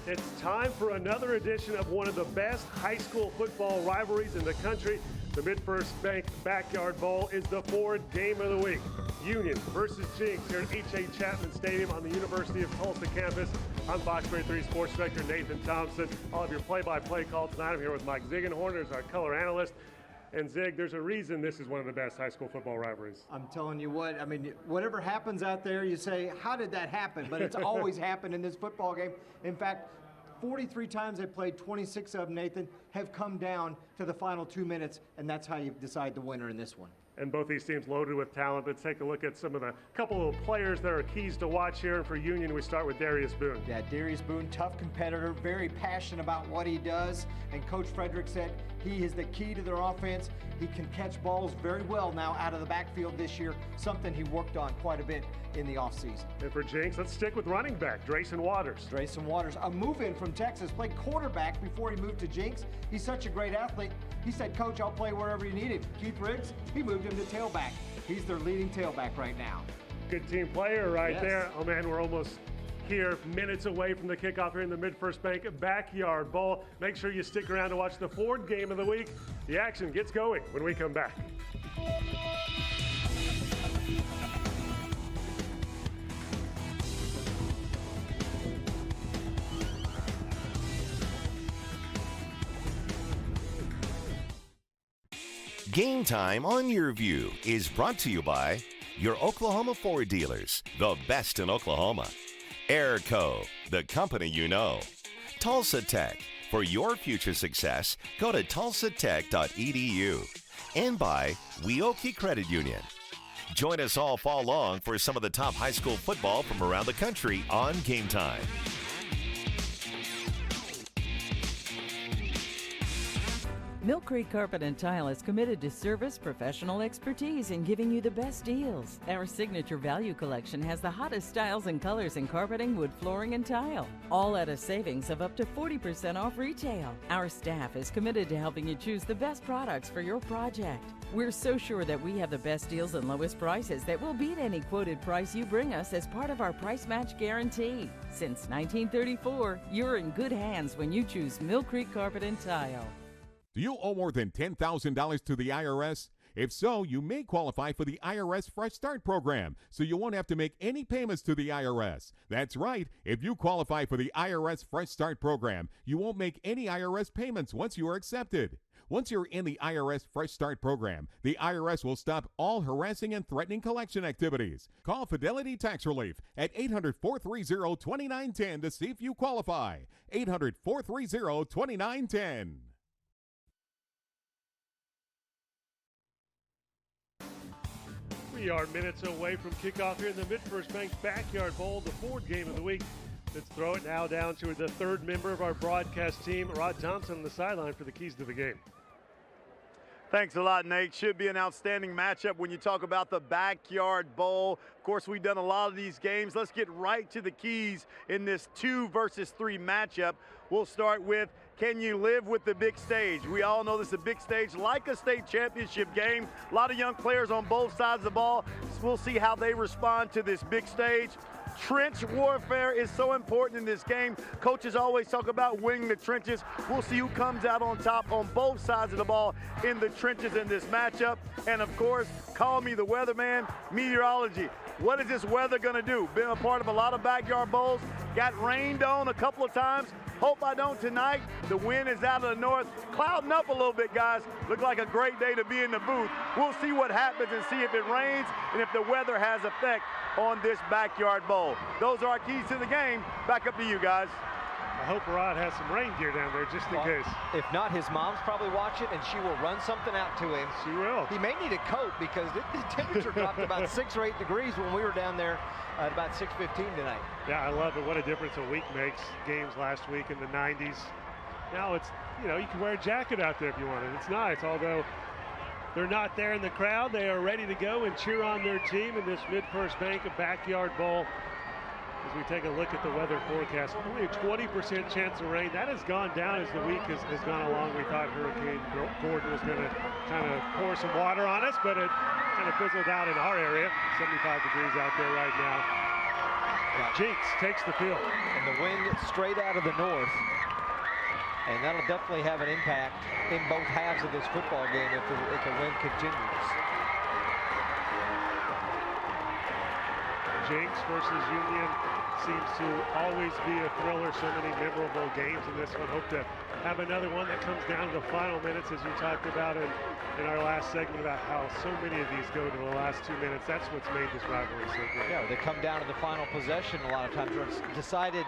It's time for another edition of one of the best high school football rivalries in the country. The MidFirst Bank Backyard Bowl is the Ford Game of the Week. Union versus Jenks here at H.A. Chapman Stadium on the University of Tulsa campus. I'm Fox 3 Sports Director Nathan Thompson. I'll have your play-by-play call tonight. I'm here with Mike Ziegenhorn as our color analyst. And Zig, there's a reason this is one of the best high school football rivalries. I'm telling you what, I mean, whatever happens out there, you say, how did that happen? But it's always happened in this football game. In fact, 43 times they played, 26 of them, Nathan, have come down to the final 2 minutes, and that's how you decide the winner in this one. And both these teams loaded with talent. Let's take a look at some of the couple of players that are keys to watch here. And for Union, we start with Darius Boone. Yeah, Darius Boone, tough competitor, very passionate about what he does. And Coach Frederick said he is the key to their offense. He can catch balls very well now out of the backfield this year, something he worked on quite a bit in the offseason. And for Jenks, let's stick with running back, Drayson Waters. Drayson Waters, a move-in from Texas, played quarterback before he moved to Jenks. He's such a great athlete. He said, Coach, I'll play wherever you need him. Keith Riggs, he moved him to tailback. He's their leading tailback right now. Good team player right there. Oh, man, we're almost here, minutes away from the kickoff here in the MidFirst Bank Backyard Bowl. Make sure you stick around to watch the Ford Game of the Week. The action gets going when we come back. Game Time on YurView is brought to you by your Oklahoma Ford dealers, the best in Oklahoma. Airco, the company you know. Tulsa Tech, for your future success, go to tulsatech.edu. And by Weoki Credit Union. Join us all fall long for some of the top high school football from around the country on Game Time. Mill Creek Carpet and Tile is committed to service, professional expertise, and giving you the best deals. Our signature value collection has the hottest styles and colors in carpeting, wood flooring, and tile, all at a savings of up to 40% off retail. Our staff is committed to helping you choose the best products for your project. We're so sure that we have the best deals and lowest prices that we'll beat any quoted price you bring us as part of our price match guarantee. Since 1934, you're in good hands when you choose Mill Creek Carpet and Tile. Do you owe more than $10,000 to the IRS? If so, you may qualify for the IRS Fresh Start program, so you won't have to make any payments to the IRS. That's right. If you qualify for the IRS Fresh Start program, you won't make any IRS payments once you are accepted. Once you're in the IRS Fresh Start program, the IRS will stop all harassing and threatening collection activities. Call Fidelity Tax Relief at 800-430-2910 to see if you qualify. 800-430-2910. We are minutes away from kickoff here in the MidFirst Bank Backyard Bowl, the Ford Game of the Week. Let's throw it now down to the third member of our broadcast team, Rod Thompson, on the sideline for the keys to the game. Thanks a lot, Nate. Should be an outstanding matchup when you talk about the Backyard Bowl. Of course, we've done a lot of these games. Let's get right to the keys in this 2 versus 3 matchup. We'll start with, can you live with the big stage? We all know this is a big stage, like a state championship game. A lot of young players on both sides of the ball. So we'll see how they respond to this big stage. Trench warfare is so important in this game. Coaches always talk about winning the trenches. We'll see who comes out on top on both sides of the ball in the trenches in this matchup. And of course, call me the weatherman, meteorology. What is this weather gonna do? Been a part of a lot of backyard bowls. Got rained on a couple of times. Hope I don't tonight. The wind is out of the north. Clouding up a little bit, guys. Look like a great day to be in the booth. We'll see what happens and see if it rains and if the weather has effect on this backyard bowl. Those are our keys to the game. Back up to you guys. I hope Rod has some rain gear down there just in case. If not, his mom's probably watching and she will run something out to him. She will. He may need a coat because the temperature dropped about 6 or 8 degrees when we were down there at about 6:15 tonight. Yeah, I love it. What a difference a week makes. Games last week in the 90s. Now it's, you know, you can wear a jacket out there if you want it. It's nice, although they're not there in the crowd. They are ready to go and cheer on their team in this MidFirst Bank Backyard Bowl. As we take a look at the weather forecast, only a 20% chance of rain. That has gone down as the week has gone along. We thought Hurricane Gordon was going to kind of pour some water on us, but it kind of fizzled out in our area. 75 degrees out there right now. Jenks takes the field. And the wind straight out of the north. And that'll definitely have an impact in both halves of this football game if the wind continues. Jenks versus Union seems to always be a thriller. So many memorable games in this one. Hope to have another one that comes down to the final minutes, as you talked about in our last segment about how so many of these go to the last 2 minutes. That's what's made this rivalry so great. Yeah, they come down to the final possession a lot of times where it's decided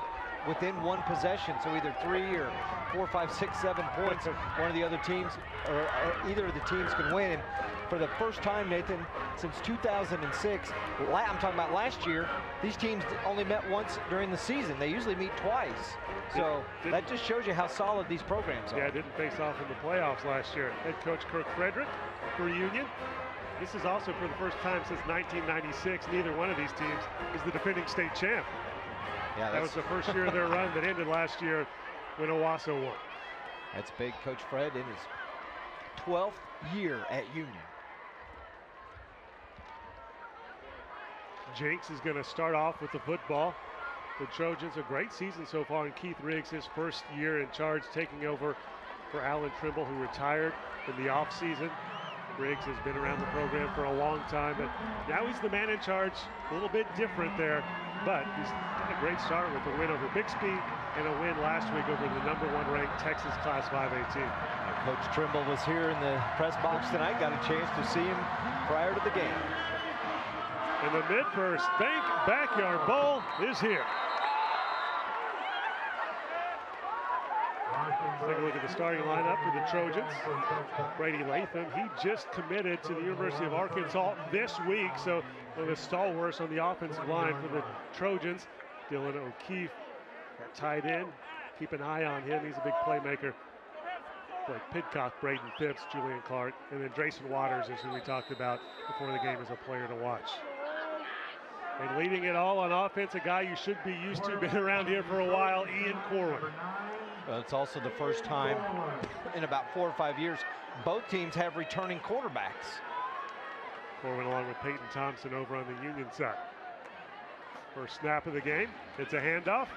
within one possession, so either 3 or 4, 5, 6, 7 points, one of the other teams or either of the teams can win. And for the first time, Nathan, since 2006, I'm talking about last year, these teams only met once during the season. They usually meet twice. So that just shows you how solid these programs are. Yeah, didn't face off in the playoffs last year. Head coach Kirk Frederick for Union. This is also for the first time since 1996. Neither one of these teams is the defending state champ. Yeah, that was the first year of their run that ended last year when Owasso won. That's big. Coach Fred in his 12th year at Union. Jenks is going to start off with the football. The Trojans, a great season so far, and Keith Riggs, his first year in charge, taking over for Alan Trimble, who retired in the offseason. Riggs has been around the program for a long time, but now he's the man in charge. A little bit different there, but he's got a great start with a win over Bixby and a win last week over the #1 ranked Texas Class 5A team. Coach Trimble was here in the press box tonight. Got a chance to see him prior to the game. And the Mid-First Bank Backyard Bowl is here. Let's take a look at the starting lineup for the Trojans. Brady Latham, he just committed to the University of Arkansas this week, so one of the stalwarts on the offensive line for the Trojans. Dylan O'Keefe, got tight end. Keep an eye on him. He's a big playmaker. Blake Pidcock, Braden Phipps, Julian Clark, and then Drayson Waters is who we talked about before the game as a player to watch. And leading it all on offense, a guy you should be used to, been around here for a while, Ian Corwin. Well, it's also the first time in about 4 or 5 years both teams have returning quarterbacks. Corwin along with Peyton Thompson over on the Union side. First snap of the game, it's a handoff,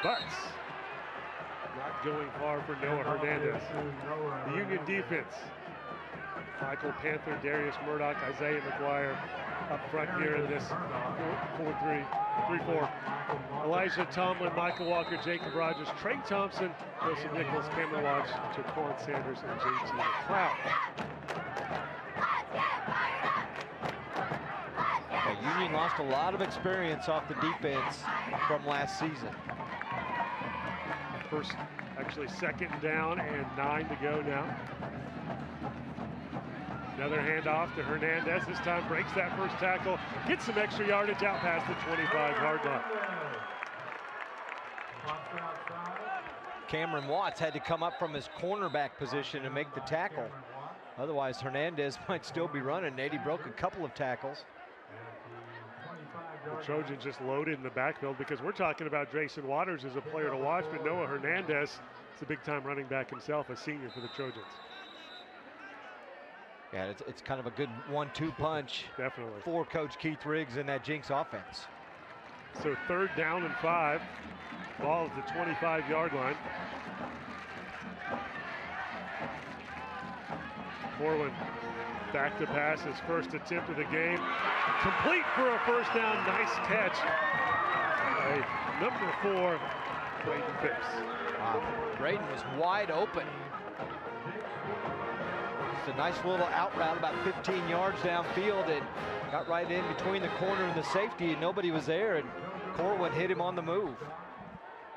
but not going far for Noah Hernandez. The Union defense, Michael Panther, Darius Murdoch, Isaiah McGuire up front here in this 3-4. Elijah Tomlin, Michael Walker, Jacob Rogers, Trey Thompson, Joseph Nichols, Cameron Watch, Jaquan Sanders, and JT McLeod. Union lost a lot of experience off the defense from last season. First, actually second down and 9 to go now. Another handoff to Hernandez. This time breaks that first tackle, gets some extra yardage out past the 25-yard line. Cameron Watts had to come up from his cornerback position and make the tackle. Otherwise, Hernandez might still be running. Nady broke a couple of tackles. The Trojans just loaded in the backfield because we're talking about Drayson Waters as a player to watch, but Noah Hernandez is a big-time running back himself, a senior for the Trojans. Yeah, it's kind of a good 1-2 punch. Definitely. For Coach Keith Riggs in that Jenks offense. So 3rd down and 5. Ball at the 25-yard line. Corwin back to pass, his first attempt of the game. Complete for a first down. Nice catch by number 4, Braden Phipps. Wow, Braden was wide open. It's a nice little out route about 15 yards downfield and got right in between the corner and the safety, and nobody was there, and Corwin hit him on the move.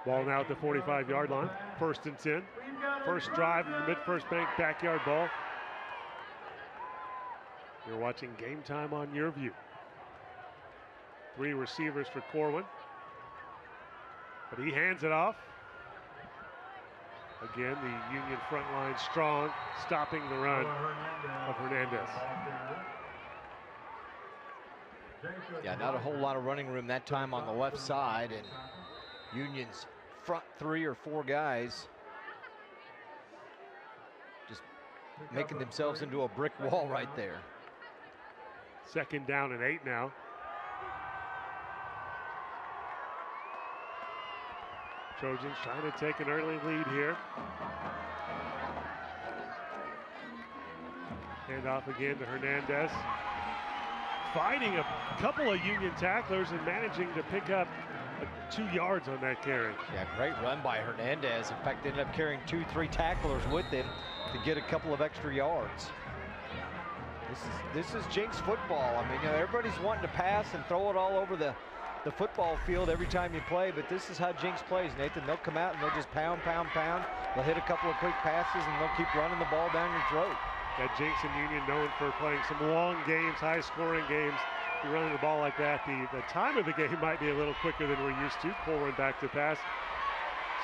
Ball now at the 45-yard line. 1st and 10. First drive in the Mid-First Bank backyard ball. You're watching Game Time on YurView. 3 receivers for Corwin, but he hands it off. Again, the Union front line strong, stopping the run of Hernandez. Yeah, not a whole lot of running room that time on the left side, and Union's front 3 or 4 guys just making themselves into a brick wall right there. 2nd down and 8 now. Trojans trying to take an early lead here. Hand off again to Hernandez. Fighting a couple of Union tacklers and managing to pick up 2 yards on that carry. Yeah, great run by Hernandez. In fact, ended up carrying 2-3 tacklers with him to get a couple of extra yards. This is Jenks football. I mean, you know, everybody's wanting to pass and throw it all over the football field every time you play, but this is how Jenks plays, Nathan. They'll come out and they'll just pound, pound, pound. They'll hit a couple of quick passes and they'll keep running the ball down your throat. That Jenks and Union known for playing some long games, high-scoring games. If you're running the ball like that, the time of the game might be a little quicker than we're used to. Corwin back to pass.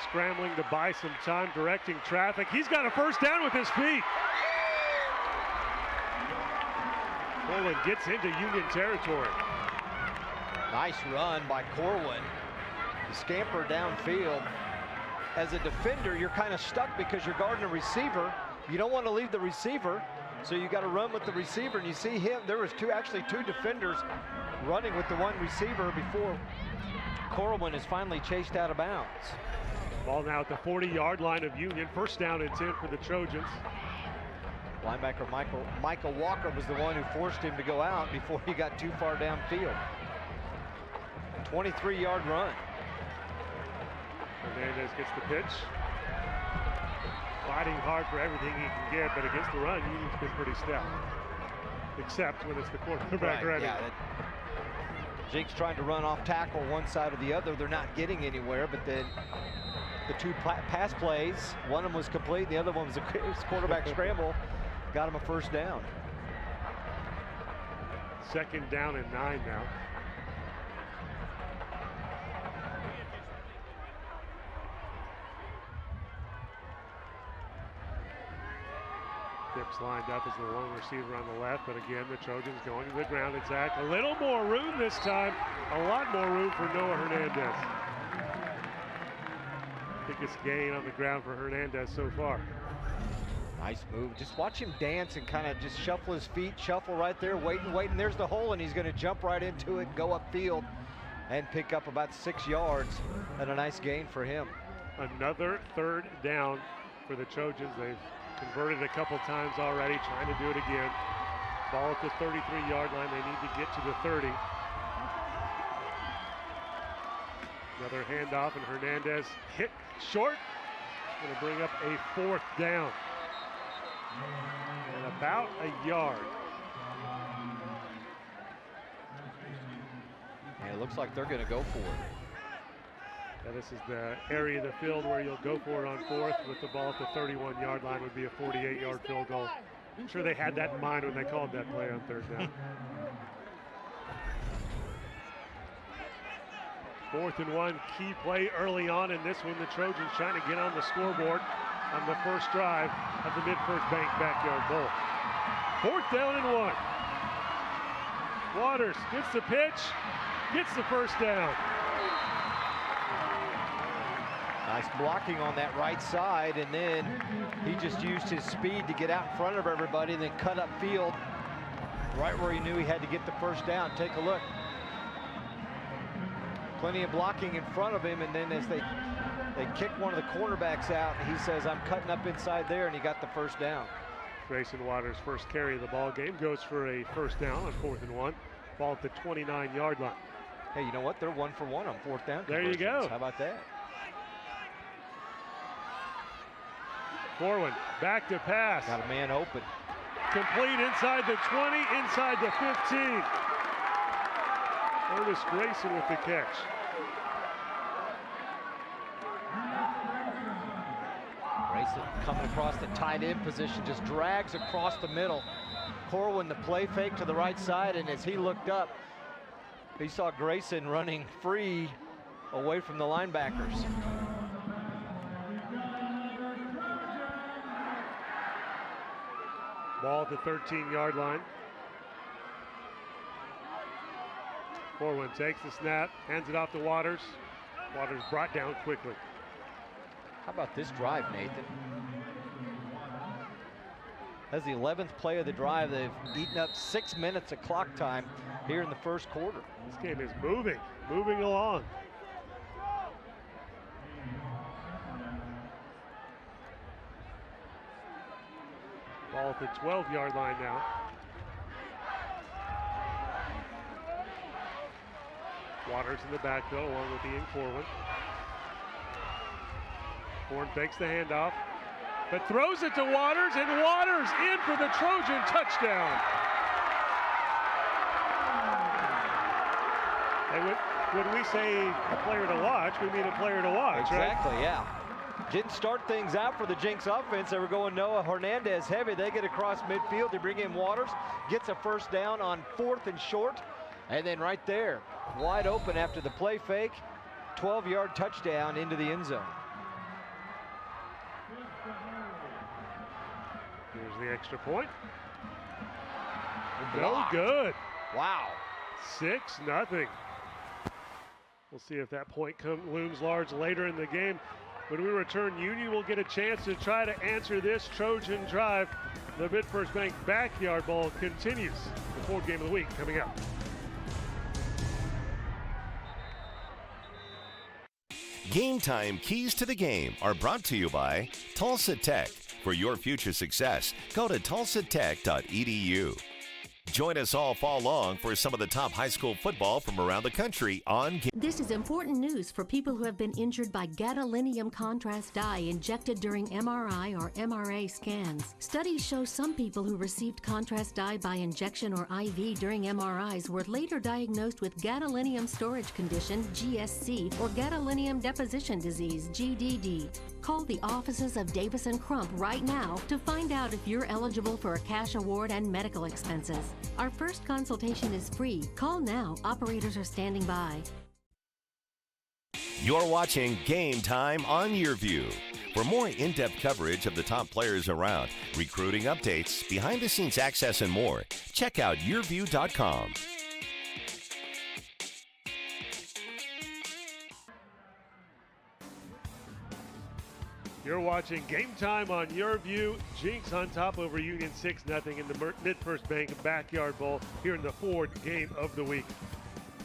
Scrambling to buy some time, directing traffic. He's got a first down with his feet. Corwin gets into Union territory. Nice run by Corwin. The scamper downfield. As a defender, you're kind of stuck because you're guarding a receiver. You don't want to leave the receiver, so you got to run with the receiver. And you see him, there was actually two defenders running with the one receiver before Corwin is finally chased out of bounds. Ball now at the 40-yard line of Union. First down and 10 for the Trojans. Linebacker Michael Walker was the one who forced him to go out before he got too far downfield. 23-yard run. Hernandez gets the pitch. Fighting hard for everything he can get, but against the run, Union's been pretty stout. Except when it's the quarterback ready. Yeah, Jenks trying to run off tackle one side or the other. They're not getting anywhere, but then the two pass plays, one of them was complete, the other one was a quarterback scramble, got him a first down. Second down and 9 now. Phipps lined up as the lone receiver on the left, but again, the Trojans going to the ground attack. A little more room this time. A lot more room for Noah Hernandez. Biggest gain on the ground for Hernandez so far. Nice move. Just watch him dance and kind of just shuffle his feet, shuffle right there, waiting. There's the hole, and he's going to jump right into it and go upfield and pick up about 6 yards, and a nice gain for him. Another third down for the Trojans. They've converted a couple times already, trying to do it again. Ball at the 33-yard line. They need to get to the 30. Another handoff, and Hernandez hit short. Going to bring up a 4th down. And about a yard. And it looks like they're going to go for it. Now this is the area of the field where you'll go for it on 4th with the ball at the 31-yard line. Would be a 48-yard field goal. I'm sure they had that in mind when they called that play on 3rd down. 4th and 1, key play early on in this one. The Trojans trying to get on the scoreboard on the first drive of the Mid-First Bank Backyard Bowl. 4th down and 1. Waters gets the pitch, gets the first down. Nice blocking on that right side, and then he just used his speed to get out in front of everybody and then cut up field right where he knew he had to get the first down. Take a look. Plenty of blocking in front of him, and then as they kick one of the cornerbacks out, he says, I'm cutting up inside there, and he got the first down. Grayson Waters' first carry of the ball game goes for a first down on 4th and 1. Ball at the 29-yard line. Hey, you know what? They're 1 for 1 on 4th down. There you go. How about that? Corwin back to pass. Got a man open. Complete inside the 20, inside the 15. Otis Grayson with the catch. Grayson coming across the tight end position, just drags across the middle. Corwin the play fake to the right side, and as he looked up, he saw Grayson running free away from the linebackers. Ball at the 13-yard line. Corwin takes the snap, hands it off to Waters. Waters brought down quickly. How about this drive, Nathan? That's the 11th play of the drive. They've eaten up 6 minutes of clock time here in the first quarter. This game is moving along. ball at the 12-yard line now. Waters in the backfield along with Ian Corwin. Horn fakes the handoff, but throws it to Waters, and Waters in for the Trojan touchdown. When we say a player to watch, we mean a player to watch, exactly, right? Yeah. Didn't start things out for the Jenks offense. They were going Noah Hernandez heavy. They get across midfield. They bring in Waters, gets a first down on 4th and short, and then right there, wide open after the play fake, 12-yard touchdown into the end zone. Here's the extra point. No good. Wow. 6-0. We'll see if that point looms large later in the game. When we return, Union will get a chance to try to answer this Trojan drive. The Mid-First Bank Backyard Bowl continues. The 4th game of the week coming up. Game Time Keys to the Game are brought to you by Tulsa Tech. For your future success, go to tulsatech.edu. Join us all fall long for some of the top high school football from around the country on Game. This is important news for people who have been injured by gadolinium contrast dye injected during MRI or MRA scans. Studies show some people who received contrast dye by injection or IV during MRIs were later diagnosed with gadolinium storage condition, GSC, or gadolinium deposition disease, GDD. Call the offices of Davis & Crump right now to find out if you're eligible for a cash award and medical expenses. Our first consultation is free. Call now. Operators are standing by. You're watching Game Time on YurView. For more in-depth coverage of the top players around, recruiting updates, behind-the-scenes access, and more, check out YurView.com. You're watching Game Time on YurView. Jenks on top over Union 6-0 in the Mid-First Bank Backyard Bowl here in the 4th game of the week.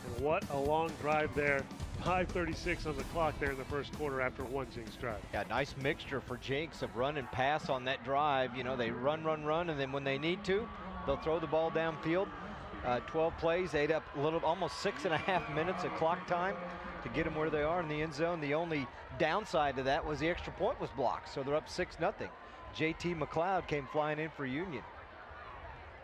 And what a long drive there. 5:36 on the clock there in the first quarter after one Jenks drive. Yeah, nice mixture for Jenks of run and pass on that drive. You know, they run, and then when they need to, they'll throw the ball downfield. 12 plays, ate up almost 6.5 minutes of clock time to get them where they are in the end zone. The only downside to that was the extra point was blocked, so they're up 6-0. JT McLeod came flying in for Union.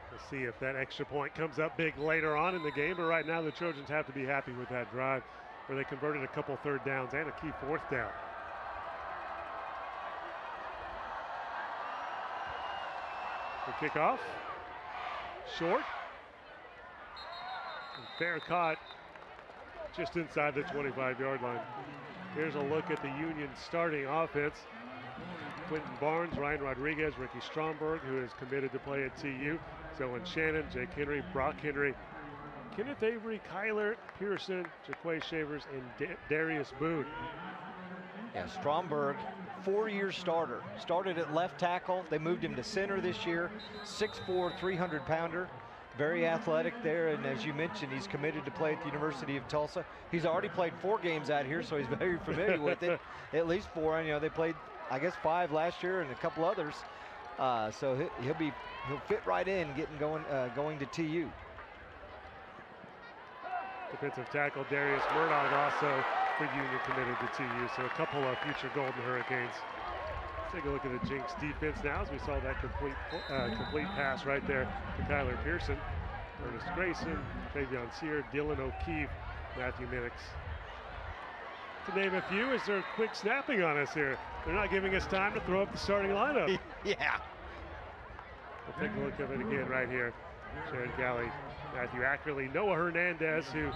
We'll see if that extra point comes up big later on in the game, but right now the Trojans have to be happy with that drive where they converted a couple 3rd downs and a key 4th down. The kickoff, short, and fair caught just inside the 25-yard line. Here's a look at the Union starting offense. Quentin Barnes, Ryan Rodriguez, Ricky Stromberg, who is committed to play at TU. Zoen Shannon, Jake Henry, Brock Henry, Kenneth Avery, Kyler Pearson, Jaquay Shavers, and Darius Boone. Yeah, Stromberg, 4-year starter. Started at left tackle. They moved him to center this year. 6'4", 300-pounder. Very athletic there, and as you mentioned, he's committed to play at the University of Tulsa. He's already played 4 games out here, so he's very familiar with it. At least 4, and you know they played, I guess, 5 last year and a couple others. So he'll fit right in, getting going to TU. Defensive tackle Darius Murdoch also for Union committed to TU, so a couple of future Golden Hurricanes. Take a look at the Jenks defense now as we saw that complete pass right there to Kyler Pearson. Ernest Grayson, Fabian Sear, Dylan O'Keefe, Matthew Minix. To name a few, as they're quick snapping on us here. They're not giving us time to throw up the starting lineup. Yeah. We'll take a look at it again right here. Jared Galley, Matthew Ackerley, Noah Hernandez, who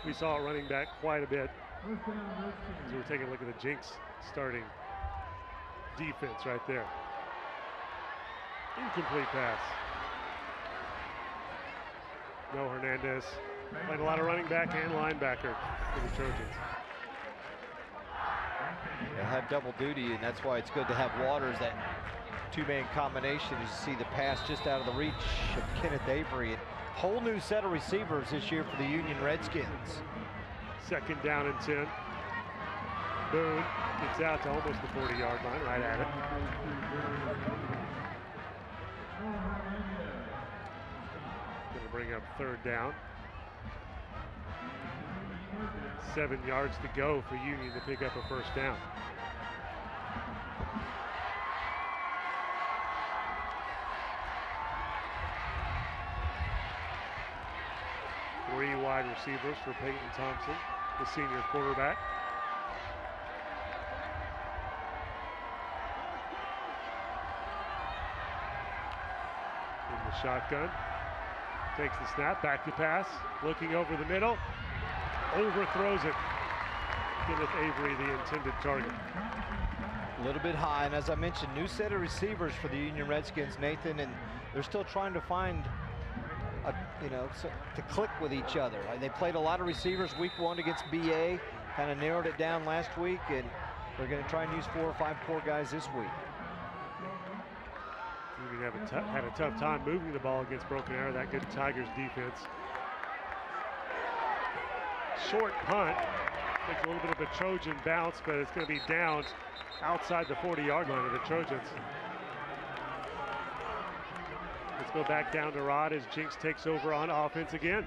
we saw running back quite a bit. As we're taking a look at the Jenks starting defense right there. Incomplete pass. Noah Hernandez playing a lot of running back and linebacker for the Trojans. They have double duty, and that's why it's good to have Waters, that 2-man combination, as you see the pass just out of the reach of Kenneth Avery. And whole new set of receivers this year for the Union Redskins. 2nd down and 10. Boone gets out to almost the 40-yard line, right at it. Going to bring up 3rd down. 7 yards to go for Union to pick up a 1st down. Three wide receivers for Peyton Thompson, the senior quarterback. In the shotgun. Takes the snap, back to pass, looking over the middle, overthrows it. Kenneth Avery, the intended target. A little bit high, and as I mentioned, new set of receivers for the Union Redskins, Nathan, and they're still trying to find to click with each other. They played a lot of receivers week 1 against BA, kind of narrowed it down last week, and they're going to try and use 4 or 5 core guys this week. Union had a tough time moving the ball against Broken Arrow, that good Tigers defense. Short punt, takes a little bit of a Trojan bounce, but it's going to be down outside the 40-yard line of the Trojans. Let's go back down to Rod as Jenks takes over on offense again.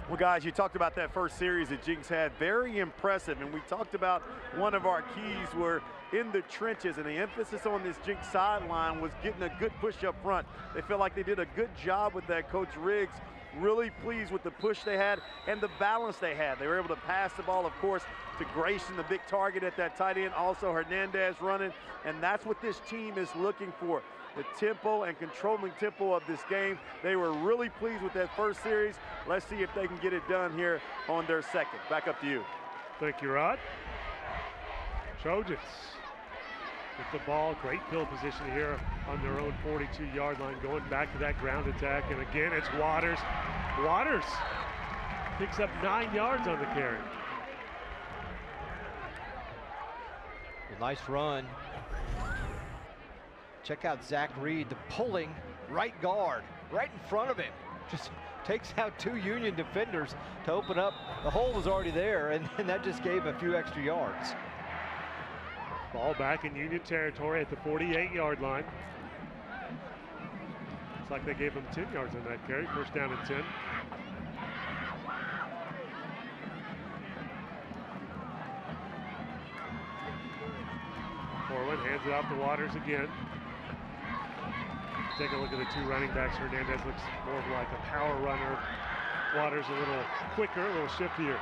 Well, guys, you talked about that first series that Jenks had. Very impressive. And we talked about one of our keys were in the trenches, and the emphasis on this Jenks sideline was getting a good push up front. They felt like they did a good job with that. Coach Riggs really pleased with the push they had and the balance they had. They were able to pass the ball, of course, to Grayson, the big target at that tight end. Also Hernandez running, and that's what this team is looking for. The tempo and controlling tempo of this game. They were really pleased with that first series. Let's see if they can get it done here on their second. Back up to you. Thank you, Rod. Trojans with the ball, great field position here on their own 42-yard line, going back to that ground attack, and again it's Waters. Waters picks up 9 yards on the carry. A nice run. Check out Zach Reed, the pulling right guard, right in front of him. Just takes out 2 Union defenders to open up. The hole was already there, and that just gave a few extra yards. Ball back in Union territory at the 48-yard line. Looks like they gave him 10 yards on that carry. 1st down and 10. Corwin hands it off to Waters again. Take a look at the 2 running backs. Hernandez looks more of like a power runner. Waters a little quicker, a little shiftier.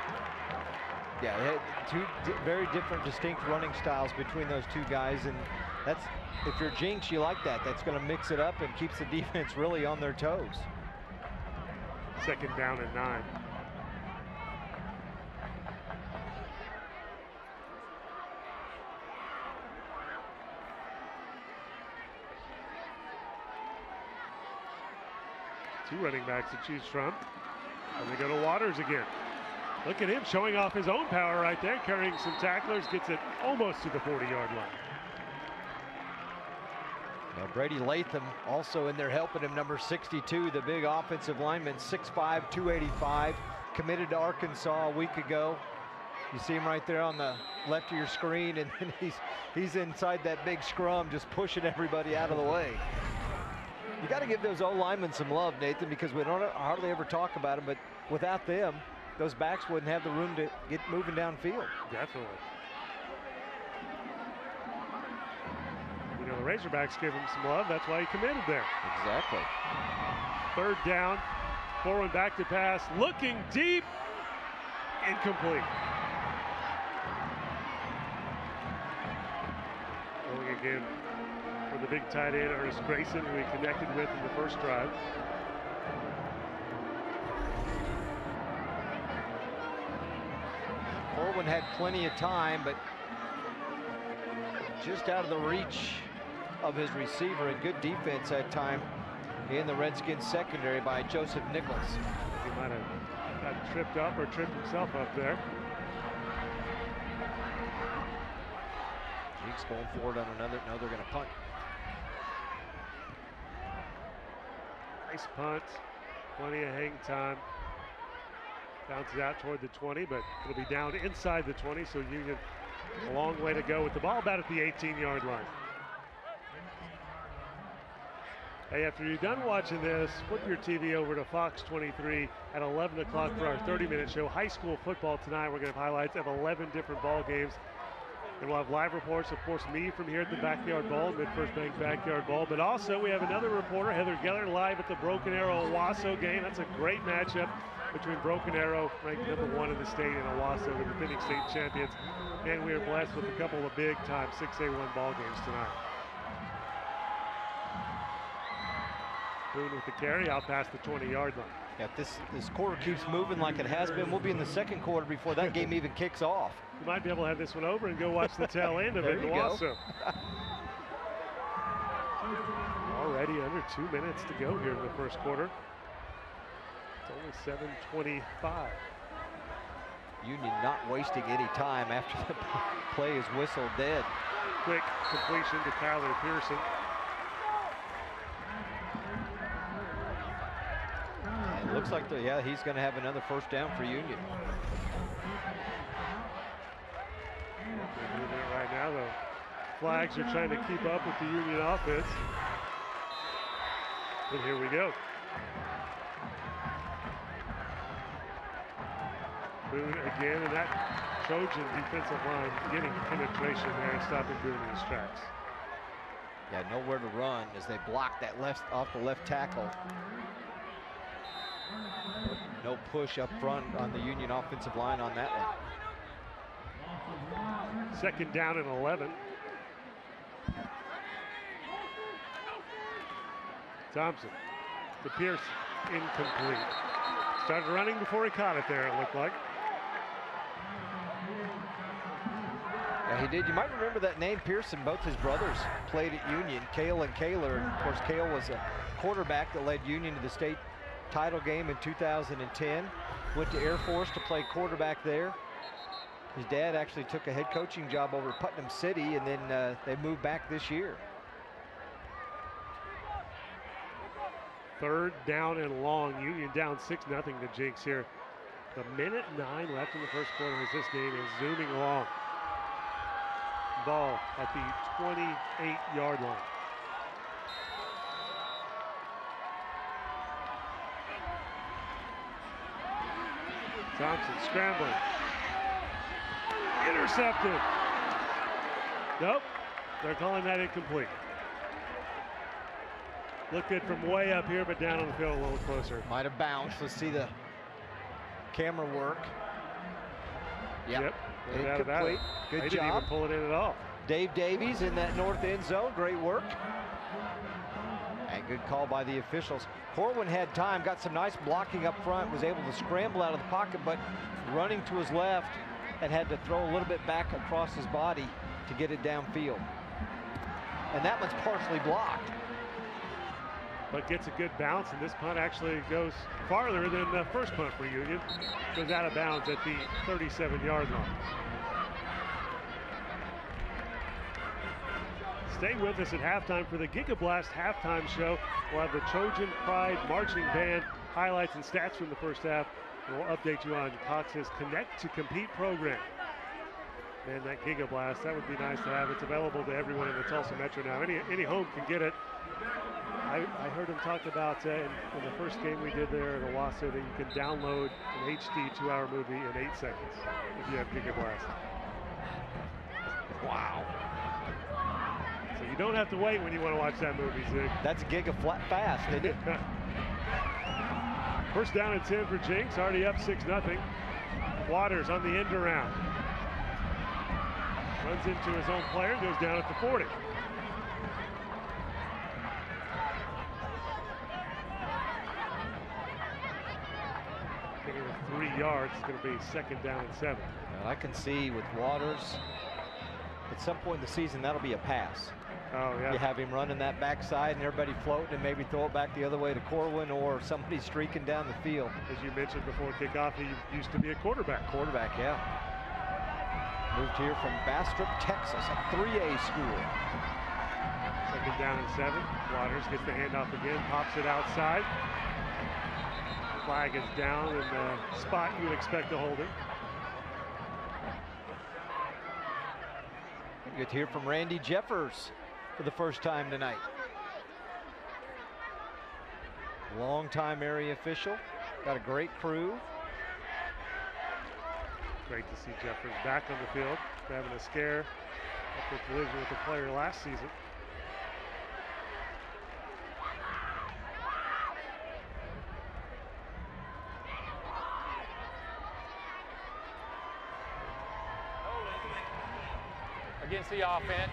Yeah, they had 2 very different, distinct running styles between those 2 guys, and that's, if you're Jenks, you like that. That's going to mix it up and keeps the defense really on their toes. 2nd down and 9. Two running backs to choose from. And they go to Waters again. Look at him showing off his own power right there, carrying some tacklers, gets it almost to the 40-yard line. Now Brady Latham also in there helping him, number 62, the big offensive lineman, 6'5", 285, committed to Arkansas a week ago. You see him right there on the left of your screen, and he's inside that big scrum, just pushing everybody out of the way. You got to give those O-linemen some love, Nathan, because we don't hardly ever talk about them, but without them, those backs wouldn't have the room to get moving downfield. Definitely. You know, the Razorbacks gave him some love. That's why he committed there. Exactly. 3rd down. Corwin back to pass. Looking deep. Incomplete. Going again for the big tight end, Ernest Grayson, who he connected with in the first drive. Corwin had plenty of time, but just out of the reach of his receiver, and good defense that time in the Redskins secondary by Joseph Nichols. He might have got tripped up or tripped himself up there. Jenks going forward on another. No, they're going to punt. Nice punt. Plenty of hang time. Bounces out toward the 20, but it'll be down inside the 20, so Union a long way to go with the ball about at the 18-yard line. Hey, after you're done watching this, flip your TV over to Fox 23 at 11 o'clock for our 30-minute show. High school football tonight. We're going to have highlights of 11 different ball games. And we'll have live reports, of course, me from here at the Backyard Bowl, Mid-First Bank Backyard Bowl. But also we have another reporter, Heather Geller, live at the Broken Arrow Owasso game. That's a great matchup between Broken Arrow, ranked #1 in the state, and Owasso, the defending state champions. And we are blessed with a couple of big-time 6A1 ball games tonight. Boone with the carry out past the 20-yard line. Yeah, if this quarter keeps moving like it has been, we'll be in the second quarter before that game even kicks off. You might be able to have this one over and go watch the tail end of it in Owasso. Already under 2 minutes to go here in the first quarter. It's only 7:25. Union not wasting any time after the play is whistled dead. Quick completion to Tyler Pearson. And it looks like, he's going to have another first down for Union. Right now, the Flags are trying to keep up with the Union offense. And here we go. Boone again, and that Trojan defensive line getting penetration there and stopping Boone in his tracks. Yeah, nowhere to run as they block that off the left tackle. No push up front on the Union offensive line on that one. Second down and 11. Thompson to Pierce, incomplete. Started running before he caught it there, it looked like. Yeah, he did. You might remember that name, Pearson. Both his brothers played at Union, Cale and Kaler. And of course, Cale was a quarterback that led Union to the state title game in 2010. Went to Air Force to play quarterback there. His dad actually took a head coaching job over at Putnam City, and then they moved back this year. Third down and long. Union down 6-0 to Jenks here. The minute 9 left in the first quarter as this game is zooming along. Ball at the 28-yard line. Thompson scrambling. Intercepted. Nope, they're calling that incomplete. Looked good from way up here, but down on the field a little closer. Might have bounced. Let's see the camera work. Yep. Incomplete. Good they job. Didn't even pull it in at all. Dave Davies in that north end zone. Great work. And good call by the officials. Corwin had time, got some nice blocking up front, was able to scramble out of the pocket, but running to his left and had to throw a little bit back across his body to get it downfield. And that one's partially blocked. But gets a good bounce, and this punt actually goes farther than the first punt for Union. Goes out of bounds at the 37-yard line. Stay with us at halftime for the GigaBlast halftime show. We'll have the Trojan Pride Marching Band highlights and stats from the first half. And we'll update you on Cox's Connect to Compete program. Man, that GigaBlast, that would be nice to have. It's available to everyone in the Tulsa Metro now. Any home can get it. I heard him talk about in the first game we did there at Owasso that you can download an HD 2-hour movie in 8 seconds if you have GigaBlast. Wow. So you don't have to wait when you want to watch that movie, Zig. That's Giga flat fast, isn't it? First down and 10 for Jenks, already up 6-0. Waters on the end around. Runs into his own player, goes down at the 40. Taking it 3 yards, it's going to be second down and 7. Well, I can see with Waters, at some point in the season, that'll be a pass. Oh, yeah. You have him running that backside and everybody floating and maybe throw it back the other way to Corwin or somebody streaking down the field. As you mentioned before kickoff, he used to be a quarterback. Quarterback, yeah. Moved here from Bastrop, Texas, a 3A school. Second down and 7. Waters gets the handoff again, pops it outside. Flag is down in the spot you would expect to hold it. Good to hear from Randy Jeffers for the first time tonight. Long-time area official. Got a great crew. Great to see Jeffers back on the field, having a scare after a collision with a player last season. Against the offense,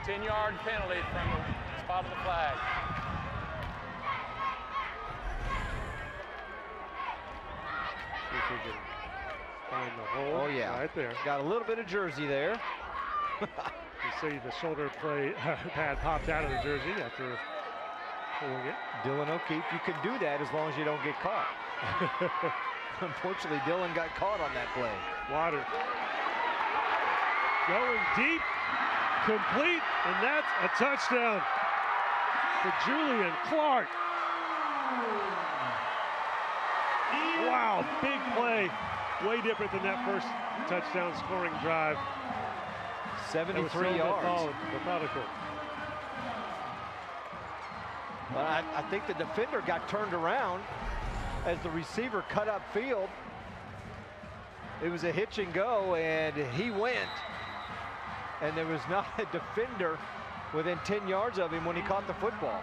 10-yard penalty from the spot of the flag. See if we can find the hole. Oh yeah, right there. Got a little bit of jersey there. You see the shoulder pad popped out of the jersey after pulling it. Dylan O'Keefe, you can do that as long as you don't get caught. Unfortunately, Dylan got caught on that play. Water. Going deep, complete, and that's a touchdown for Julian Clark. Wow, big play. Way different than that first touchdown scoring drive. 73 yards. Methodical. But I think the defender got turned around as the receiver cut upfield. It was a hitch and go, and he went. And there was not a defender within 10 yards of him when he caught the football.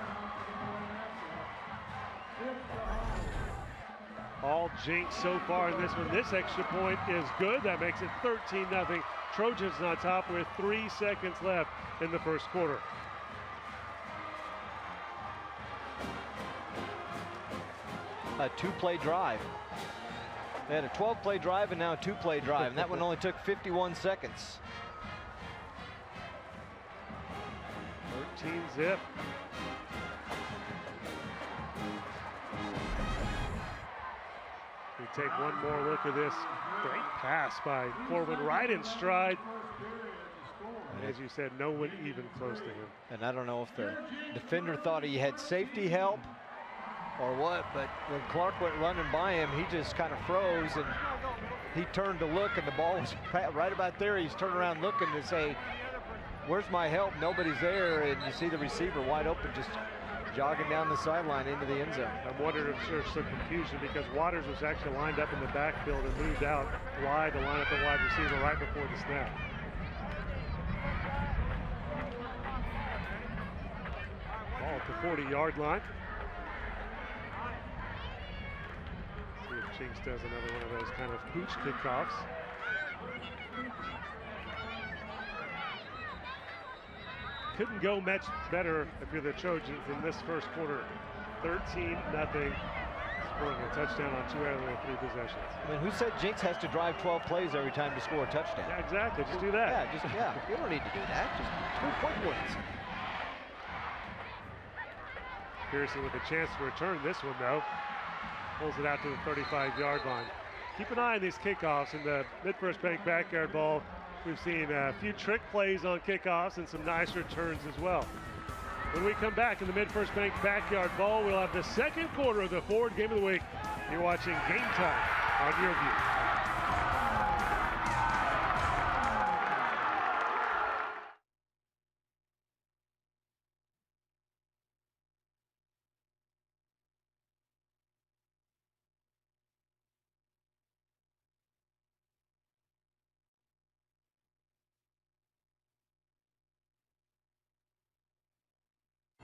All Jenks so far in this one. This extra point is good. That makes it 13-0. Trojans on top with 3 seconds left in the first quarter. A 2-play drive. They had a 12-play drive and now a 2-play drive, and that one only took 51 seconds. 13 zip. We take one more look at this. Great pass by Corbin, right in stride. And as you said, no one even close to him. And I don't know if the defender thought he had safety help or what, but when Clark went running by him, he just kind of froze, and he turned to look, and the ball was right about there. He's turning around looking to say, where's my help? Nobody's there, and you see the receiver wide open, just jogging down the sideline into the end zone. I'm wondering if there's some confusion because Waters was actually lined up in the backfield and moved out wide to line up the wide receiver right before the snap. Ball at the 40-yard line. See if Jenks does another one of those kind of pooch kickoffs. Couldn't go much better if you're the Trojans in this first quarter. 13-0. Scoring a touchdown on 2 out of their 3 possessions. I mean, who said Jenks has to drive 12 plays every time to score a touchdown? Yeah, exactly. Just do that. Yeah, you don't need to do that. Just 2 quick ones. Pearson with a chance to return this one, though. Pulls it out to the 35-yard line. Keep an eye on these kickoffs in the Mid-First Bank Backyard Bowl. We've seen a few trick plays on kickoffs and some nice returns as well. When we come back in the Mid-First Bank Backyard Bowl, we'll have the second quarter of the Ford Game of the Week. You're watching Game Time on YurView.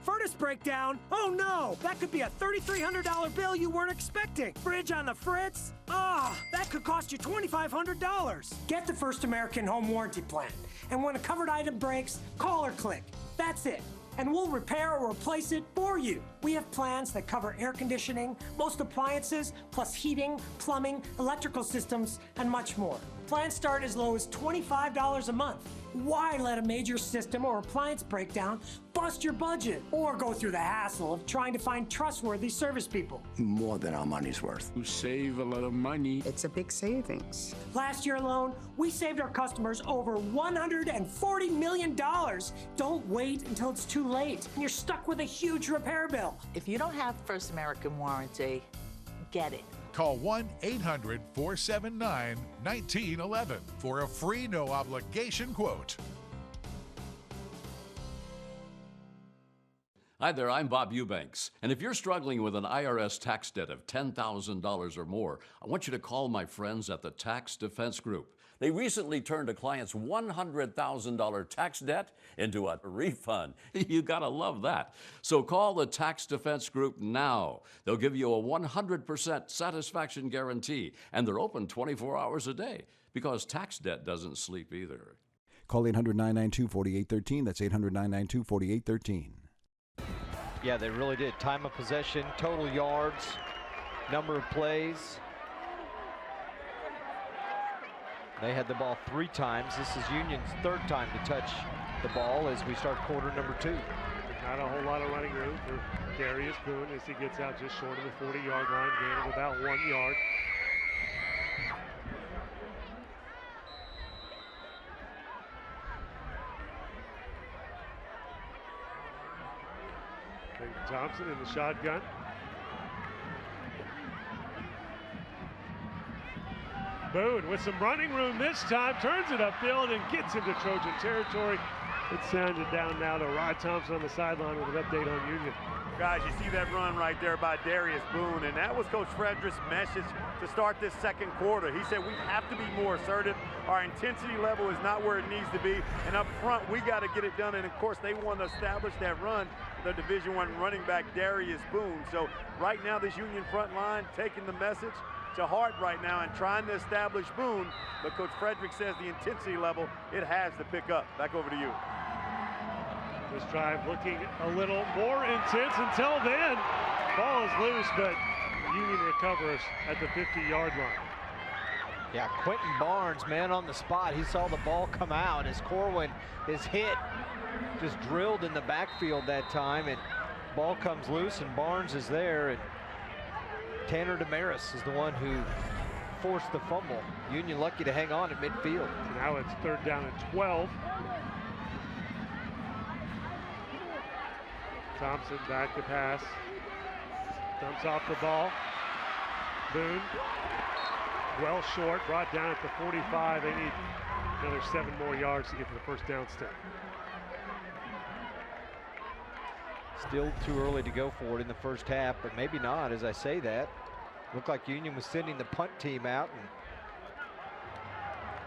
Furnace breakdown? Oh no, that could be a $3,300 bill you weren't expecting. Fridge on the fritz? That could cost you $2,500. Get the First American Home Warranty Plan. And when a covered item breaks, call or click. That's it. And we'll repair or replace it for you. We have plans that cover air conditioning, most appliances, plus heating, plumbing, electrical systems, and much more. Plans start as low as $25 a month. Why let a major system or appliance breakdown bust your budget or go through the hassle of trying to find trustworthy service people? More than our money's worth. You save a lot of money. It's a big savings. Last year alone, we saved our customers over $140 million. Don't wait until it's too late and you're stuck with a huge repair bill. If you don't have First American Warranty, get it. Call 1-800-479-1911 for a free no-obligation quote. Hi there, I'm Bob Eubanks. And if you're struggling with an IRS tax debt of $10,000 or more, I want you to call my friends at the Tax Defense Group. They recently turned a client's $100,000 tax debt into a refund. You gotta love that. So call the Tax Defense Group now. They'll give you a 100% satisfaction guarantee, and they're open 24 hours a day because tax debt doesn't sleep either. Call 800-992-4813. That's 800-992-4813. Yeah, they really did. Time of possession, total yards, number of plays. They had the ball 3 times. This is Union's 3rd time to touch the ball as we start quarter number 2. Not a whole lot of running room for Darius Boone as he gets out just short of the 40-yard line, gain of about 1 yard. Thompson in the shotgun. Boone with some running room this time, turns it upfield and gets into Trojan territory. It's sounded down now to Rod Thompson on the sideline with an update on Union. Guys, you see that run right there by Darius Boone, and that was Coach Frederick's message to start this second quarter. He said we have to be more assertive. Our intensity level is not where it needs to be, and up front we got to get it done. And of course they want to establish that run, the Division I running back Darius Boone. So right now this Union front line taking the message to heart right now and trying to establish Boone, but Coach Frederick says the intensity level, it has to pick up. Back over to you. This drive looking a little more intense until then. Ball is loose, but Union recovers at the 50-yard line. Yeah, Quentin Barnes, man on the spot. He saw the ball come out as Corwin is hit, just drilled in the backfield that time, and ball comes loose and Barnes is there, and Tanner Damaris is the one who forced the fumble. Union lucky to hang on at midfield. Now it's 3rd down and 12. Thompson back to pass. Dumps off the ball. Boone, well short, brought down at the 45. They need another 7 more yards to get to the first down step. Still too early to go for it in the first half, but maybe not as I say that. Looked like Union was sending the punt team out, and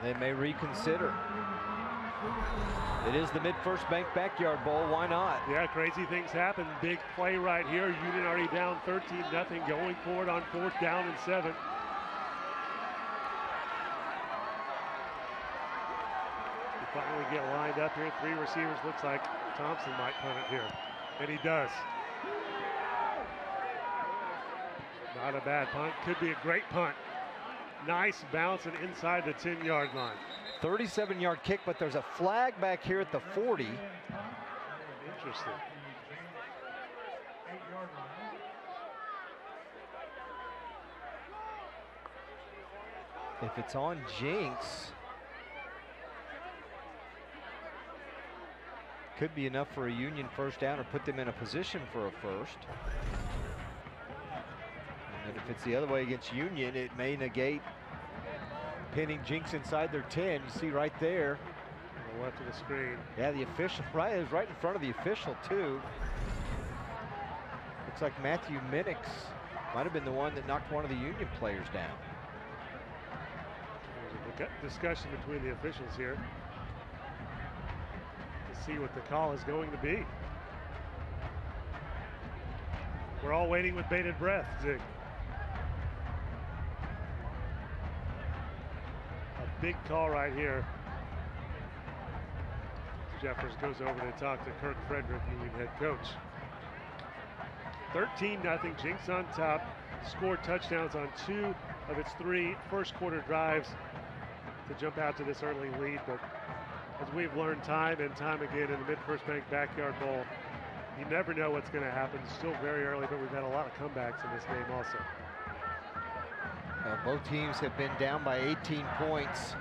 they may reconsider. It is the Mid-First Bank Backyard Bowl, why not? Yeah, crazy things happen. Big play right here. Union already down 13-0, going for it on 4th down and 7. We finally get lined up here. 3 receivers. Looks like Thompson might punt it here. And he does. Not a bad punt. Could be a great punt. Nice bounce and inside the 10-yard line. 37-yard kick, but there's a flag back here at the 40. Interesting. If it's on Jenks, could be enough for a Union first down or put them in a position for a first. And if it's the other way against Union, it may negate pinning Jenks inside their 10. You see right there. On the left of the screen. Yeah, the official, right, is right in front of the official too. Looks like Matthew Minix might have been the one that knocked one of the Union players down. There's a discussion between the officials here to see what the call is going to be. We're all waiting with bated breath, Zig. Big call right here. Jeffers goes over to talk to Kirk Frederick, Union head coach. 13-0, Jenks on top. Scored touchdowns on 2 of its 3 first quarter drives to jump out to this early lead. But as we've learned time and time again in the Mid-First Bank Backyard Bowl, you never know what's going to happen. It's still very early, but we've had a lot of comebacks in this game also. Both teams have been down by 18 points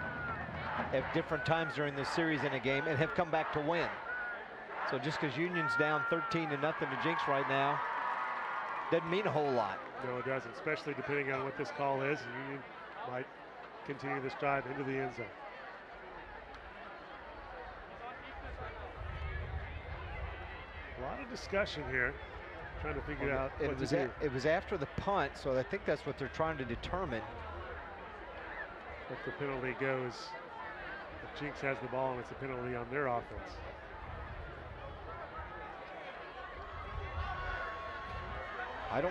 at different times during this series in a game and have come back to win. So just because Union's down 13-0 to Jenks right now doesn't mean a whole lot. No, it doesn't, especially depending on what this call is. Union might continue this drive into the end zone. A lot of discussion here, trying to figure out what to do. It was after the punt, so I think that's what they're trying to determine. If the penalty goes, if Jenks has the ball and it's a penalty on their offense. I'm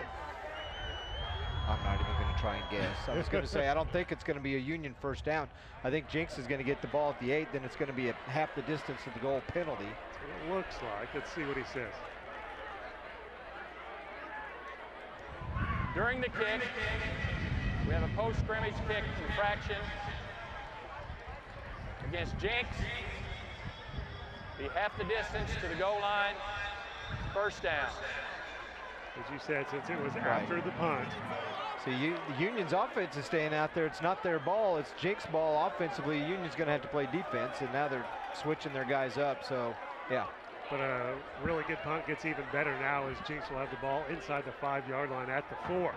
not even going to try and guess. I was going to say, I don't think it's going to be a Union first down. I think Jenks is going to get the ball at the 8, then it's going to be at half the distance of the goal penalty. That's what it looks like. Let's see what he says. During the kick, we have a post-scrimmage kick infraction against Jenks. Be half the distance to the goal line, first down. As you said, since it was after the punt. So the Union's offense is staying out there. It's not their ball. It's Jenks' ball offensively. Union's going to have to play defense, and now they're switching their guys up. So, yeah. But a really good punt gets even better now as Jenks will have the ball inside the 5-yard line at the 4.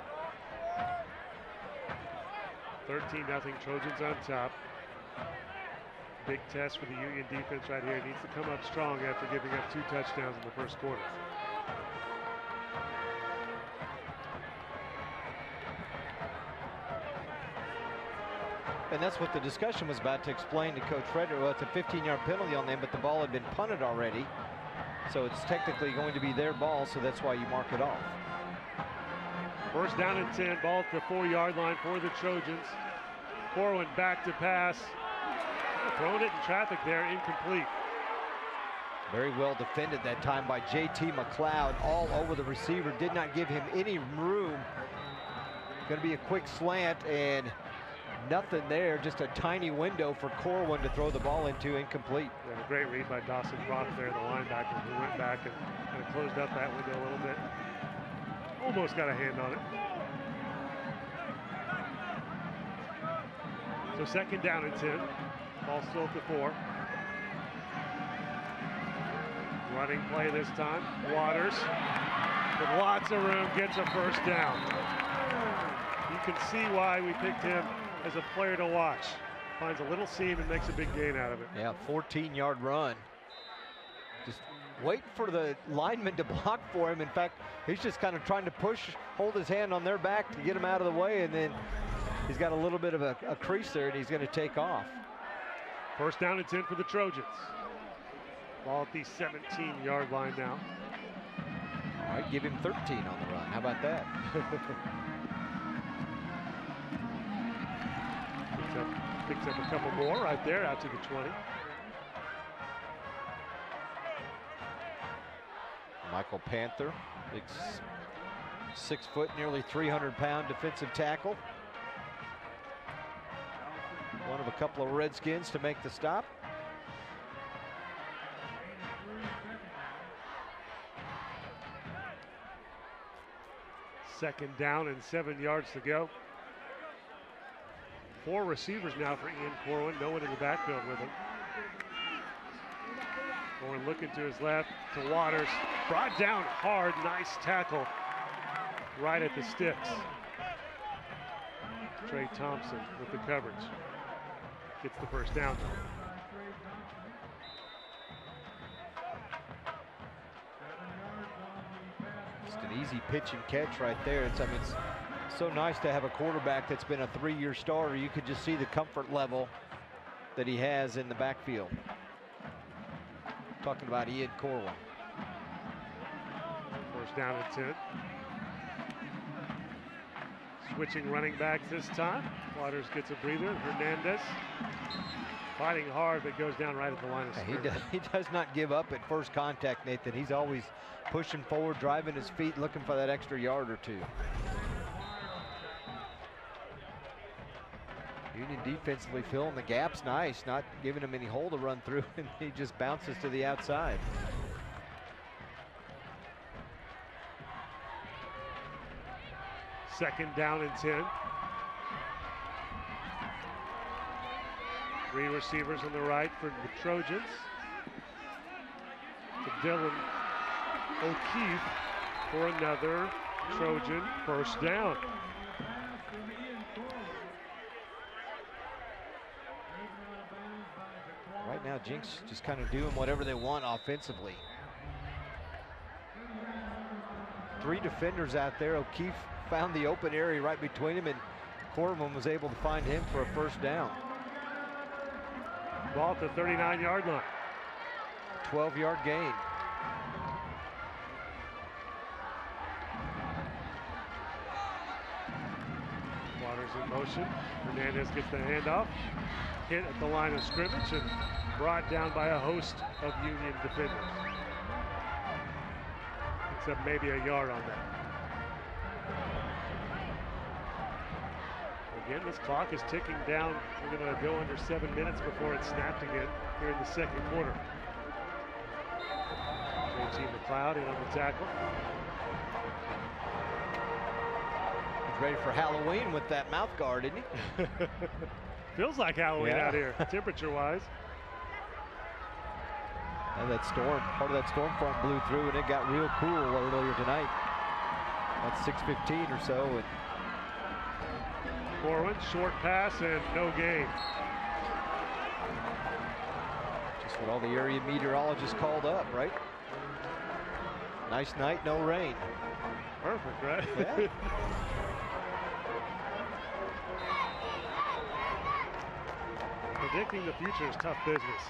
13-0 Trojans on top. Big test for the Union defense right here. Needs to come up strong after giving up 2 touchdowns in the first quarter. And that's what the discussion was about, to explain to Coach Frederick. Well, it's a 15-yard penalty on them, but the ball had been punted already. So it's technically going to be their ball, so that's why you mark it off. First down and 10, ball at the 4-yard line for the Trojans. Corwin back to pass. Throwing it in traffic there, incomplete. Very well defended that time by J.T. McLeod, all over the receiver. Did not give him any room. Going to be a quick slant, and nothing there, just a tiny window for Corwin to throw the ball into, incomplete. Yeah, a great read by Dawson Brock there, the linebacker, who went back and kind of closed up that window a little bit. Almost got a hand on it. So second down and 10. Ball still at the 4. Running play this time. Waters, with lots of room, gets a first down. You can see why we picked him as a player to watch. Finds a little seam and makes a big gain out of it. Yeah, 14-yard run. Just wait for the lineman to block for him. In fact, he's just kind of trying to hold his hand on their back to get him out of the way, and then he's got a little bit of a crease there, and he's going to take off. First down and 10 for the Trojans. Ball at the 17-yard line now. All right, give him 13 on the run. How about that? Picks up a couple more right there out to the 20. Michael Panther, big 6 foot, nearly 300-pound defensive tackle. One of a couple of Redskins to make the stop. Second down and 7 yards to go. 4 receivers now for Ian Corwin. No one in the backfield with him. Corwin looking to his left to Waters. Brought down hard. Nice tackle right at the sticks. Trey Thompson with the coverage. Gets the first down. Just an easy pitch and catch right there. It's so nice to have a quarterback that's been a 3-year starter. You could just see the comfort level that he has in the backfield. Talking about Ian Corwin. First down and 10. Switching running backs this time. Waters gets a breather. Hernandez fighting hard, but goes down right at the line of scrimmage. He does not give up at first contact, Nathan. He's always pushing forward, driving his feet, looking for that extra yard or two. Union defensively filling the gaps nice, not giving him any hole to run through, and he just bounces to the outside. Second down and 10. 3 receivers on the right for the Trojans. To Dylan O'Keefe for another Trojan first down. Right now, Jenks just kind of doing whatever they want offensively. 3 defenders out there. O'Keefe found the open area right between him, and Corwin was able to find him for a first down. Ball at the 39-yard line. 12-yard gain. Waters in motion. Hernandez gets the handoff. Hit at the line of scrimmage and brought down by a host of Union defenders. Except maybe a yard on that. Again, this clock is ticking down. We're going to go under 7 minutes before it's snapped again here in the second quarter. JT McLeod in on the tackle. He's ready for Halloween with that mouth guard, isn't he? Feels like Halloween out here, temperature-wise. And that storm, part of that storm front blew through, and it got real cool earlier tonight. About 6:15 or so. And Corwin, short pass and no gain. just what all the area meteorologists called up, right? Nice night, no rain. Perfect, right? Yeah. Predicting the future is tough business.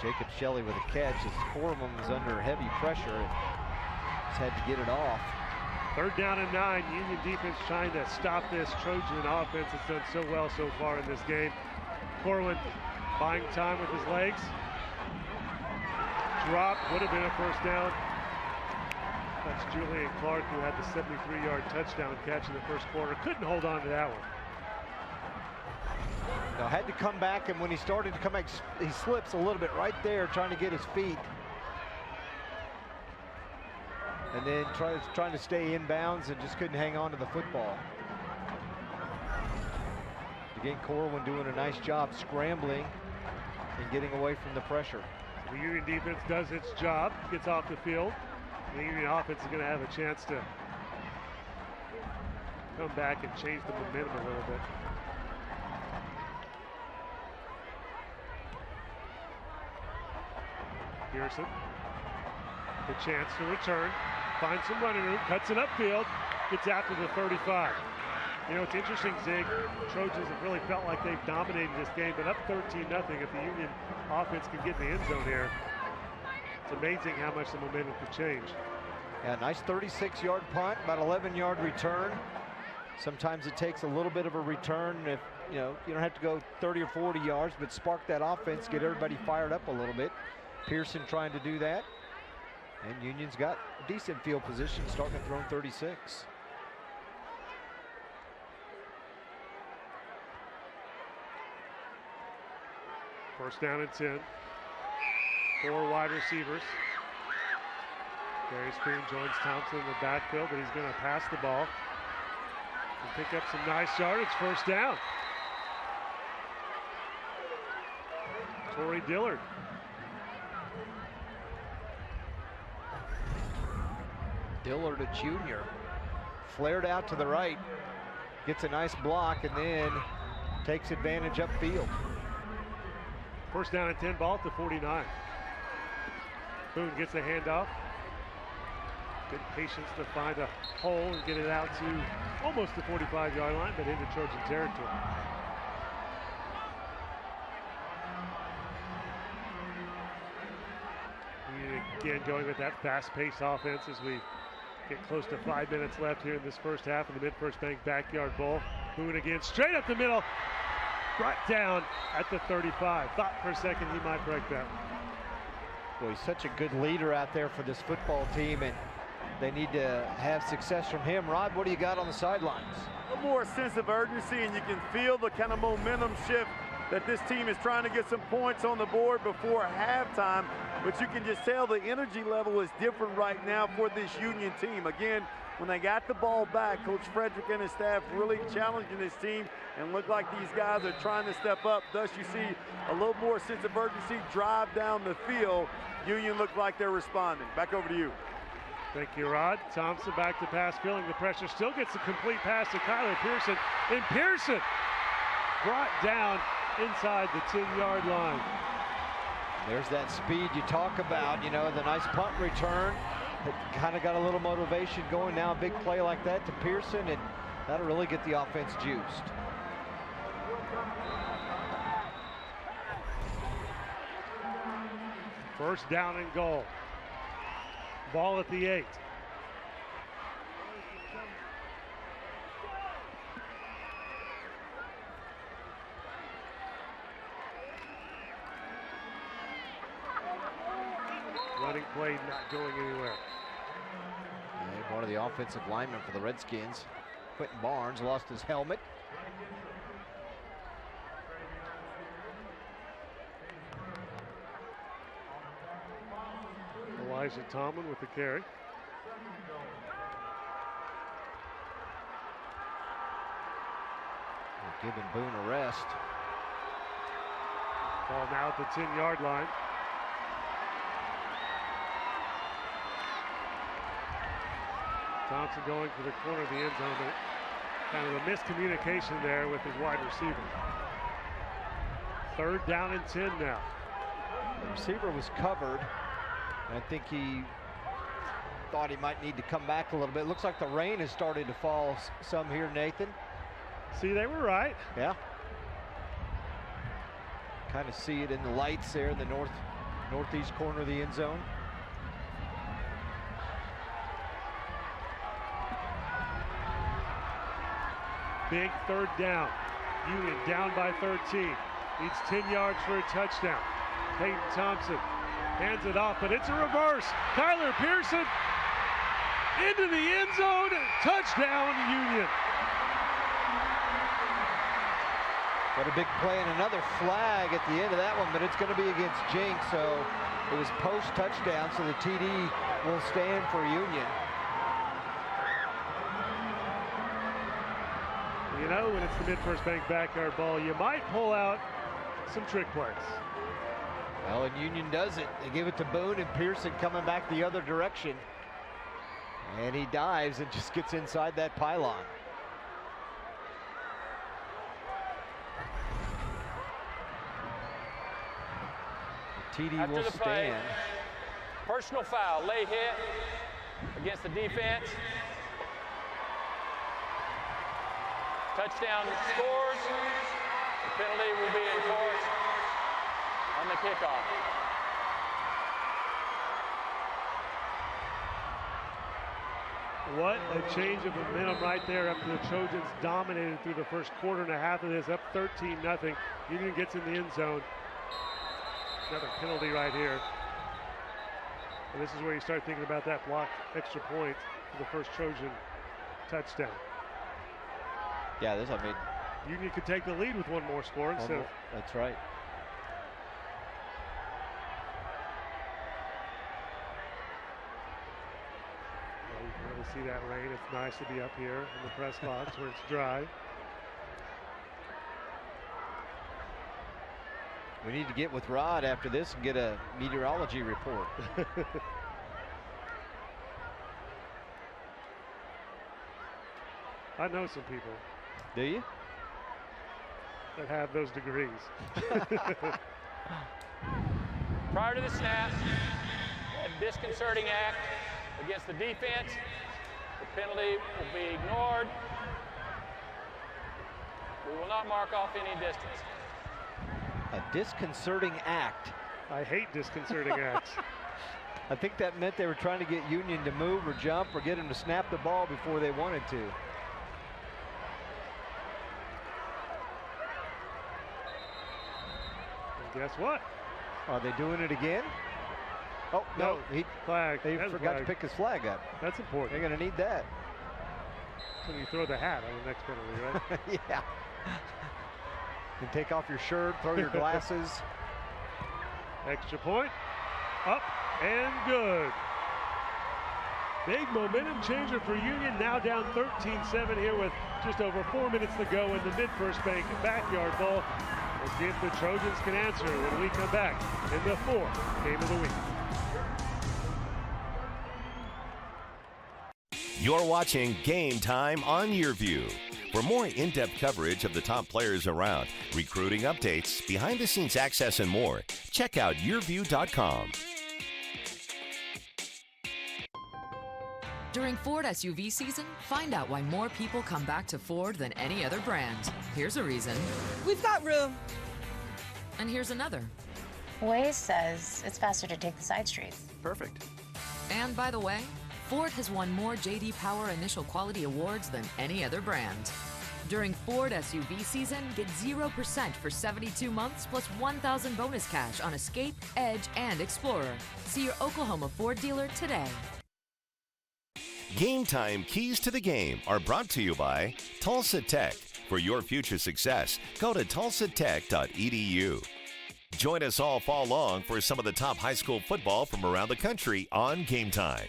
Jacob Shelley with a catch as Corwin was under heavy pressure and just had to get it off. 3rd down and 9. Union defense trying to stop this Trojan offense. It's done so well so far in this game. Corwin buying time with his legs. Drop would have been a first down. That's Julian Clark, who had the 73-yard touchdown catch in the first quarter. Couldn't hold on to that one. Now had to come back, and when he started to come back, he slips a little bit right there trying to get his feet. And then trying to stay in bounds and just couldn't hang on to the football. Again, Corwin doing a nice job scrambling and getting away from the pressure. The Union defense does its job, gets off the field. The Union offense is going to have a chance to come back and change the momentum a little bit. Pearson, the chance to return, finds some running room, cuts it upfield, gets after the 35. You know, it's interesting, Zig, Trojans have really felt like they've dominated this game, but up 13-0 if the Union offense can get in the end zone here. It's amazing how much the momentum could change. Yeah, nice 36-yard punt, about 11-yard return. Sometimes it takes a little bit of a return if, you know, you don't have to go 30 or 40 yards, but spark that offense, get everybody fired up a little bit. Pearson trying to do that. And Union's got decent field position, starting at throw 36. First down and 10. 4 wide receivers. Darius Green joins Thompson in the backfield, but he's going to pass the ball and pick up some nice yardage. First down. Torrey Dillard. Dillard, a junior, flared out to the right, gets a nice block, and then takes advantage upfield. First down and 10, ball at the 49. Boone gets the handoff. Good patience to find a hole and get it out to almost the 45-yard line, but into Trojan territory. Again, going with that fast-paced offense as we get close to 5 minutes left here in this first half of the Mid-First Bank Backyard Bowl. Boone again, straight up the middle, brought down at the 35. Thought for a second he might break that one. Boy, he's such a good leader out there for this football team, and they need to have success from him. Rod, what do you got on the sidelines? A more sense of urgency, and you can feel the kind of momentum shift that this team is trying to get some points on the board before halftime, but you can just tell the energy level is different right now for this Union team. Again, when they got the ball back, Coach Frederick and his staff really challenging this team and look like these guys are trying to step up. Thus, you see a little more sense of urgency drive down the field. Union look like they're responding. Back over to you. Thank you, Rod. Thompson back to pass, feeling the pressure. Still gets a complete pass to Kyler Pearson. And Pearson brought down inside the 10-yard line. There's that speed you talk about, you know, the nice punt return. It kind of got a little motivation going now. A big play like that to Pearson, and that'll really get the offense juiced. First down and goal. Ball at the 8. Running play not going anywhere. And one of the offensive linemen for the Redskins, Quentin Barnes, lost his helmet. Elijah Tomlin with the carry. They're giving Boone a rest. Ball now at the 10-yard line. Thompson going for the corner of the end zone, but kind of a miscommunication there with his wide receiver. Third down and 10 now. The receiver was covered. I think he thought he might need to come back a little bit. Looks like the rain has started to fall some here, Nathan. See, they were right. Yeah. Kind of see it in the lights there in the northeast corner of the end zone. Big third down. Union down by 13. Needs 10 yards for a touchdown. Peyton Thompson hands it off, but it's a reverse. Kyler Pearson into the end zone. Touchdown, Union. What a big play, and another flag at the end of that one, but it's going to be against Jenks, so it was post-touchdown, so the TD will stand for Union. You know, when it's the Mid-First Bank backyard ball, you might pull out some trick plays. Well, and Union does it. They give it to Boone, and Pearson coming back the other direction. And he dives and just gets inside that pylon. The TD After will the play, stand. personal foul, lay hit against the defense. Touchdown scores. The penalty will be enforced on the kickoff. What a change of momentum right there after the Trojans dominated through the first quarter and a half of this, up 13-0. Union gets in the end zone. Another penalty right here. And this is where you start thinking about that blocked extra point for the first Trojan touchdown. Yeah, this, I mean, Union could take the lead with one more score instead of. That's right. Well, you can really see that rain. It's nice to be up here in the press box where it's dry. We need to get with Rod after this and get a meteorology report. I know some people. Do you? That have those degrees. Prior to the snap, a disconcerting act against the defense. The penalty will be ignored. We will not mark off any distance. A disconcerting act. I hate disconcerting acts. I think that meant they were trying to get Union to move or jump or get them to snap the ball before they wanted to. And guess what? Are they doing it again? Oh, no, flag. They forgot to pick his flag up. That's important. They're going to need that. So you throw the hat on the next penalty, right? Yeah. And take off your shirt, throw your glasses. Extra point, up and good. Big momentum changer for Union, now down 13-7 here with just over 4 minutes to go in the Mid-First Bank backyard ball. We'll see if the Trojans can answer when we come back in the fourth game of the week. You're watching Game Time on YurView. For more in-depth coverage of the top players around, recruiting updates, behind-the-scenes access, and more, check out YurView.com. During Ford SUV season, find out why more people come back to Ford than any other brand. Here's a reason. We've got room. And here's another. Waze says it's faster to take the side streets. Perfect. And by the way, Ford has won more J.D. Power Initial Quality Awards than any other brand. During Ford SUV season, get 0% for 72 months plus $1,000 bonus cash on Escape, Edge, and Explorer. See your Oklahoma Ford dealer today. Game Time Keys to the Game are brought to you by Tulsa Tech. For your future success, go to tulsatech.edu. Join us all fall long for some of the top high school football from around the country on Game Time.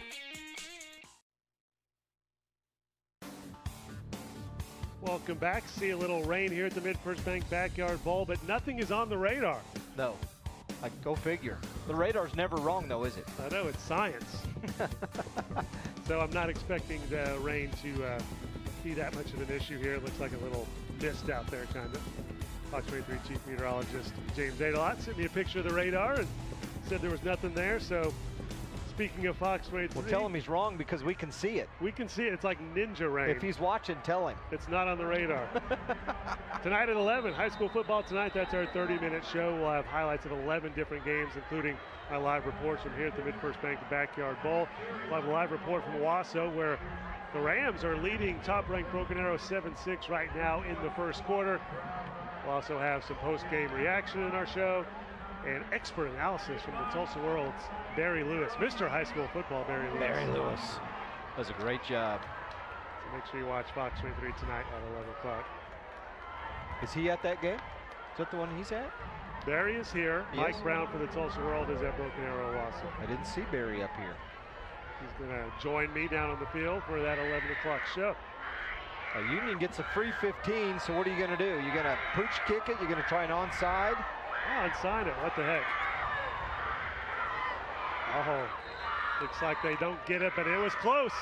Welcome back. See a little rain here at the Mid-First Bank Backyard Bowl, but nothing is on the radar. No. Go figure. The radar's never wrong, though, is it? I know, it's science. So I'm not expecting the rain to be that much of an issue here. It looks like a little mist out there, kind of. Fox 23 Chief Meteorologist James Adalot sent me a picture of the radar and said there was nothing there. So speaking of Fox 23. Well, tell him he's wrong because we can see it. We can see it. It's like ninja rain. If he's watching, tell him. It's not on the radar. Tonight at 11, high school football tonight. That's our 30-minute show. We'll have highlights of 11 different games, including our live reports from here at the Mid-First Bank Backyard Bowl. We'll have a live report from Owasso where the Rams are leading top-ranked Broken Arrow 7-6 right now in the first quarter. We'll also have some post-game reaction in our show and expert analysis from the Tulsa World's Barry Lewis. Mr. High School Football, Barry Lewis. Barry Lewis does a great job. So make sure you watch Fox 23 tonight at 11 o'clock. Is he at that game? Is that the one he's at? Barry is here. He Mike is? Brown for the Tulsa World is at Broken Arrow Owasso. I didn't see Barry up here. He's going to join me down on the field for that 11 o'clock show. Union gets a free 15, so what are you going to do? You're going to pooch kick it? You're going to try an onside? Oh, onside it. What the heck? Oh, looks like they don't get it, but it was close.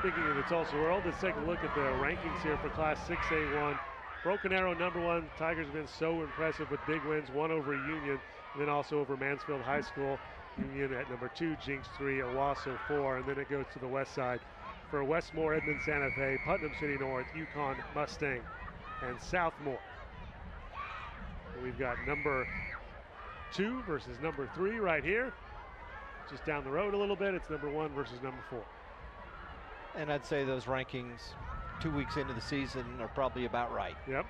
Speaking of the Tulsa World, let's take a look at the rankings here for Class 6A1. Broken Arrow #1. Tigers have been so impressive with big wins, one over Union, and then also over Mansfield High School. Union at #2, Jenks 3, Owasso 4, and then it goes to the west side for Westmore, Edmond Santa Fe, Putnam City North, Yukon Mustang, and Southmore. We've got #2 versus #3 right here. Just down the road a little bit, it's #1 versus #4. And I'd say those rankings 2 weeks into the season are probably about right. Yep.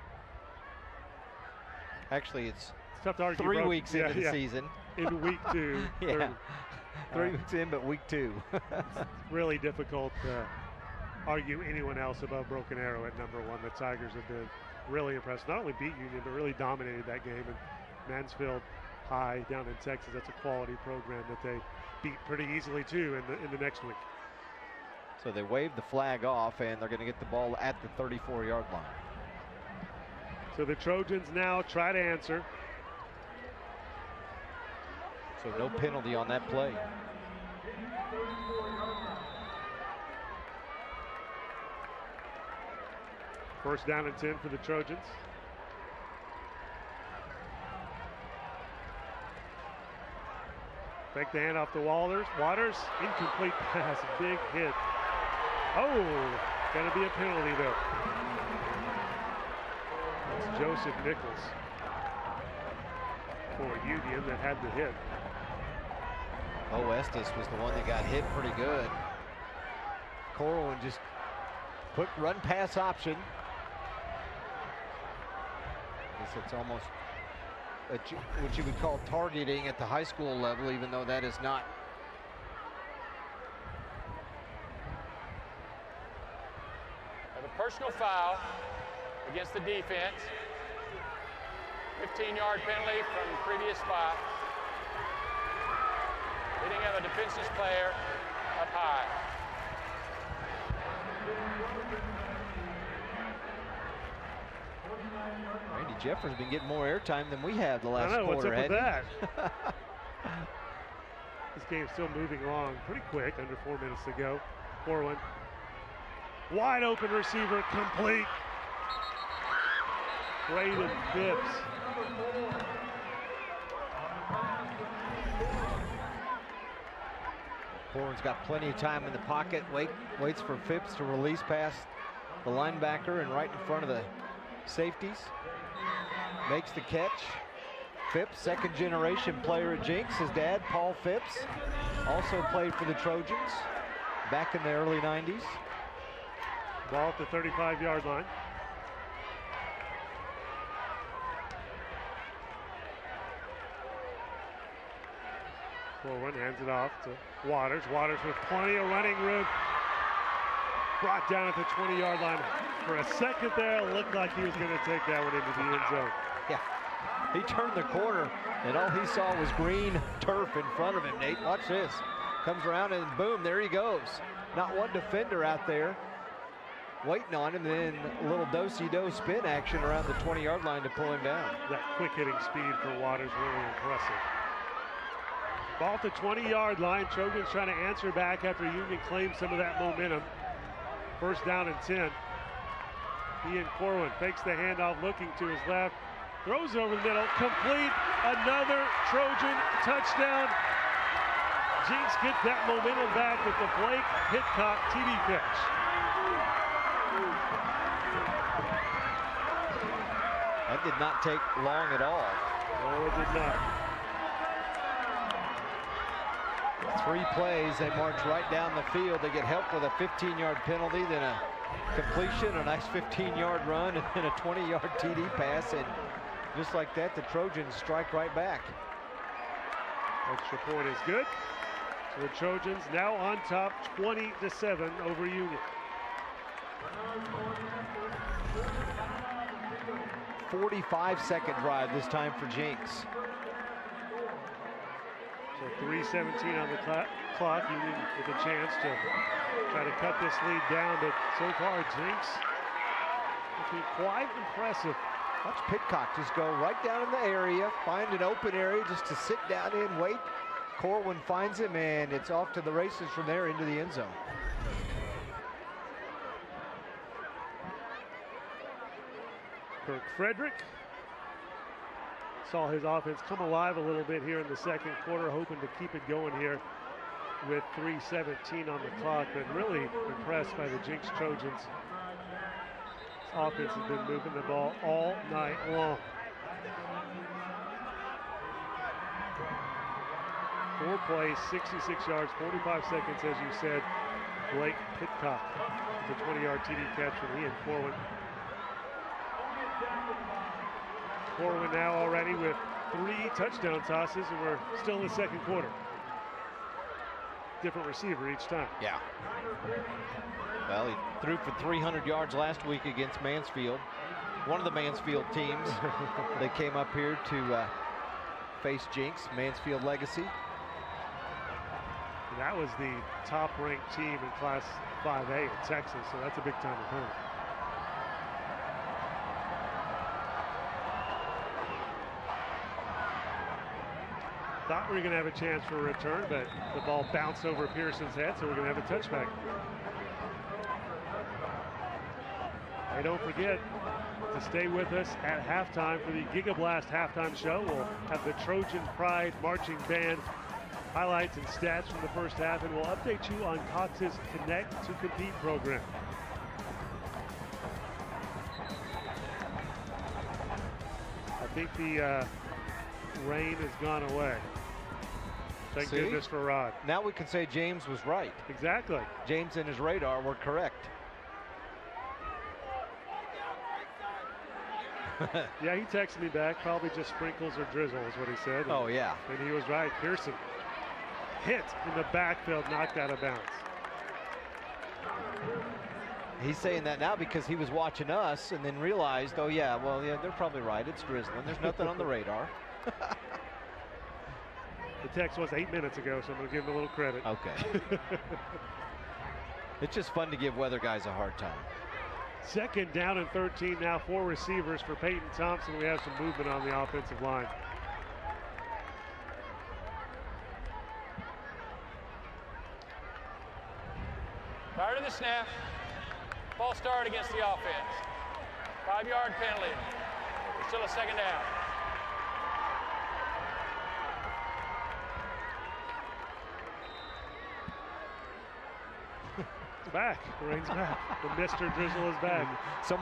Actually, it's tough to argue 3 weeks into the season. In week 2. Yeah. 3 weeks in, but week 2. It's really difficult to argue anyone else above Broken Arrow at #1. The Tigers have been really impressive. Not only beat Union, but really dominated that game. And Mansfield High down in Texas, that's a quality program that they beat pretty easily too in the next week. So they waved the flag off, and they're going to get the ball at the 34-yard line. So the Trojans now try to answer. So no penalty on that play. First down and 10 for the Trojans. Fake the hand off to Waters. Incomplete pass, big hit. Oh, gonna be a penalty though. It's Joseph Nichols for Union that had the hit. Oh, Estes was the one that got hit pretty good. Corwin just quick run pass option. I guess it's almost what you would call targeting at the high school level, even though that is not. Have a personal foul against the defense. 15-yard penalty from the previous spot. Hitting of a defenseless player up high. Randy Jeffers been getting more airtime than we have the last quarter. What's up with that? This game's still moving along pretty quick, under 4 minutes to go. Corwin Wide open receiver, complete. Braden Phipps. Corwin's got plenty of time in the pocket, waits for Phipps to release past the linebacker and right in front of the safeties. Makes the catch. Phipps, second generation player at Jenks. His dad, Paul Phipps, also played for the Trojans back in the early 90s. Ball at the 35-yard line. Corwin hands it off to Waters. Waters with plenty of running room. Brought down at the 20-yard line. For a second there, it looked like he was going to take that one into the end zone. Yeah, he turned the corner, and all he saw was green turf in front of him, Nate. Watch this. Comes around, and boom, there he goes. Not one defender out there waiting on him, then a little do-si-do spin action around the 20-yard line to pull him down. That quick-hitting speed for Waters, really impressive. Ball at the 20-yard line. Trojans trying to answer back after Union claimed some of that momentum. First down and 10. Ian Corwin fakes the handoff, looking to his left. Throws over the middle, complete. Another Trojan touchdown. Jenks get that momentum back with the Blake Pitcock TD catch. That did not take long at all. No, it did not. 3 plays, they march right down the field. They get helped with a 15-yard penalty, then a completion, a nice 15-yard run, and then a 20-yard TD pass. And just like that, the Trojans strike right back. Extra point is good. So the Trojans now on top, 20-7 over Union. 45-second drive this time for Jenks. So 3:17 on the clock. Union with a chance to try to cut this lead down, but so far Jenks looking quite impressive. Watch Pitcock just go right down in the area, find an open area just to sit down in, wait. Corwin finds him, and it's off to the races from there into the end zone. Kirk Frederick saw his offense come alive a little bit here in the second quarter, hoping to keep it going here with 3:17 on the clock, but really impressed by the Jenks Trojans. This offense has been moving the ball all night long. 4 plays, 66 yards, 45 seconds, as you said. Blake Pitcock with a 20-yard TD catch from Ian Corwin. Corwin now already with 3 touchdown tosses, and we're still in the second quarter. Different receiver each time. Yeah. Well, he threw for 300 yards last week against Mansfield. One of the Mansfield teams that came up here to face Jenks, Mansfield Legacy. And that was the top-ranked team in Class 5A in Texas, so that's a big-time opponent. Thought we were going to have a chance for a return, but the ball bounced over Pearson's head, so we're going to have a touchback. Hey, don't forget to stay with us at halftime for the GigaBlast halftime show. We'll have the Trojan Pride Marching Band highlights and stats from the first half, and we'll update you on Cox's Connect to Compete program. I think the rain has gone away. Thank goodness for Rod. Now we can say James was right. Exactly. James and his radar were correct. Yeah, he texted me back. Probably just sprinkles or drizzle is what he said. Oh, yeah. And he was right. Pearson hit in the backfield, knocked out of bounds. He's saying that now because he was watching us and then realized, oh, yeah, well, yeah, they're probably right. It's drizzling. There's nothing on the radar. The text was 8 minutes ago, so I'm going to give him a little credit. Okay. It's just fun to give weather guys a hard time. Second down and 13 now, 4 receivers for Peyton Thompson. We have some movement on the offensive line. Prior to the snap, False start against the offense. 5-yard penalty. It's still a second down. Back. The rain's back. The Mr. Drizzle is back.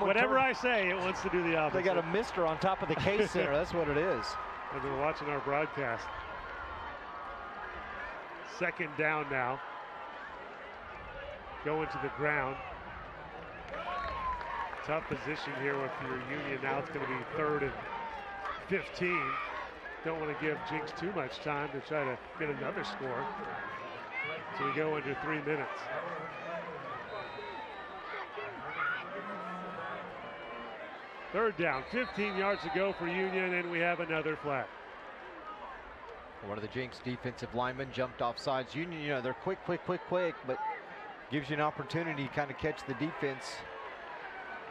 Whatever I say, it wants to do the opposite. They got a mister on top of the Case Center. That's what it is. As we're watching our broadcast. Second down now. Going to the ground. Tough position here with your Union. Now it's going to be 3rd and 15. Don't want to give Jenks too much time to try to get another score. So we go under 3 minutes. Third down, 15 yards to go for Union, and we have another flag. One of the Jenks defensive linemen jumped off sides. Union, you know, they're quick, but gives you an opportunity to kind of catch the defense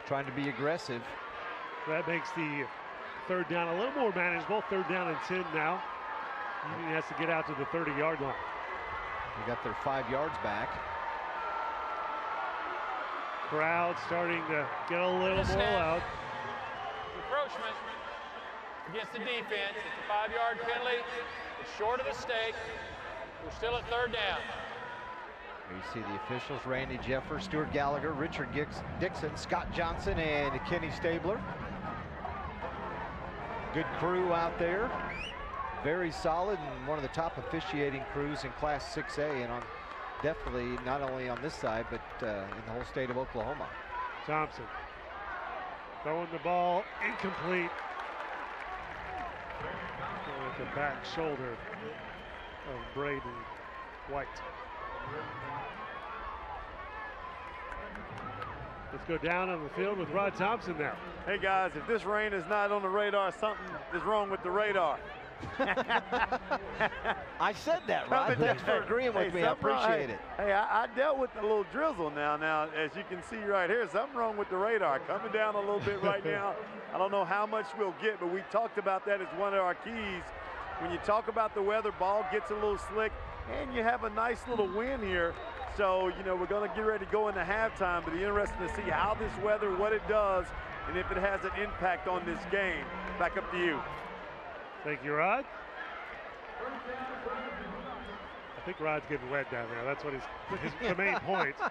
trying to be aggressive. That makes the third down a little more manageable. 3rd down and 10 now. Union has to get out to the 30-yard line. They got their 5 yards back. Crowd starting to get a little more loud. Encroachment against the defense. It's a 5-yard penalty. It's short of the stake. We're still at 3rd down. Here you see the officials: Randy Jeffers, Stuart Gallagher, Richard Dixon, Scott Johnson, and Kenny Stabler. Good crew out there. Very solid, and one of the top officiating crews in Class 6A, and definitely not only on this side, but in the whole state of Oklahoma. Thompson throwing the ball incomplete. At the back shoulder of Braden White. Let's go down on the field with Rod Thompson now. Hey guys, if this rain is not on the radar, something is wrong with the radar. I said that, Rod. Thanks for agreeing with me. I appreciate it. Hey, I dealt with a little drizzle now. Now, as you can see right here, something wrong with the radar. Coming down a little bit right now. I don't know how much we'll get, but we talked about that as one of our keys. When you talk about the weather, ball gets a little slick, and you have a nice little wind here. So, you know, we're going to get ready to go into halftime, but it's interesting to see how this weather, what it does, and if it has an impact on this game. Back up to you. Thank you, Rod. I think Rod's getting wet down there. That's what the main point is,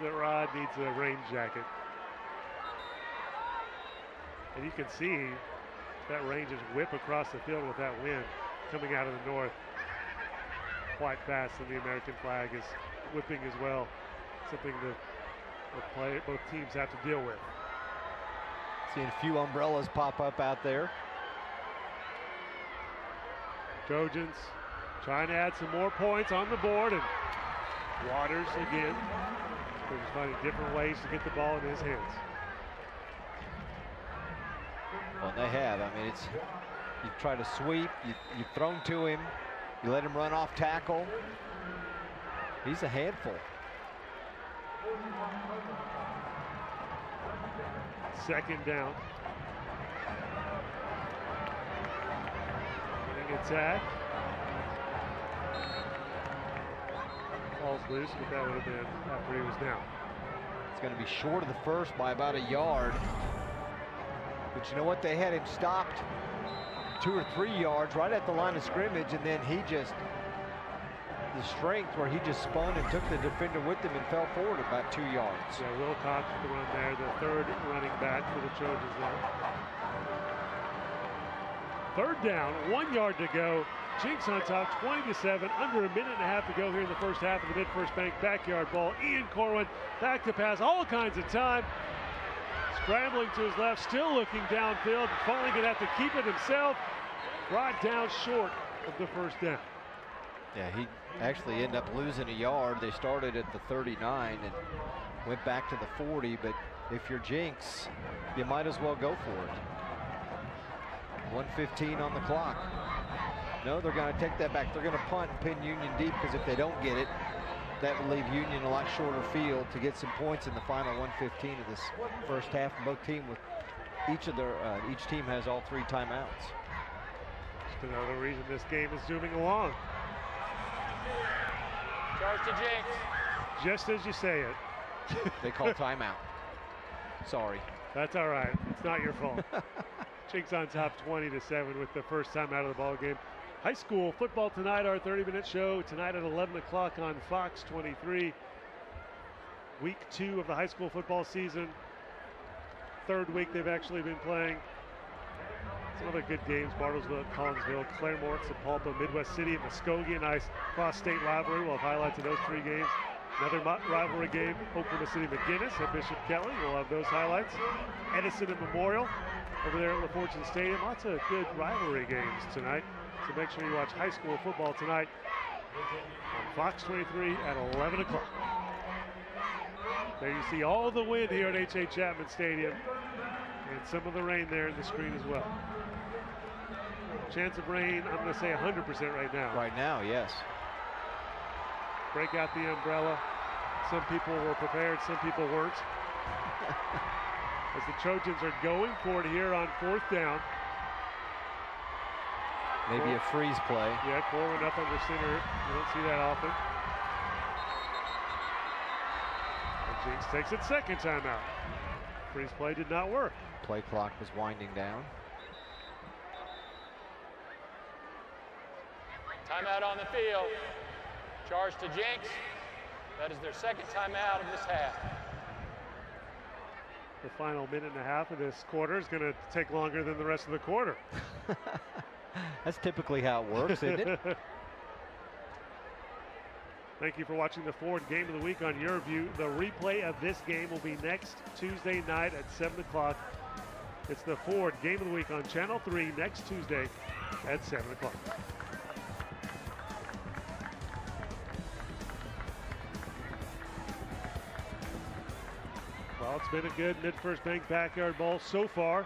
that Rod needs a rain jacket. And you can see that rain just whip across the field with that wind coming out of the north quite fast, and the American flag is whipping as well. Something that both teams have to deal with. Seeing a few umbrellas pop up out there. Trojans trying to add some more points on the board, and Waters again. They're just finding different ways to get the ball in his hands. Well, they have. I mean, you try to sweep, you've thrown to him, you let him run off tackle. He's a handful. Second down. Getting attack. Ball's loose, but that would have been after he was down. It's going to be short of the first by about a yard. But you know what? They had him stopped 2 or 3 yards right at the line of scrimmage, and then he just, the strength where he just spun and took the defender with him and fell forward about 2 yards. Yeah, Wilcox with the run there, the third running back for the Trojans there. Third down, 1 yard to go. Jenks on top, 20-7, under a minute and a half to go here in the first half of the Mid-First Bank backyard ball. Ian Corwin back to pass, all kinds of time. Scrambling to his left, still looking downfield, finally gonna have to keep it himself. Brought down short of the first down. Yeah, he actually ended up losing a yard. They started at the 39 and went back to the 40, but if you're Jenks, you might as well go for it. 1:15 on the clock. No, they're gonna take that back. They're gonna punt and pin Union deep, because if they don't get it, that will leave Union a lot shorter field to get some points in the final 1:15 of this first half. Both teams with each team has all 3 timeouts. Just another reason this game is zooming along. Charge to Jenks. Just as you say it. They call timeout. Sorry. That's all right. It's not your fault. Jenks on top 20-7 with the first time out of the ball game. High school football tonight, our 30-minute show tonight at 11 o'clock on Fox 23. Week 2 of the high school football season. Third week they've actually been playing. Some other good games: Bartlesville at Collinsville, Claremont, Sapulpa, Midwest City at Muskogee. A nice cross-state rivalry. We'll have highlights of those 3 games. Another rivalry game, Oklahoma City McGinnis at Bishop Kelly. We'll have those highlights. Edison at Memorial over there at LaFortune Stadium. Lots of good rivalry games tonight. So make sure you watch high school football tonight on Fox 23 at 11 o'clock. There you see all the wind here at H.A. Chapman Stadium and some of the rain there in the screen as well. Chance of rain, I'm going to say 100% right now. Right now, yes. Break out the umbrella. Some people were prepared, some people weren't. As the Trojans are going for it here on 4th down. Maybe a freeze play. Yeah, Corwin up under center. You don't see that often. And Jenks takes its second timeout. Freeze play did not work. Play clock was winding down. Timeout on the field. Charge to Jenks. That is their second timeout of this half. The final minute and a half of this quarter is going to take longer than the rest of the quarter. That's typically how it works, isn't it? Thank you for watching the Ford Game of the Week on YurView. The replay of this game will be next Tuesday night at 7 o'clock. It's the Ford Game of the Week on Channel 3 next Tuesday at 7 o'clock. Well, it's been a good Mid-First Bank Backyard Bowl so far.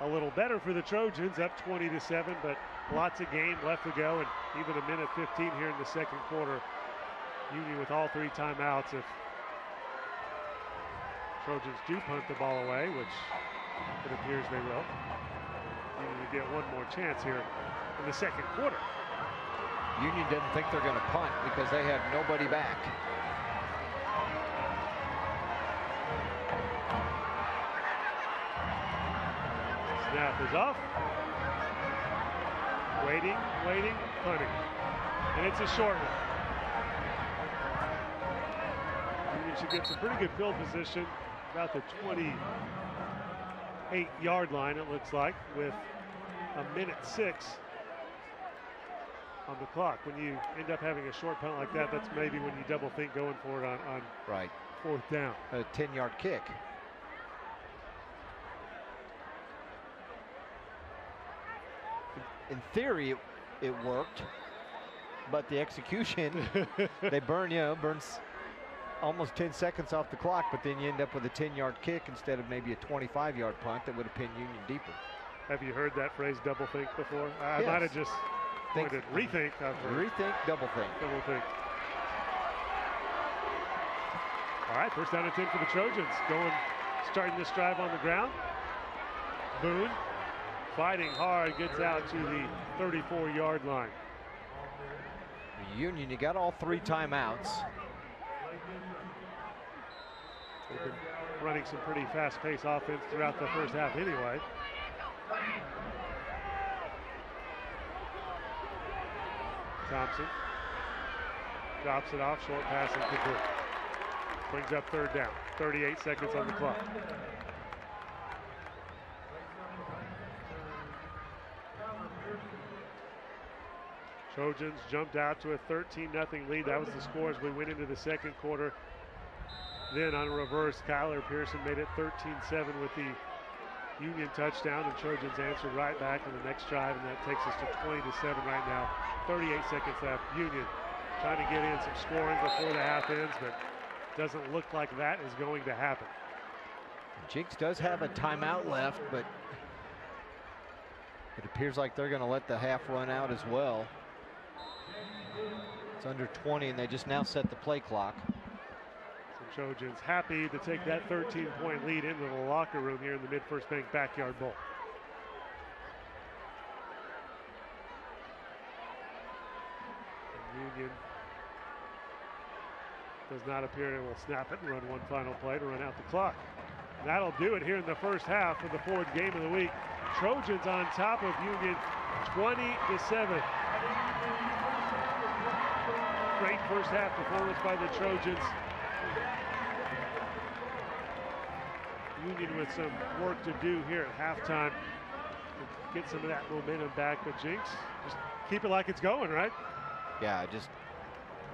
A little better for the Trojans, up 20-7, but lots of game left to go, and even a minute 15 here in the second quarter. Union with all 3 timeouts. If Trojans do punt the ball away, which it appears they will, Union will get one more chance here in the second quarter. Union doesn't think they're going to punt because they have nobody back. Snap is off. Waiting, punting. And it's a short one. Union should get some pretty good field position, about the 28-yard line, it looks like, with a minute 6 on the clock. When you end up having a short punt like that, that's maybe when you double think going for it on right. 4th down. A 10-yard kick. In theory, it worked, but the execution, they burns almost 10 seconds off the clock, but then you end up with a 10-yard kick instead of maybe a 25-yard punt that would have pinned Union deeper. Have you heard that phrase, double think, before? I Yes. might have just pointed, rethink. Rethink, double think. Double think. All right, first down and 10 for the Trojans. Starting this drive on the ground. Boone, fighting hard, gets out to the 34-yard line. Union, you got all 3 timeouts. They've been running some pretty fast-paced offense throughout the first half anyway. Thompson drops it off, short pass incomplete. Brings up 3rd down, 38 seconds on the clock. Trojans jumped out to a 13-0 lead. That was the score as we went into the second quarter. Then on a reverse, Kyler Pearson made it 13-7 with the Union touchdown, and Trojans answered right back on the next drive, and that takes us to 20-7 right now. 38 seconds left. Union trying to get in some scoring before the half ends, but doesn't look like that is going to happen. Jenks does have a timeout left, but it appears like they're going to let the half run out as well. It's under 20, and they just now set the play clock. So Trojans happy to take that 13-point lead into the locker room here in the Mid-First Bank Backyard Bowl. And Union Does not appear it will snap it and run one final play to run out the clock. And that'll do it here in the first half of the fourth game of the week. Trojans on top of Union 20-7. Great first half performance by the Trojans. Union with some work to do here at halftime to get some of that momentum back, but Jenks, just keep it like it's going, right? Yeah, just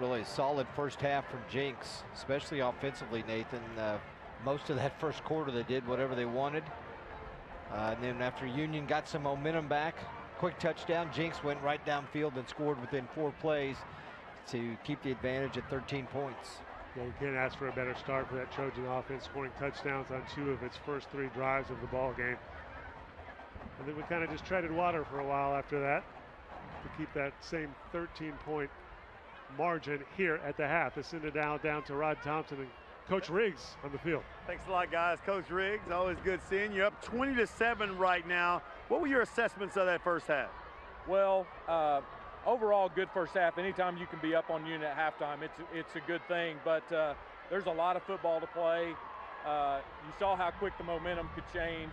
really a solid first half from Jenks, especially offensively, Nathan. Most of that first quarter they did whatever they wanted. And then after Union got some momentum back, quick touchdown, Jenks went right downfield and scored within 4 plays to keep the advantage at 13 points. Yeah, you can't ask for a better start for that Trojan offense, scoring touchdowns on 2 of its first 3 drives of the ball game. And then we kind of just treaded water for a while after that to keep that same 13-point margin here at the half. Let's send it down to Rod Thompson and Coach Riggs on the field. Thanks a lot, guys. Coach Riggs, always good seeing you. Up 20-7 right now. What were your assessments of that first half? Well, overall, good first half. Anytime you can be up on Union at halftime, it's a good thing. But there's a lot of football to play. You saw how quick the momentum could change.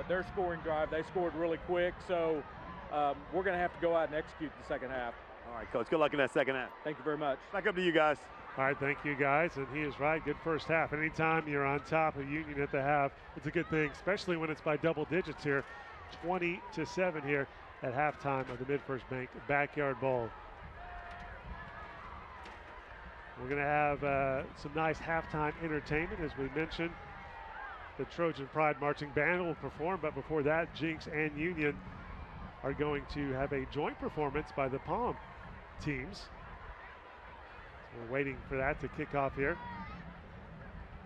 Their scoring drive, they scored really quick. So we're going to have to go out and execute the second half. All right, Coach. Good luck in that second half. Thank you very much. Back up to you guys. All right, thank you, guys. And he is right. Good first half. Anytime you're on top of Union at the half, it's a good thing, especially when it's by double digits here. 20-7 here at halftime of the Mid-First Bank Backyard Bowl. We're going to have some nice halftime entertainment, as we mentioned. The Trojan Pride Marching Band will perform, but before that, Jenks and Union are going to have a joint performance by the Palm teams. So we're waiting for that to kick off here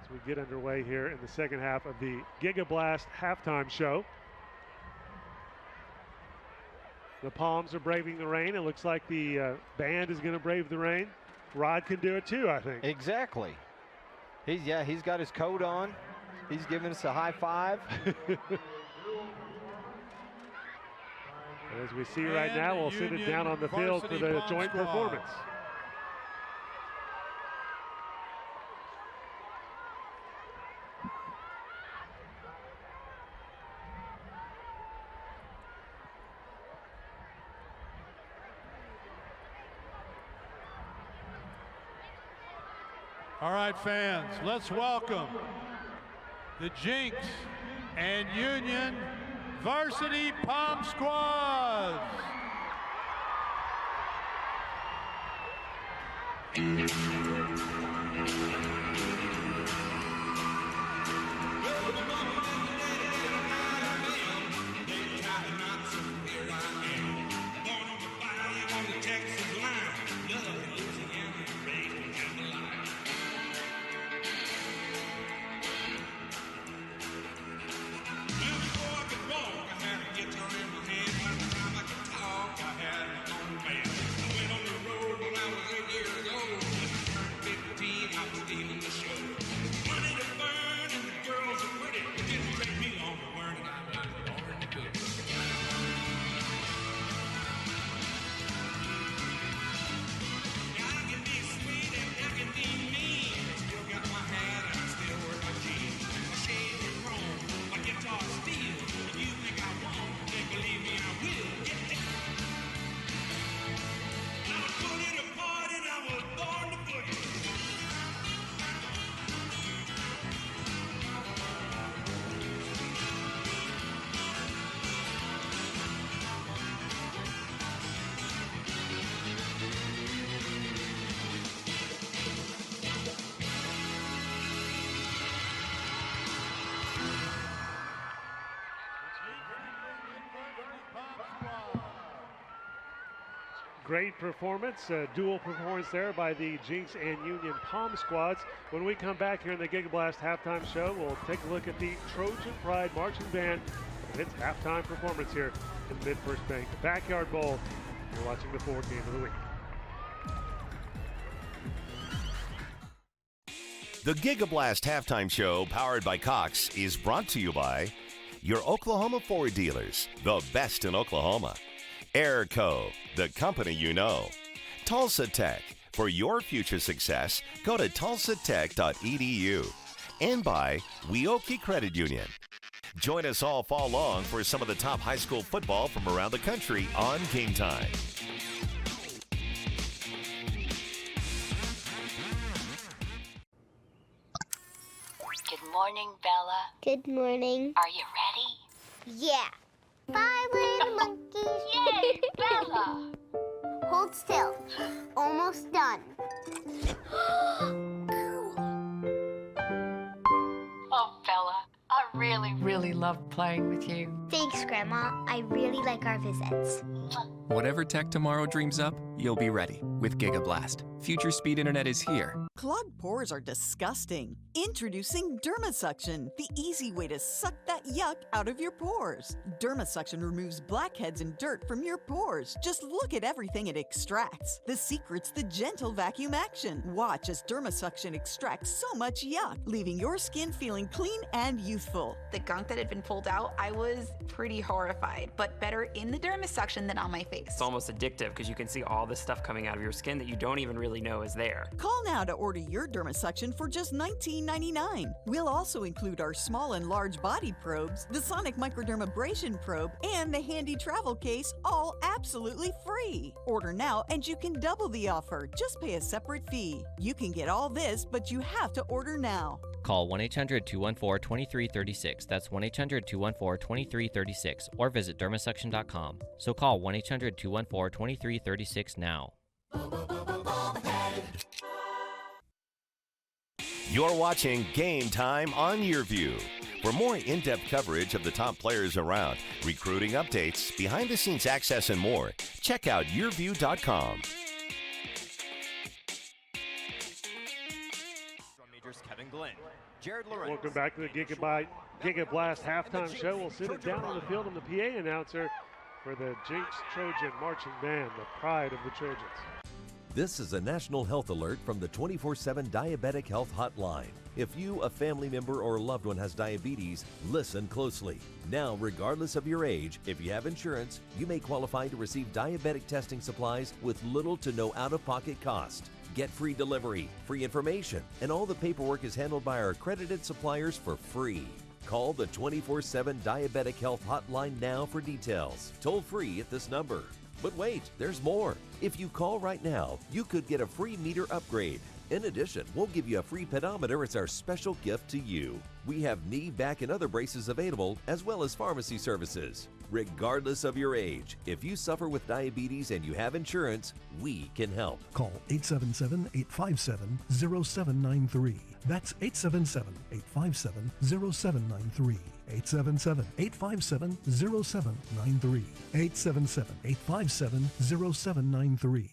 as we get underway here in the second half of the Gigablast halftime show. The Palms are braving the rain. It looks like the band is going to brave the rain. Rod can do it too, I think. Exactly. He's got his coat on. He's giving us a high five. As we see right now, we'll send it down on the field for the joint performance. All right, fans, let's welcome the Jenks and Union Varsity Palm Squads. Great performance, dual performance there by the Jenks and Union Palm squads. When we come back here in the Gigablast halftime show, we'll take a look at the Trojan Pride Marching Band and its halftime performance here in the Mid-First Bank Backyard Bowl. You're watching the fourth game of the week. The Gigablast halftime show, powered by Cox, is brought to you by your Oklahoma Ford dealers, the best in Oklahoma. Airco, the company you know. Tulsa Tech, For your future success, go to tulsatech.edu. And by Weoki Credit Union. Join us all fall long for some of the top high school football from around the country on Game Time. Good morning, Bella. Good morning. Are you ready? Yeah. 5 little monkeys. Yay, Bella! Hold still. Almost done. Oh, Bella, I really love playing with you. Thanks, Grandma. I really like our visits. Whatever tech tomorrow dreams up, you'll be ready with GigaBlast. Future speed internet is here. Clogged pores are disgusting. Introducing DermaSuction, the easy way to suck that yuck out of your pores. DermaSuction removes blackheads and dirt from your pores. Just look at everything it extracts. The secret's the gentle vacuum action. Watch as DermaSuction extracts so much yuck, leaving your skin feeling clean and youthful. The gunk that had been pulled out, I was pretty horrified, but better in the DermaSuction than on my face. It's almost addictive because you can see all this stuff coming out of your skin that you don't even really know is there. Call now to order your DermaSuction for just $19.99. We'll also include our small and large body probes, the Sonic Microdermabrasion probe, and the handy travel case, all absolutely free. Order now and you can double the offer. Just pay a separate fee. You can get all this, but you have to order now. Call 1-800-214-2336. That's 1-800-214-2336. Or visit dermasuction.com. So call 1-800-214-2336 now. You're watching Game Time on YurView. For more in-depth coverage of the top players around, recruiting updates, behind-the-scenes access, and more, check out YurView.com. Welcome back to the GigaBlast halftime show. We'll sit it down on the field and the PA announcer for the Jenks Trojan Marching Band, the pride of the Trojans. This is a national health alert from the 24/7 Diabetic Health Hotline. If you, a family member, or a loved one has diabetes, listen closely. Now, regardless of your age, if you have insurance, you may qualify to receive diabetic testing supplies with little to no out-of-pocket cost. Get free delivery, free information, and all the paperwork is handled by our accredited suppliers for free. Call the 24/7 Diabetic Health Hotline now for details. Toll free at this number. But wait, there's more. If you call right now, you could get a free meter upgrade. In addition, we'll give you a free pedometer as our special gift to you. We have knee, back, and other braces available, as well as pharmacy services. Regardless of your age, if you suffer with diabetes and you have insurance, we can help. Call 877-857-0793. That's 877-857-0793. 877-857-0793. 877-857-0793.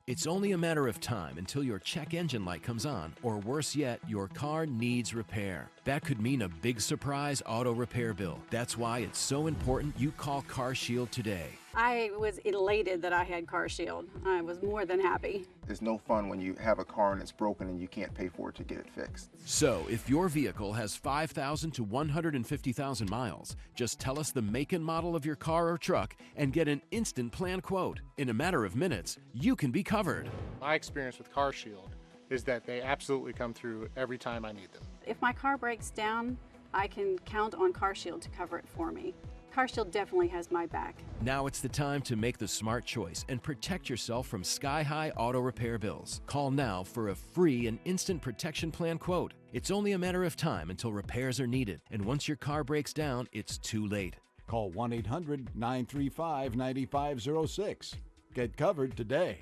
It's only a matter of time until your check engine light comes on, or worse yet, your car needs repair. That could mean a big surprise auto repair bill. That's why it's so important you call CarShield today. I was elated that I had CarShield. I was more than happy. It's no fun when you have a car and it's broken and you can't pay for it to get it fixed. So, if your vehicle has 5,000 to 150,000 miles, just tell us the make and model of your car or truck and get an instant plan quote. In a matter of minutes, you can be covered. My experience with CarShield is that they absolutely come through every time I need them. If my car breaks down, I can count on CarShield to cover it for me. CarShield definitely has my back. Now it's the time to make the smart choice and protect yourself from sky-high auto repair bills. Call now for a free and instant protection plan quote. It's only a matter of time until repairs are needed, and once your car breaks down, it's too late. Call 1-800-935-9506. Get covered today.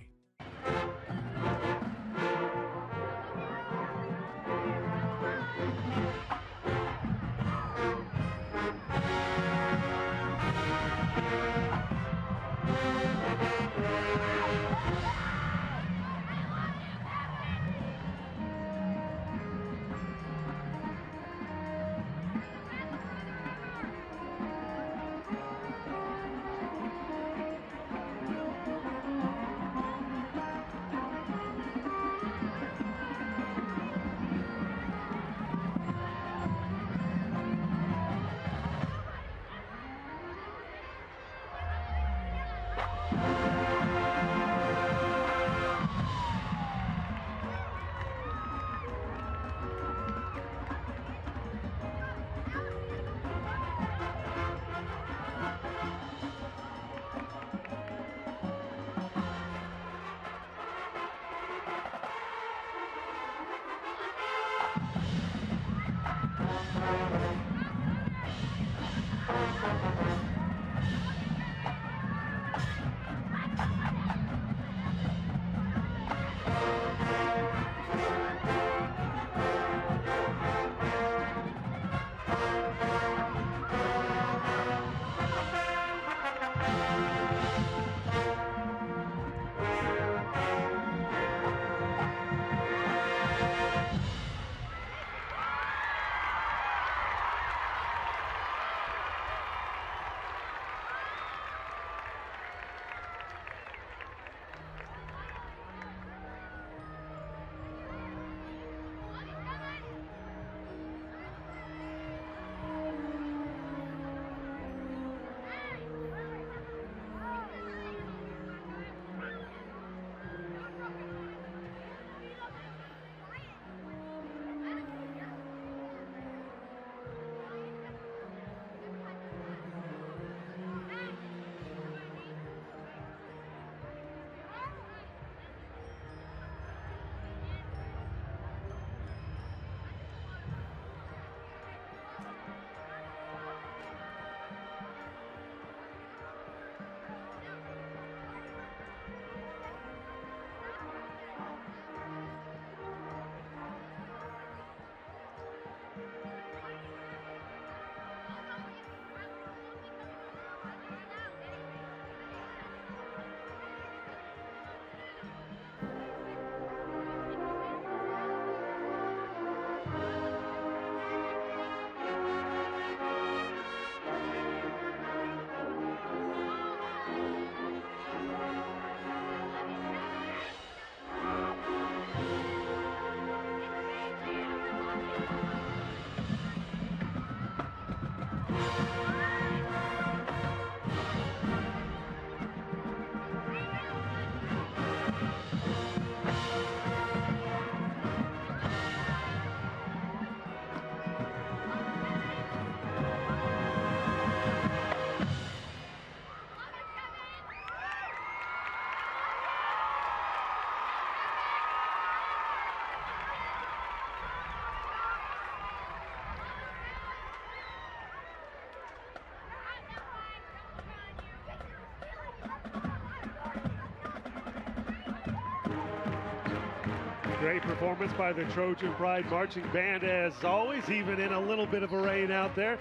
Great performance by the Trojan Pride Marching Band as always, even in a little bit of a rain out there.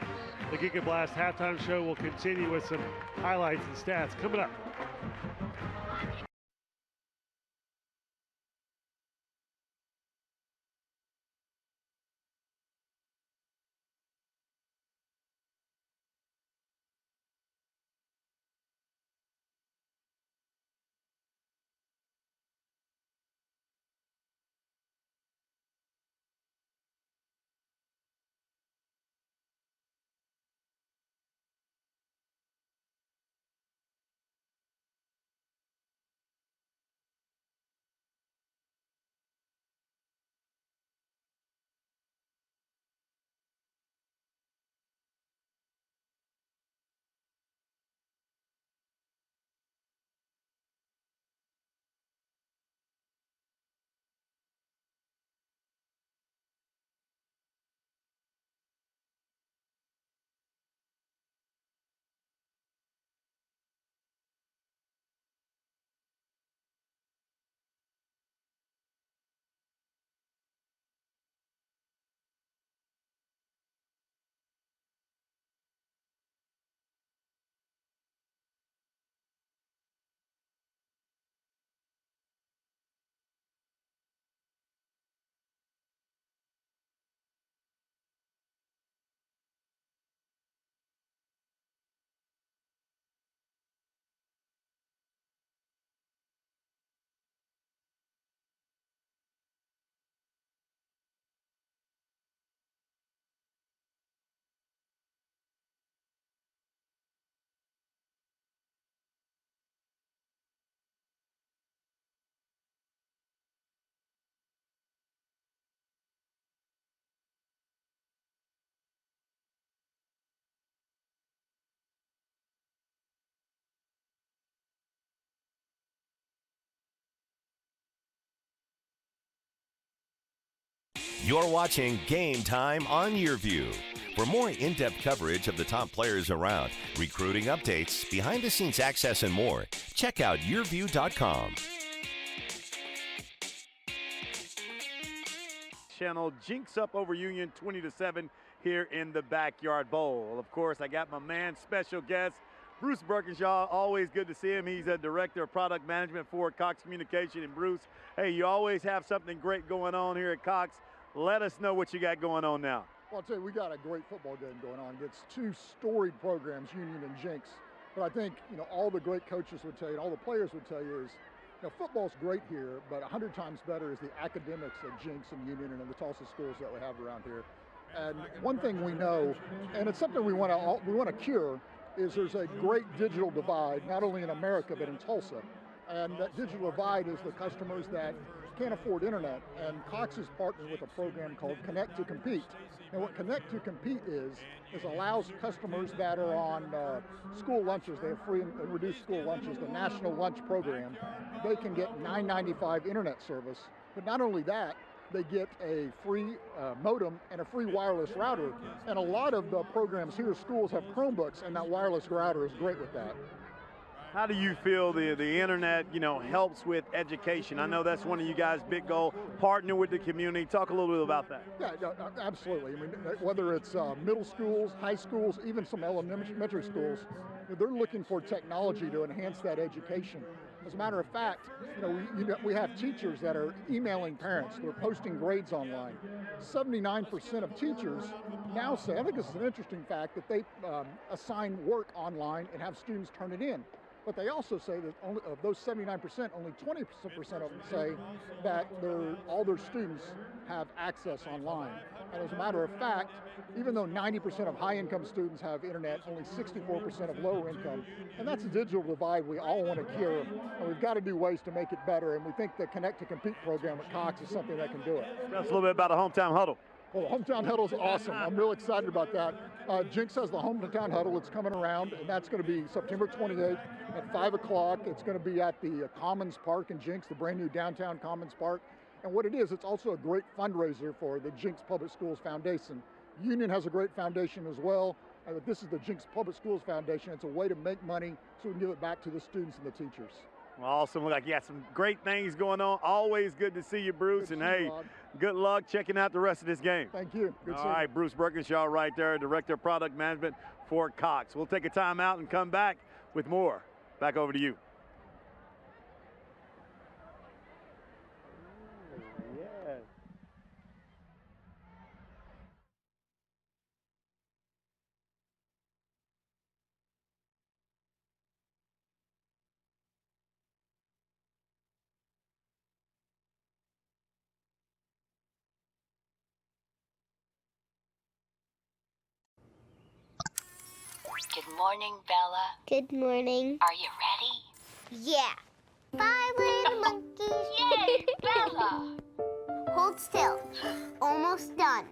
The Giga Blast halftime show will continue with some highlights and stats coming up. You're watching Game Time on YurView. For more in-depth coverage of the top players around, recruiting updates, behind-the-scenes access, and more, check out YurView.com. Channel Jenks up over Union 20-7 here in the Backyard Bowl. Of course, I got my man, special guest, Bruce Birkinshaw. Always good to see him. He's a director of product management for Cox Communication. And Bruce, hey, you always have something great going on here at Cox. Let us know what you got going on now. Well, I'll tell you, we got a great football game going on against two storied programs, Union and Jenks. But I think, all the great coaches would tell you, and all the players would tell you is, football's great here, but 100 times better is the academics at Jenks and Union and in the Tulsa schools that we have around here. And one thing we know, and it's something we want to cure, is there's a great digital divide, not only in America, but in Tulsa. And that digital divide is the customers that can't afford internet, and Cox is partnered with a program called Connect to Compete. And what Connect to Compete is allows customers that are on school lunches, they have free and reduced school lunches, the National Lunch Program, they can get $9.95 internet service. But not only that, they get a free modem and a free wireless router. And a lot of the programs here, schools have Chromebooks, and that wireless router is great with that. How do you feel the internet, helps with education? I know that's one of you guys' big goal, partner with the community. Talk a little bit about that. Yeah, absolutely. I mean, whether it's middle schools, high schools, even some elementary schools, they're looking for technology to enhance that education. As a matter of fact, we have teachers that are emailing parents. They're posting grades online. 79% of teachers now say, I think this is an interesting fact, that they assign work online and have students turn it in. But they also say that only of those 79%, only 20% of them say that all their students have access online. And as a matter of fact, even though 90% of high-income students have internet, only 64% of lower income. And that's a digital divide we all want to cure, and we've got to do ways to make it better. And we think the Connect to Compete program at Cox is something that can do it. Tell us a little bit about the Hometown Huddle. Well, the Hometown Huddle is awesome. I'm real excited about that. Jenks has the Hometown Huddle. It's coming around, and that's going to be September 28th at 5 o'clock. It's going to be at the Commons Park in Jenks, the brand new downtown Commons Park. And what it is, it's also a great fundraiser for the Jenks Public Schools Foundation. Union has a great foundation as well. This is the Jenks Public Schools Foundation. It's a way to make money so we can give it back to the students and the teachers. Awesome. Look like you got some great things going on. Always good to see you, Bruce. And hey, good luck checking out the rest of this game. Thank you. Good All right, Bruce Birkinshaw right there, Director of Product Management for Cox. We'll take a timeout and come back with more. Back over to you. Good morning, Bella. Good morning. Are you ready? Yeah. 5 little monkeys. Yay, Bella. Hold still. Almost done.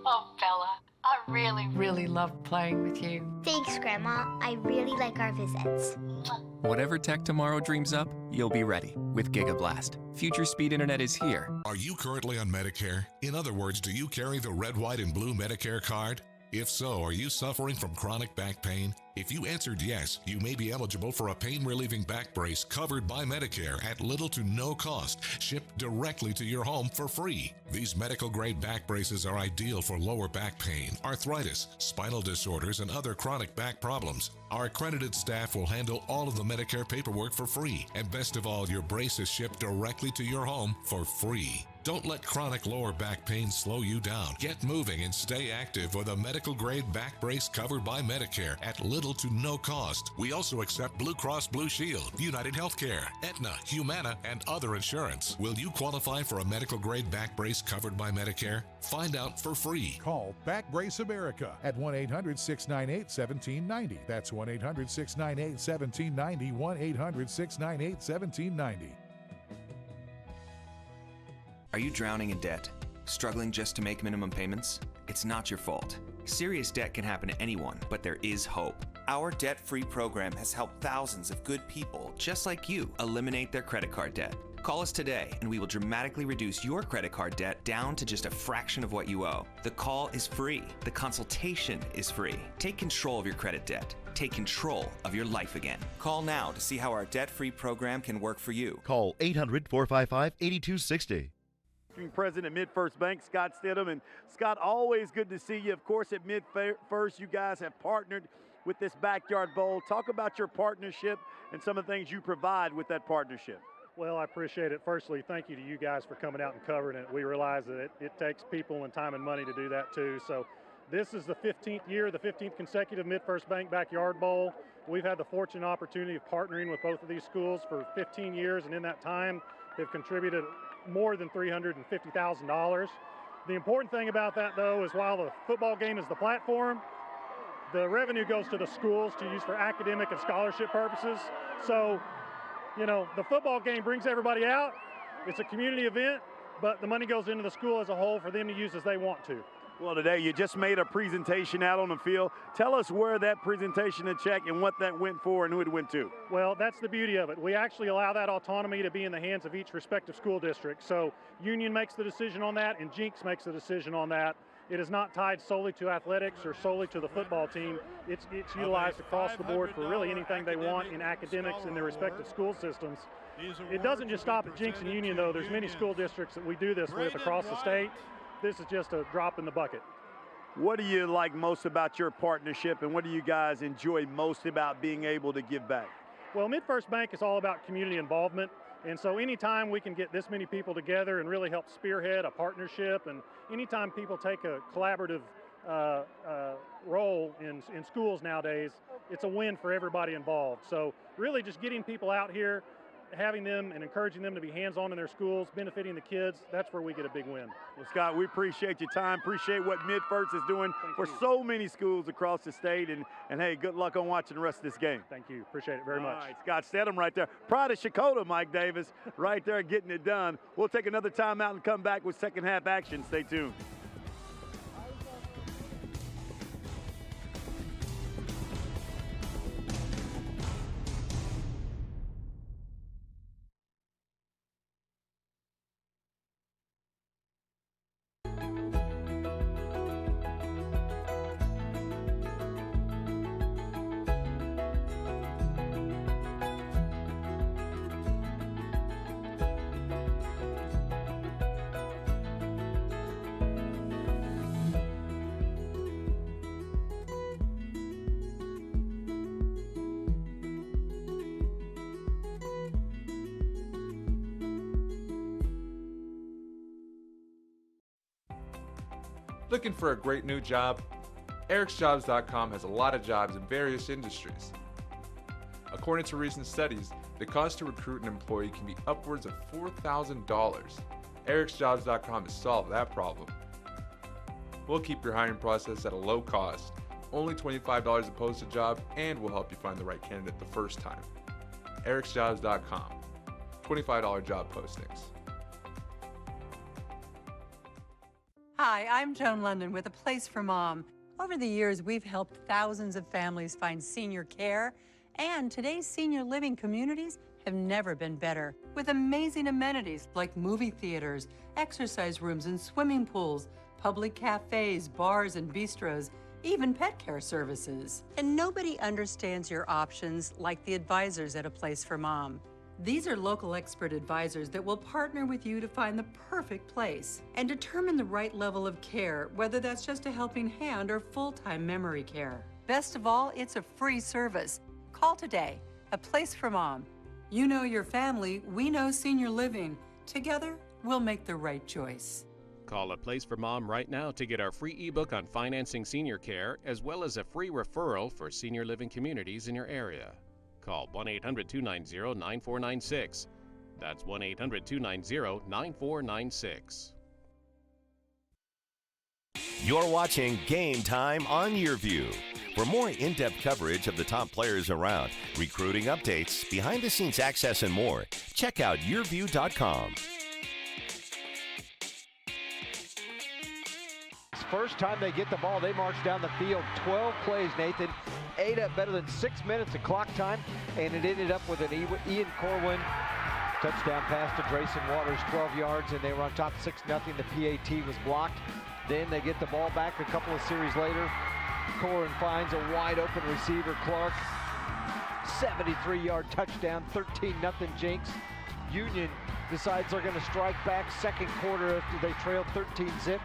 Oh, Bella, I really love playing with you. Thanks, Grandma. I really like our visits. Whatever tech tomorrow dreams up, you'll be ready with GigaBlast. Future speed internet is here. Are you currently on Medicare? In other words, do you carry the red, white, and blue Medicare card? If so, are you suffering from chronic back pain? If you answered yes, you may be eligible for a pain-relieving back brace covered by Medicare at little to no cost, shipped directly to your home for free. These medical-grade back braces are ideal for lower back pain, arthritis, spinal disorders, and other chronic back problems. Our accredited staff will handle all of the Medicare paperwork for free. And best of all, your brace is shipped directly to your home for free. Don't let chronic lower back pain slow you down. Get moving and stay active with a medical-grade back brace covered by Medicare at little to no cost. We also accept Blue Cross Blue Shield, United Healthcare, Aetna, Humana, and other insurance. Will you qualify for a medical-grade back brace covered by Medicare? Find out for free. Call Back Brace America at 1-800-698-1790. That's 1-800-698-1790, 1-800-698-1790. Are you drowning in debt? Struggling just to make minimum payments? It's not your fault. Serious debt can happen to anyone, but there is hope. Our debt-free program has helped thousands of good people, just like you, eliminate their credit card debt. Call us today, and we will dramatically reduce your credit card debt down to just a fraction of what you owe. The call is free. The consultation is free. Take control of your credit debt. Take control of your life again. Call now to see how our debt-free program can work for you. Call 800-455-8260. President at MidFirst Bank, Scott Stidham. And Scott, always good to see you. Of course, at MidFirst, you guys have partnered with this Backyard Bowl. Talk about your partnership and some of the things you provide with that partnership. Well, I appreciate it. Firstly, thank you to you guys for coming out and covering it. We realize that it takes people and time and money to do that too. So this is the 15th year, the 15th consecutive MidFirst Bank Backyard Bowl. We've had the fortunate opportunity of partnering with both of these schools for 15 years, and in that time, they've contributed more than $350,000. The important thing about that, though, is while the football game is the platform, the revenue goes to the schools to use for academic and scholarship purposes. So, you know, the football game brings everybody out. It's a community event, but the money goes into the school as a whole for them to use as they want to. Well, today you just made a presentation out on the field. Tell us where that presentation and check and what that went for and who it went to. Well, that's the beauty of it. We actually allow that autonomy to be in the hands of each respective school district. So Union makes the decision on that and Jenks makes the decision on that. It is not tied solely to athletics or solely to the football team. It's utilized across the board for really anything they want in academics in their respective school systems. It doesn't just stop at Jenks and Union, though. There's many school districts that we do this with across the state. This is just a drop in the bucket. What do you like most about your partnership, and what do you guys enjoy most about being able to give back? Well, MidFirst Bank is all about community involvement, and so anytime we can get this many people together and really help spearhead a partnership, and anytime people take a collaborative role in schools nowadays, it's a win for everybody involved. So really just getting people out here, having them and encouraging them to be hands-on in their schools, benefiting the kids, that's where we get a big win. Well, Scott, we appreciate your time, appreciate what MidFirst is doing for so many schools across the state, and hey, good luck on watching the rest of this game. Thank you, appreciate it very much. All right, Scott Stedham right there. Pride of Shakota, Mike Davis, right there getting it done. We'll take another timeout and come back with second half action. Stay tuned. Looking for a great new job? EricsJobs.com has a lot of jobs in various industries. According to recent studies, the cost to recruit an employee can be upwards of $4,000. EricsJobs.com has solved that problem. We'll keep your hiring process at a low cost, only $25 to post a job, and we'll help you find the right candidate the first time. EricsJobs.com, $25 job postings. Hi, I'm Joan London with A Place for Mom. Over the years, we've helped thousands of families find senior care, and today's senior living communities have never been better. With amazing amenities like movie theaters, exercise rooms and swimming pools, public cafes, bars and bistros, even pet care services. And nobody understands your options like the advisors at A Place for Mom. These are local expert advisors that will partner with you to find the perfect place and determine the right level of care, whether that's just a helping hand or full-time memory care. Best of all, it's a free service. Call today. A Place for Mom. You know your family, we know senior living. Together, we'll make the right choice. Call A Place for Mom right now to get our free ebook on financing senior care, as well as a free referral for senior living communities in your area. Call 1-800-290-9496. That's 1-800-290-9496. You're watching Game Time on YurView. For more in-depth coverage of the top players around, recruiting updates, behind-the-scenes access, and more, check out YurView.com. First time they get the ball, they march down the field. 12 plays, Nathan. 8 up, better than 6 minutes of clock time, and it ended up with an Ian Corwin touchdown pass to Drayson Waters, 12 yards, and they were on top 6-0. The PAT was blocked. Then they get the ball back a couple of series later. Corwin finds a wide open receiver, Clark. 73-yard touchdown, 13-0 Jenks. Union decides they're going to strike back second quarter after they trailed 13-zip.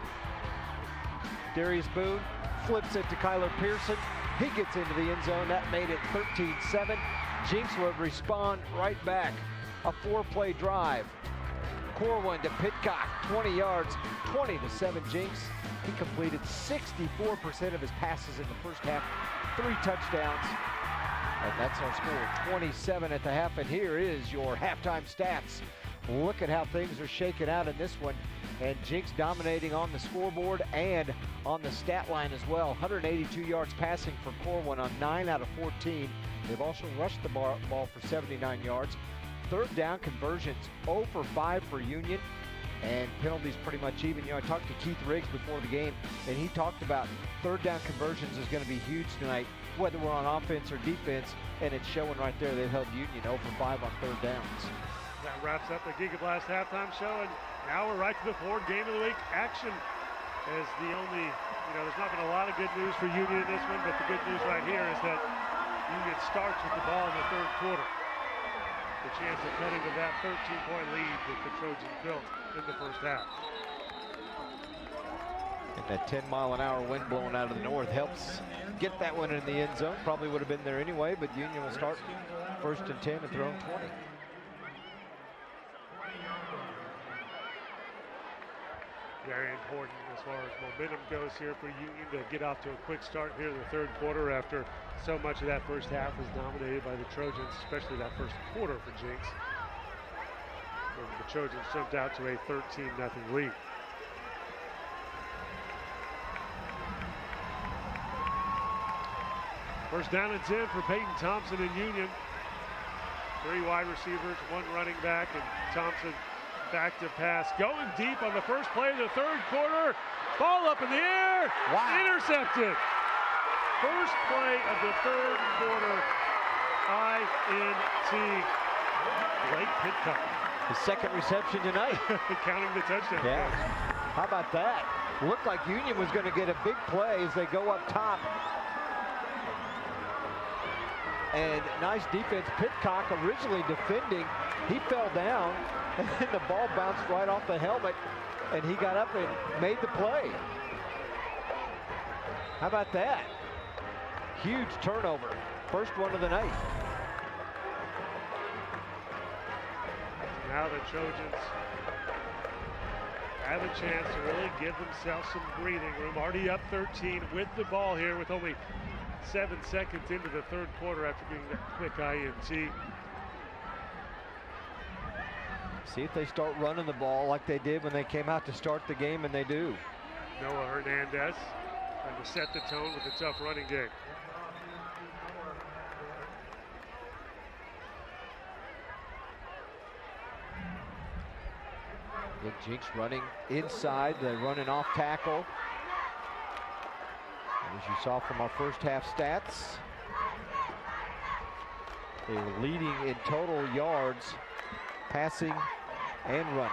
Darius Boone flips it to Kyler Pearson. He gets into the end zone. That made it 13-7. Jenks would respond right back. A 4-play drive. Corwin to Pitcock, 20 yards, 20-7 Jenks. He completed 64% of his passes in the first half, 3 touchdowns. And that's our score, 27 at the half. And here is your halftime stats. Look at how things are shaking out in this one. And Jenks dominating on the scoreboard and on the stat line as well. 182 yards passing for Corwin on 9 out of 14. They've also rushed the ball for 79 yards. Third down conversions, 0 for 5 for Union. And penalties pretty much even. You know, I talked to Keith Riggs before the game, and he talked about third down conversions is going to be huge tonight, whether we're on offense or defense. And it's showing right there. They've held Union 0 for 5 on third downs. That wraps up the Giga Blast halftime show, and now we're right to the Ford Game of the Week action. As the only, there's not been a lot of good news for Union in this one, but the good news right here is that Union starts with the ball in the third quarter. The chance of cutting to that 13-point lead that the Trojans built in the first half. And that 10-mile-an-hour wind blowing out of the north helps get that one in the end zone. Probably would have been there anyway, but Union will start 1st and 10 at their own 20. Very important as far as momentum goes here for Union to get off to a quick start here in the third quarter after so much of that first half was dominated by the Trojans, especially that first quarter for Jenks. And the Trojans jumped out to a 13-0 lead. First down and 10 for Peyton Thompson and Union. 3 wide receivers, 1 running back, and Thompson back to pass, going deep on the first play of the third quarter. Ball up in the air, intercepted. First play of the third quarter, INT. Blake Pitcock. His second reception tonight. Counting the touchdown. Yeah. How about that? Looked like Union was going to get a big play as they go up top. And nice defense. Pitcock originally defending. He fell down, and then the ball bounced right off the helmet, and he got up and made the play. How about that? Huge turnover. First one of the night. Now the Trojans have a chance to really give themselves some breathing room. Already up 13 with the ball here with only 7 seconds into the third quarter after being that quick INT. See if they start running the ball like they did when they came out to start the game, and they do. Noah Hernandez trying to set the tone with a tough running game. The Jenks running inside, they're running off tackle. And as you saw from our first half stats, they were leading in total yards, passing and running.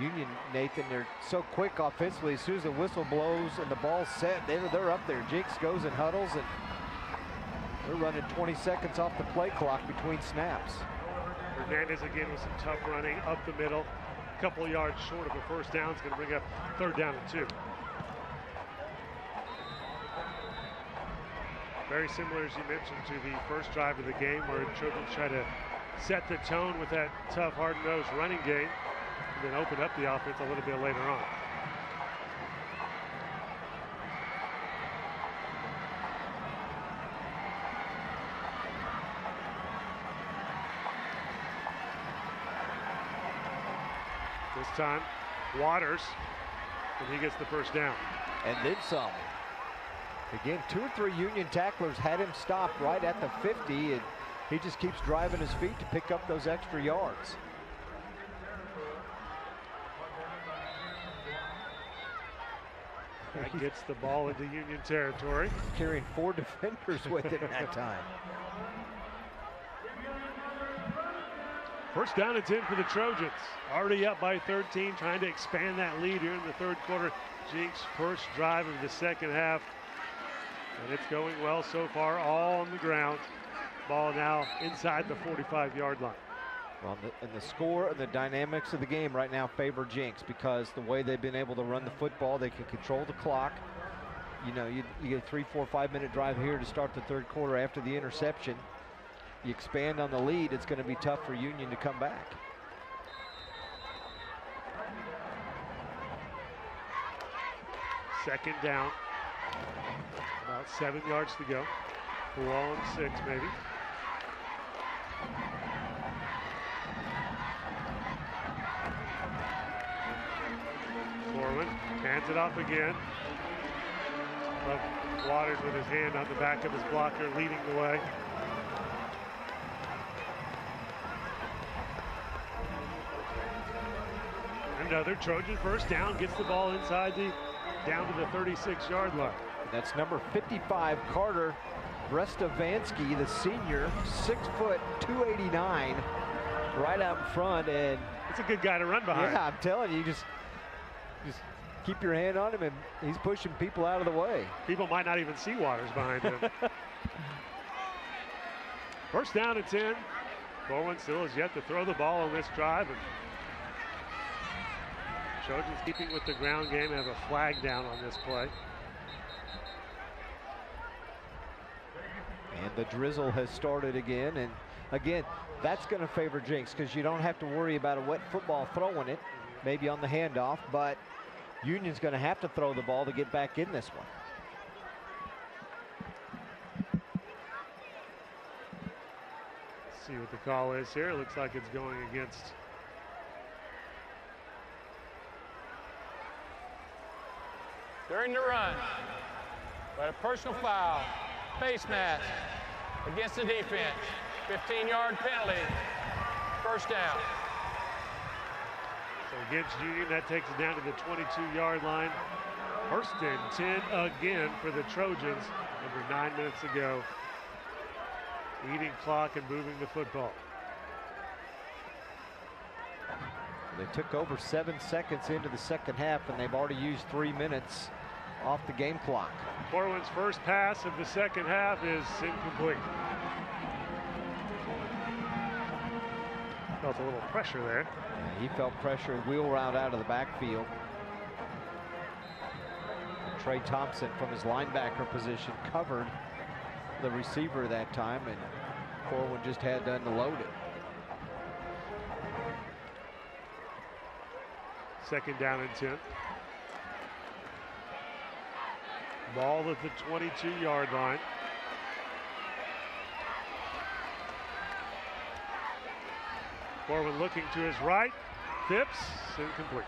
Union, Nathan, they're so quick offensively. As soon as the whistle blows and the ball's set, they're up there. Jenks goes and huddles, and they're running 20 seconds off the play clock between snaps. Hernandez again with some tough running up the middle. A couple of yards short of a first down. It's going to bring up 3rd down and 2. Very similar, as you mentioned, to the first drive of the game where Trojans try to set the tone with that tough, hard-nosed running game and then open up the offense a little bit later on. This time, Waters, and he gets the first down. And then some. Again, 2 or 3 Union tacklers had him stopped right at the 50, and he just keeps driving his feet to pick up those extra yards. That gets the ball into Union territory. Carrying 4 defenders with him that time. First down and 10 for the Trojans. Already up by 13, trying to expand that lead here in the third quarter. Jenks' first drive of the second half. And it's going well so far, all on the ground. Ball now inside the 45-yard line. Well, and the score and the dynamics of the game right now favor Jenks, because the way they've been able to run the football, they can control the clock. You know, you get a 3, 4, 5-minute drive here to start the third quarter after the interception. You expand on the lead, it's going to be tough for Union to come back. Second down. About 7 yards to go. 4 on 6 maybe. Corwin hands it off again. Waters with his hand on the back of his blocker, leading the way. Another Trojan first down, gets the ball inside down to the 36-yard line. That's number 55, Carter Brestovansky, the senior, 6 foot, 289, right out in front, and it's a good guy to run behind. Yeah, I'm telling you, just keep your hand on him, and he's pushing people out of the way. People might not even see Waters behind him. First down and 10. Corwin still has yet to throw the ball on this drive. And Trojans keeping with the ground game, have a flag down on this play. And the drizzle has started again, and again, that's going to favor Jenks, because you don't have to worry about a wet football throwing it, maybe on the handoff, but Union's going to have to throw the ball to get back in this one. Let's see what the call is here. It looks like it's going against during the run, but a personal foul, face mask against the defense, 15-yard penalty, first down. So against Union, that takes it down to the 22-yard line. First and 10 again for the Trojans. Under 9 minutes to go. Eating clock and moving the football. They took over 7 seconds into the second half, and they've already used 3 minutes off the game clock. Corwin's first pass of the second half is incomplete. Felt a little pressure there. Yeah, he felt pressure, wheel route out of the backfield. And Trey Thompson from his linebacker position covered the receiver that time, and Corwin just had to unload it. Second down and 10. Ball at the 22-yard line. Corwin looking to his right. Phipps, incomplete.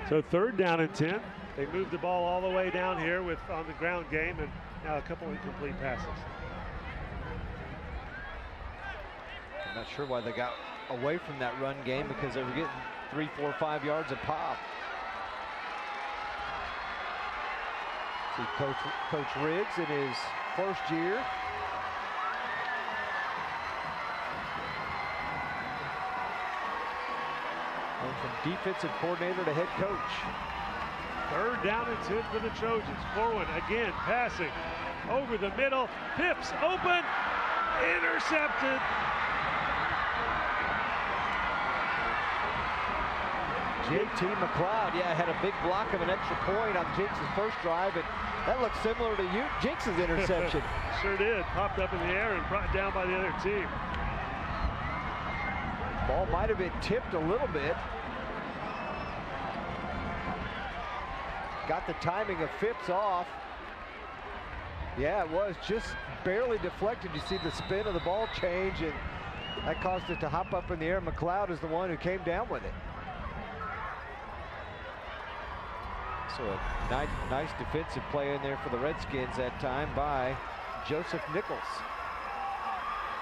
So third down and 10. They moved the ball all the way down here with on the ground game, and now a couple incomplete passes. I'm not sure why they got away from that run game, because they were getting 3, 4, 5 yards a pop. See Coach Riggs in his first year. Going from defensive coordinator to head coach. Third down and 10 for the Trojans. Corwin again passing over the middle. Phipps open, intercepted. JT McLeod, yeah, had a big block of an extra point on Jenks' first drive, and that looks similar to Jenks' interception. Sure did. Popped up in the air and brought down by the other team. Ball might have been tipped a little bit. Got the timing of Phipps off. Yeah, it was just barely deflected. You see the spin of the ball change, and that caused it to hop up in the air. McLeod is the one who came down with it. So a nice defensive play in there for the Redskins that time by Joseph Nichols.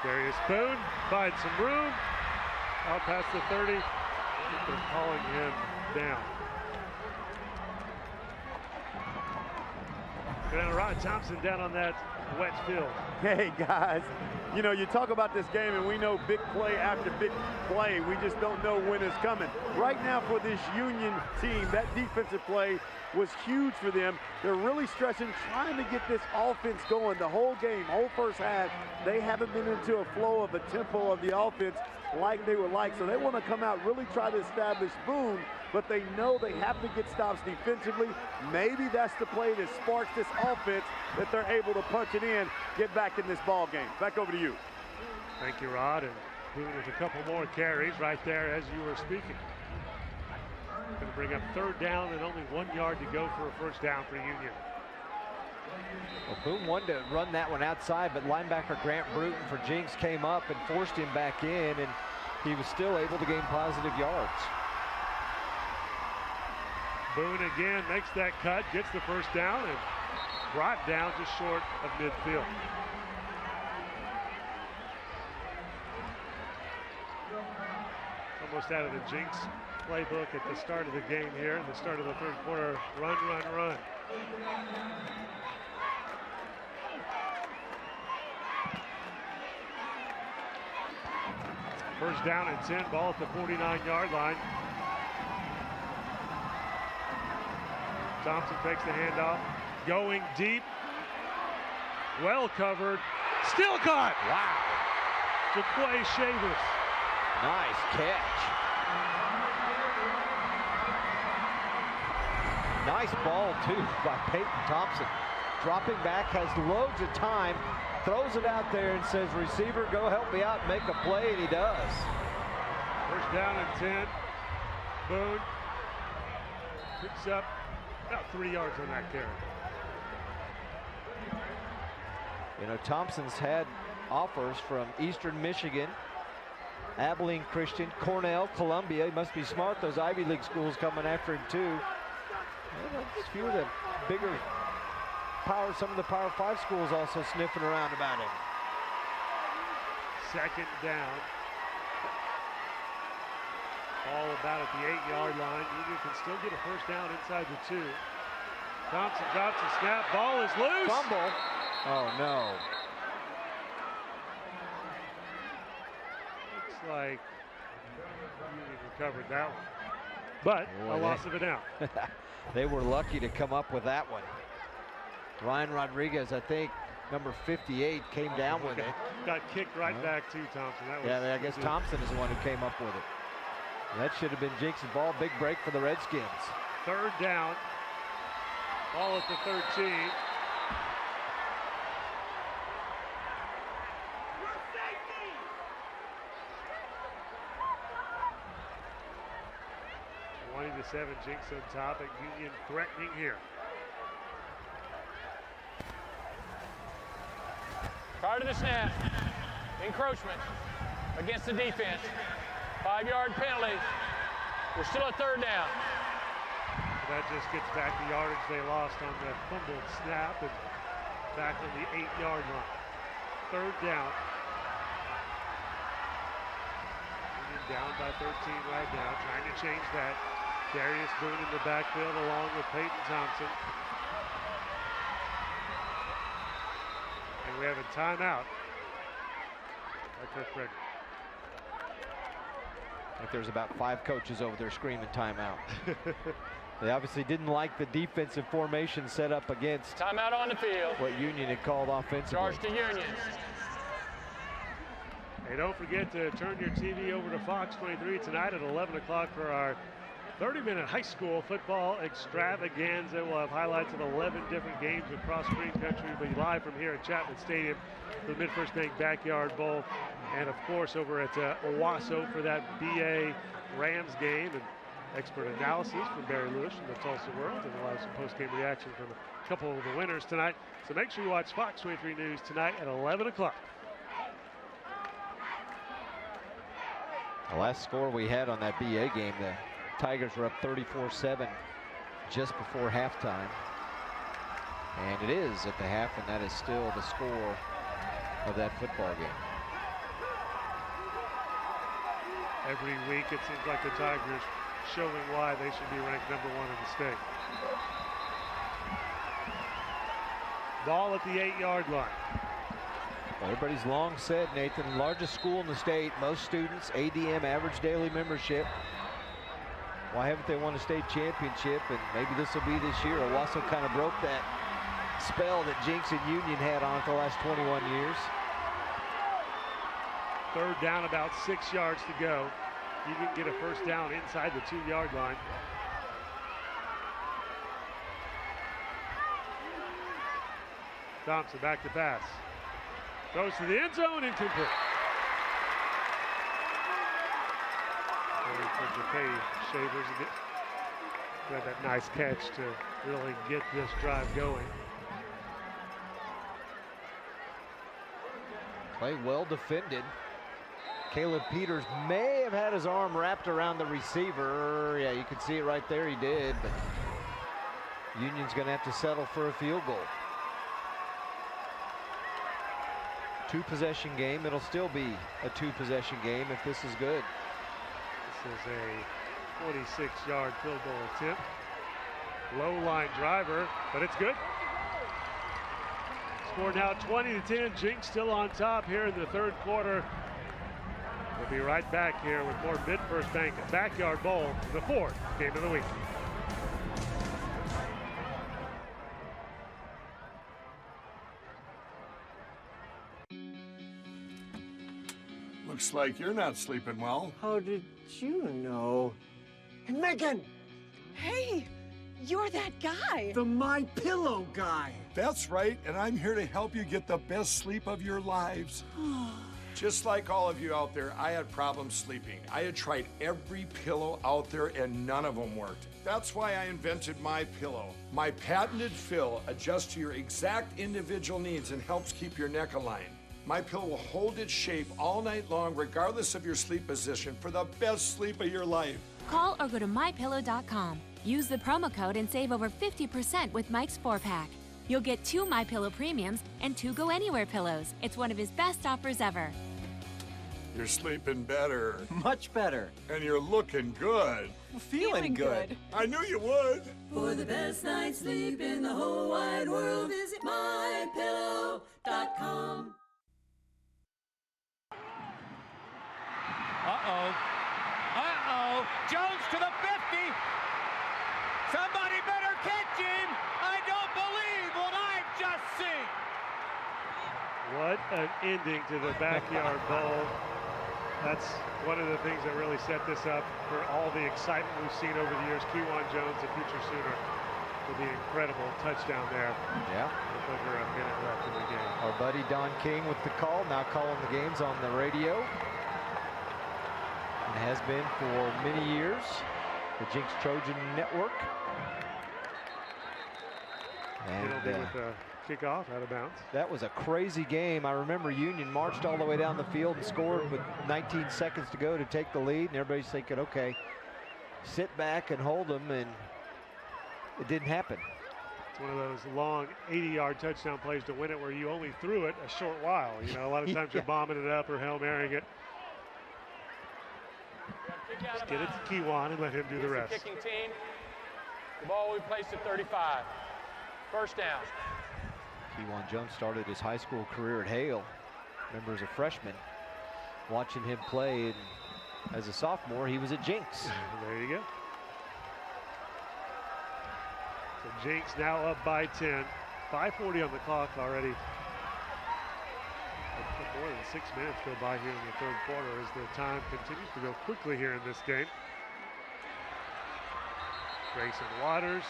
Darius Boone finds some room. Out past the 30. They're calling him down. And Rod Thompson down on that wet field. Hey, guys, you know, you talk about this game, and we know big play after big play. We just don't know when it's coming. Right now for this Union team, that defensive play was huge for them. They're really stressing, trying to get this offense going the whole game, whole first half. They haven't been into a flow of a tempo of the offense like they would like. So they want to come out, really try to establish Boone, but they know they have to get stops defensively. Maybe that's the play that sparks this offense, that they're able to punch it in, get back in this ball game. Back over to you. Thank you, Rod. And Boone with a couple more carries right there as you were speaking. Going to bring up third down and only 1 yard to go for a first down for Union. Well, Boone wanted to run that one outside, but linebacker Grant Bruton for Jenks came up and forced him back in, and he was still able to gain positive yards. Boone again makes that cut, gets the first down, and brought down just short of midfield. Almost out of the Jenks playbook at the start of the game here, in the start of the third quarter. Run, run, run. First down and 10, ball at the 49-yard line. Thompson takes the handoff, going deep, well covered, still caught. Wow. Jaquay Shavers. Nice catch. Nice ball too by Peyton Thompson. Dropping back, has loads of time, throws it out there and says, receiver, go help me out and make a play, and he does. First down and 10. Boone picks up about 3 yards on that carry. You know, Thompson's had offers from Eastern Michigan, Abilene Christian, Cornell, Columbia. He must be smart, those Ivy League schools coming after him too. A few of the bigger some of the Power 5 schools also sniffing around about him. Second down. All about at the 8-yard line. Union can still get a first down inside the 2. Thompson drops a snap. Ball is loose. Fumble. Oh, no. Looks like Union recovered that one. But a loss of a down. They were lucky to come up with that one. Ryan Rodriguez, I think, number 58, came down with it. Got kicked right back to Thompson. That was, yeah, I guess Thompson is the one who came up with it. That should have been Jenks' ball. Big break for the Redskins. Third down. Ball at the 13. 20-7, Jenks on top, and Union threatening here. Prior to the snap, encroachment against the defense. 5-yard penalty. We're still at third down. That just gets back the yardage they lost on the fumbled snap and back on the 8-yard line. Third down. Union down by 13 right now, trying to change that. Darius Boone in the backfield along with Peyton Thompson. And we have a timeout. I think there's about 5 coaches over there screaming timeout. They obviously didn't like the defensive formation set up against timeout on the field. What Union had called offensively. Charge to Union. Hey, don't forget to turn your TV over to Fox 23 tonight at 11 o'clock for our 30-minute high school football extravaganza. We'll have highlights of 11 different games across Green Country. We'll be live from here at Chapman Stadium for the Mid-First Bank Backyard Bowl. And, of course, over at Owasso for that BA Rams game. And expert analysis from Barry Lewis from the Tulsa World. And we'll have some post-game reaction from a couple of the winners tonight. So make sure you watch Fox 23 News tonight at 11 o'clock. The last score we had on that BA game, the Tigers were up 34-7 just before halftime. And it is at the half, and that is still the score of that football game. Every week it seems like the Tigers showing why they should be ranked #1 in the state. Ball at the 8-yard line. Well, everybody's long said, Nathan, largest school in the state, most students, ADM, average daily membership. Why haven't they won a state championship? And maybe this will be this year. Owasso kind of broke that spell that Jenks and Union had on it the last 21 years. Third down, about 6 yards to go. You can get a first down inside the 2-yard line. Thompson back to pass. Goes to the end zone, incomplete. Jacay Shavers had that nice catch to really get this drive going. Play well defended. Caleb Peters may have had his arm wrapped around the receiver. Yeah, you can see it right there, he did, but Union's gonna have to settle for a field goal. 2-possession game. It'll still be a 2-possession game if this is good. This is a 46-yard field goal attempt. Low line driver, but it's good. Score now 20-10. Jenks still on top here in the third quarter. We'll be right back here with more Mid-First Bank Backyard Bowl, the 4th game of the week. Looks like you're not sleeping well. How did you know? Hey, Megan! Hey, you're that guy. The My Pillow guy. That's right, and I'm here to help you get the best sleep of your lives. Just like all of you out there, I had problems sleeping. I had tried every pillow out there and none of them worked. That's why I invented My Pillow. My patented fill adjusts to your exact individual needs and helps keep your neck aligned. My Pillow will hold its shape all night long, regardless of your sleep position, for the best sleep of your life. Call or go to mypillow.com. Use the promo code and save over 50% with Mike's 4-pack. You'll get 2 My Pillow premiums and 2 Go Anywhere pillows. It's one of his best offers ever. You're sleeping better. Much better. And you're looking good. Feeling good. I knew you would. For the best night's sleep in the whole wide world, visit mypillow.com. Uh-oh. Uh-oh. Jones to the 50. Somebody better catch him. I don't believe what I've just seen. What an ending to the Backyard Bowl. That's one of the things that really set this up for all the excitement we've seen over the years. Kewan Jones, the future Sooner, with the incredible touchdown there. Yeah. With over a minute left in the game. Our buddy Don King with the call, now calling the games on the radio. And has been for many years. the Jenks Trojan Network. And with the kickoff out of bounds. that was a crazy game. I remember Union marched all the way down the field and scored with 19 seconds to go to take the lead, and everybody's thinking, okay, sit back and hold them, and it didn't happen. It's one of those long 80-yard touchdown plays to win it where you only threw it a short while. You know, a lot of times you're bombing it up or Hail Marying it. Just get it to Kiwan and let him do the rest. Kicking team. The ball we placed at 35. First down. Kiwan Jones started his high school career at Hale. Remember as a freshman, watching him play, and as a sophomore, he was at Jenks. There you go. So Jenks now up by 10. 5:40 on the clock already. More than 6 minutes go by here in the third quarter as the time continues to go quickly here in this game. Grayson Waters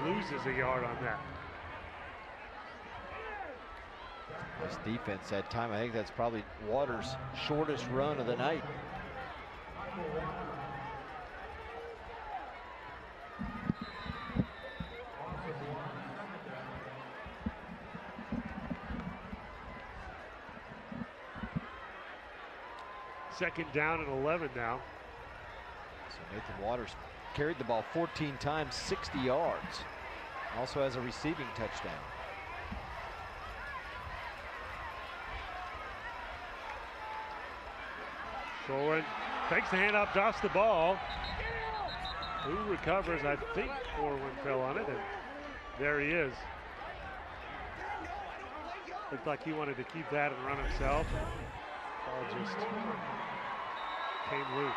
loses a yard on that. This defense that time, I think that's probably Waters' shortest run of the night. Second down and 11 now. So Nathan Waters carried the ball 14 times, 60 yards. Also has a receiving touchdown. Corwin takes the handoff, drops the ball. Who recovers? I think Corwin fell on it, and there he is. Looked like he wanted to keep that and run himself. Ball just came loose.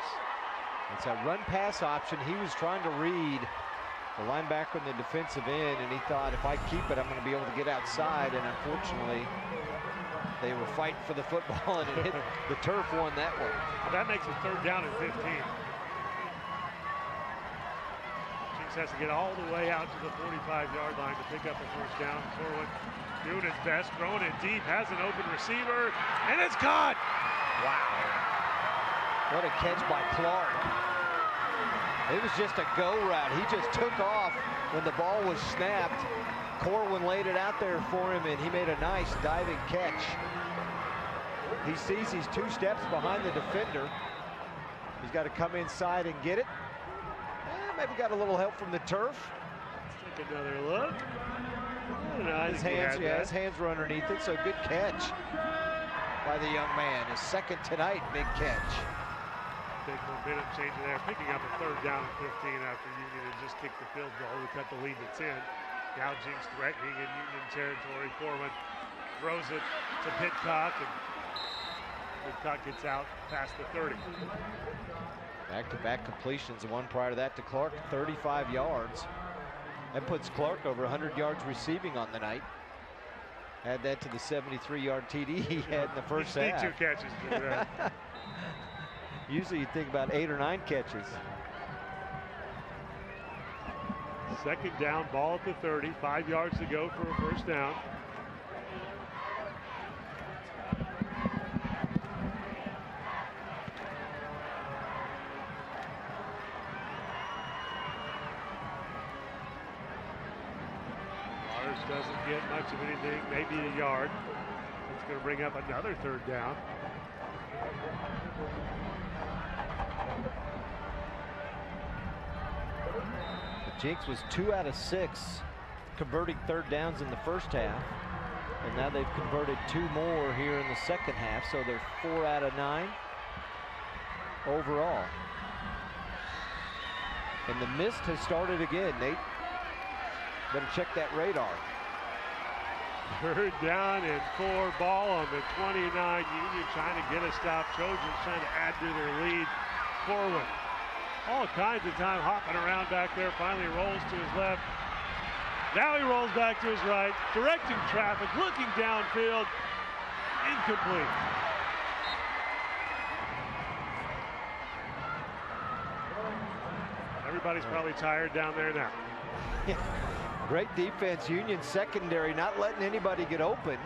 It's a run pass option. He was trying to read the linebacker on the defensive end, and he thought, if I keep it, I'm going to be able to get outside. And unfortunately, they were fighting for the football, and it hit the turf one that way. That makes it third down and 15. Jenks has to get all the way out to the 45-yard line to pick up the first down. Corwin doing his best, throwing it deep, has an open receiver, and it's caught. Wow. What a catch by Clark. It was just a go route. He just took off when the ball was snapped. Corwin laid it out there for him, and he made a nice diving catch. He sees he's 2 steps behind the defender. He's got to come inside and get it. Maybe got a little help from the turf. Let's take another look. His hands were underneath it, so good catch by the young man. His second tonight, big catch. Big momentum changer there, picking up a third down and 15 after Union had just kicked the field goal to cut the lead to 10. Now Jenks threatening in Union territory. Corwin throws it to Pitcock, and Pitcock gets out past the 30. Back-to-back completions, the one prior to that to Clark, 35 yards. That puts Clark over 100 yards receiving on the night. Add that to the 73-yard TD he had in the first half. 2 catches for that. Usually you think about 8 or 9 catches. Second down, ball at the 30, 5 yards to go for a first down. Waters doesn't get much of anything, maybe a yard. It's going to bring up another third down. Jenks was 2 out of 6 converting third downs in the first half, and now they've converted 2 more here in the second half, so they're 4 out of 9 overall. And the mist has started again, Nate. Better check that radar. Third down and 4, ball on the 29. Union trying to get a stop. Trojans trying to add to their lead. Corwin, all kinds of time hopping around back there. Finally rolls to his left. Now he rolls back to his right, directing traffic, looking downfield. Incomplete. Everybody's probably tired down there now. Great defense. Union secondary not letting anybody get open.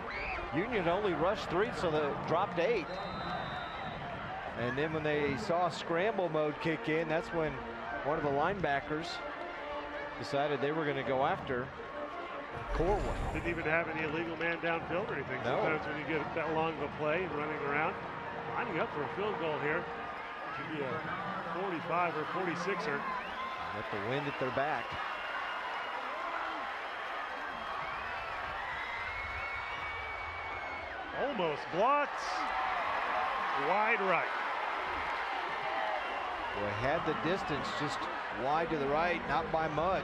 Union only rushed 3, so they dropped 8. And then when they saw scramble mode kick in, that's when one of the linebackers decided they were going to go after Corwin. Didn't even have any illegal man downfield or anything. No. Sometimes when you get that long of a play and running around, lining up for a field goal here, should be a 45 or 46er. Let the wind at their back. Almost blocked. Wide right. Boy, had the distance, just wide to the right, not by much.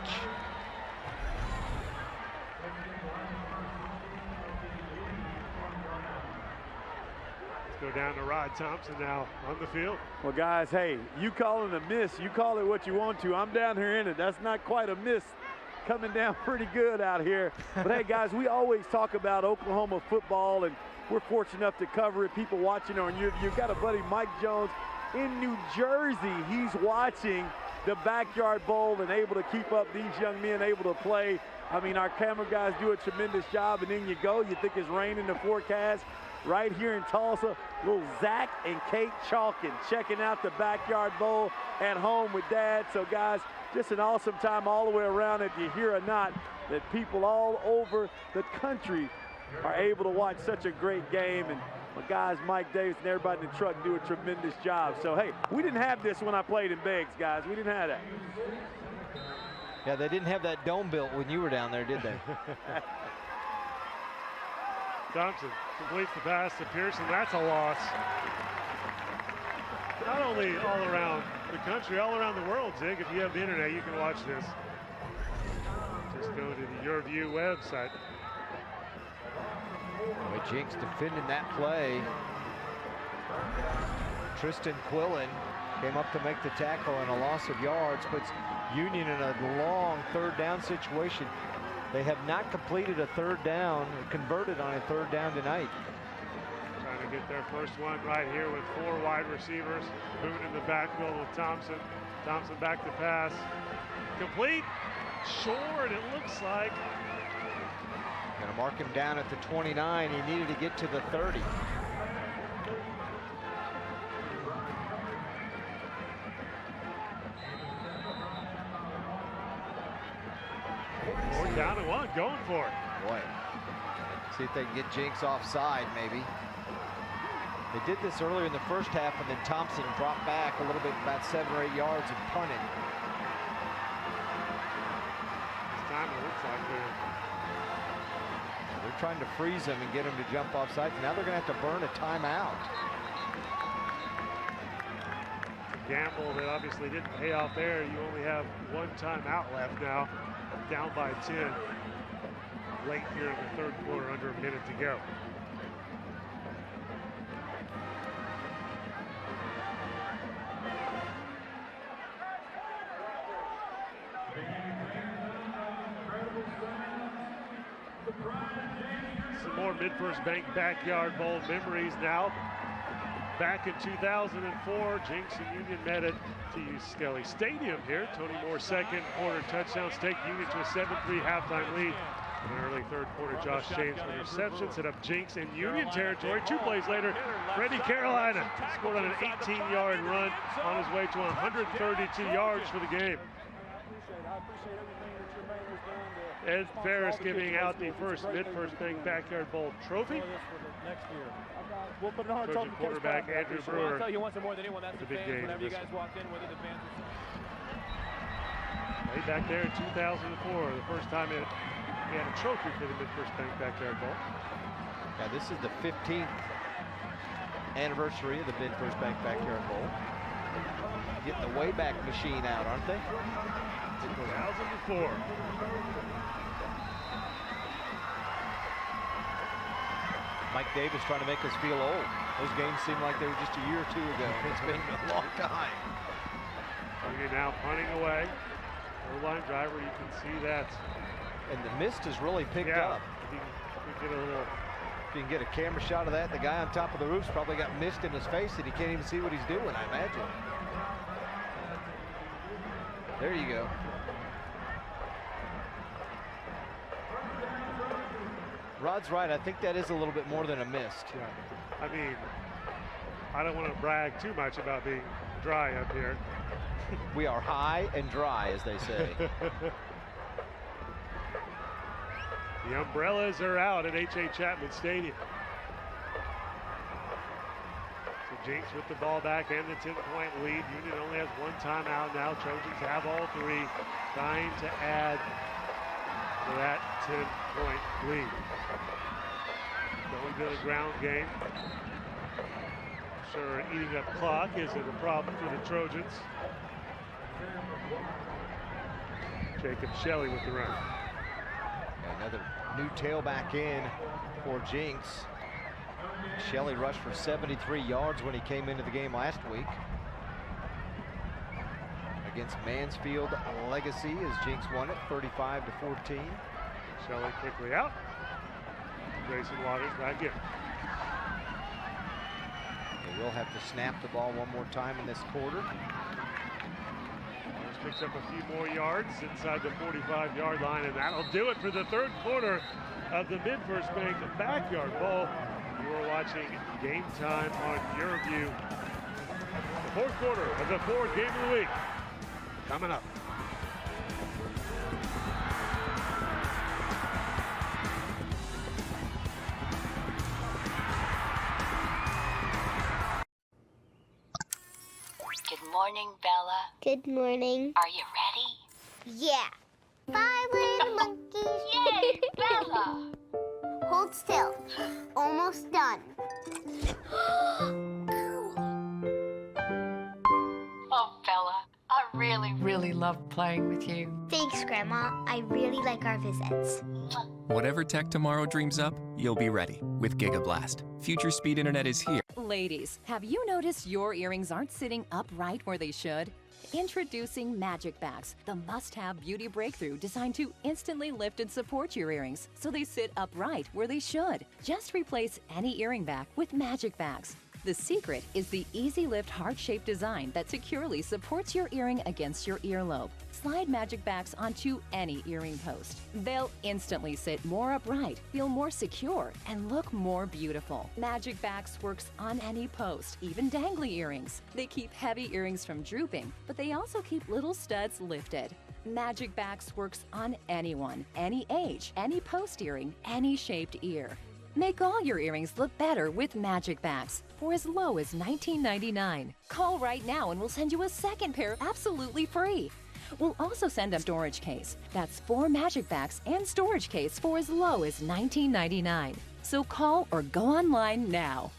Let's go down to Rod Thompson now on the field. Well, guys, hey, you call it a miss. You call it what you want to. I'm down here in it. That's not quite a miss. Coming down pretty good out here. But hey, guys, we always talk about Oklahoma football, and we're fortunate enough to cover it. People watching on you've got a buddy, Mike Jones, in New Jersey. He's watching the Backyard Bowl and able to keep up these young men able to play. I mean, our camera guys do a tremendous job, and then you go. You think it's rain in the forecast. Right here in Tulsa, little Zach and Kate Chalkin checking out the Backyard Bowl at home with Dad. So, guys, just an awesome time all the way around, if you hear or not, that people all over the country are able to watch such a great game. And my guys, Mike Davis and everybody in the truck do a tremendous job. So, hey, we didn't have this when I played in Biggs, guys. We didn't have that. Yeah, they didn't have that dome built when you were down there, did they? Thompson completes the pass to Pearson. That's a loss. Not only all around the country, all around the world, Zig. If you have the internet, you can watch this. Just go to the YurView website. Boy, Jenks defending that play. Tristan Quillen came up to make the tackle, and a loss of yards puts Union in a long third down situation. They have not completed a third down, converted on a third down tonight. Trying to get their first one right here with 4 wide receivers. Boone in the backfield with Thompson. Thompson back to pass. Complete. Short, it looks like. Going to mark him down at the 29. He needed to get to the 30. Down and 1, going for it. Boy, see if they can get Jenks offside, maybe. They did this earlier in the first half, and then Thompson dropped back a little bit, about 7 or 8 yards, and punted. This time it looks like they're trying to freeze him and get him to jump offside. Now they're going to have to burn a timeout. It's a gamble that obviously didn't pay off there. You only have 1 timeout left now. Down by 10 late here in the third quarter, under a minute to go. Some more Mid-First Bank Backyard Bowl memories now. Back in 2004, Jenks and Union met at T.U. Skelly Stadium here. Tony Moore's second quarter touchdowns take Union to a 7-3 halftime lead. In the early third quarter, Josh James with a reception set up Jenks in Union territory. 2 plays later, Freddie Carolina scored on an 18-yard run on his way to 132 yards for the game. Ed Ferris giving out the first Mid-First Bank Backyard Bowl trophy. Next year. We'll put it on Coaching quarterback Andrew Brewer. I'll tell you once more than anyone, that's the big fans. game. Whenever you guys walked in with it, the fans. Way back there in 2004, the first time he had a trophy for the Mid-First Bank Backyard Bowl. Yeah, this is the 15th anniversary of the Mid-First Bank Backyard Bowl. Getting the Wayback Machine out, aren't they? 2004. Mike Davis trying to make us feel old. Those games seem like they were just a year or 2 ago. It's been a long time. You're now punting away. Line driver, you can see that. And the mist has really picked up. If you can get a camera shot of that, the guy on top of the roof's probably got mist in his face and he can't even see what he's doing, I imagine. There you go. Rod's right. I think that is a little bit more than a mist. I mean, I don't want to brag too much about being dry up here. We are high and dry, as they say. The umbrellas are out at H.A. Chapman Stadium. So Jenks with the ball back and the 10-point lead. Union only has one timeout now. Trojans have all three, trying to add to that 10-point lead. Going to the ground game. Sure, eating up clock isn't a problem for the Trojans. Jacob Shelley with the run. Another new tailback in for Jenks. Shelley rushed for 73 yards when he came into the game last week against Mansfield Legacy, as Jenks won it 35-14. Shelley quickly out. Grayson Waters back in. They will have to snap the ball one more time in this quarter. Waters picks up a few more yards inside the 45-yard line, and that'll do it for the third quarter of the Mid-First Bank Backyard Bowl. You are watching Game Time on YurView. The fourth quarter of the fourth game of the week coming up. Good morning, Bella. Good morning. Are you ready? Yeah. 5 little monkeys. Yay, Bella! Hold still. Almost done. Oh, Bella, I really love playing with you. Thanks, Grandma. I really like our visits. Whatever tech tomorrow dreams up, you'll be ready with GigaBlast. Future speed internet is here. Ladies, have you noticed your earrings aren't sitting upright where they should? Introducing Magic Backs, the must-have beauty breakthrough designed to instantly lift and support your earrings so they sit upright where they should. Just replace any earring back with Magic Backs. The secret is the easy lift heart-shaped design that securely supports your earring against your earlobe. Slide Magic Backs onto any earring post. They'll instantly sit more upright, feel more secure, and look more beautiful. Magic Backs works on any post, even dangly earrings. They keep heavy earrings from drooping, but they also keep little studs lifted. Magic Backs works on anyone, any age, any post earring, any shaped ear. Make all your earrings look better with Magic Backs for as low as $19.99. Call right now and we'll send you a second pair absolutely free. We'll also send a storage case. That's 4 Magic Backs and storage case for as low as $19.99. So call or go online now.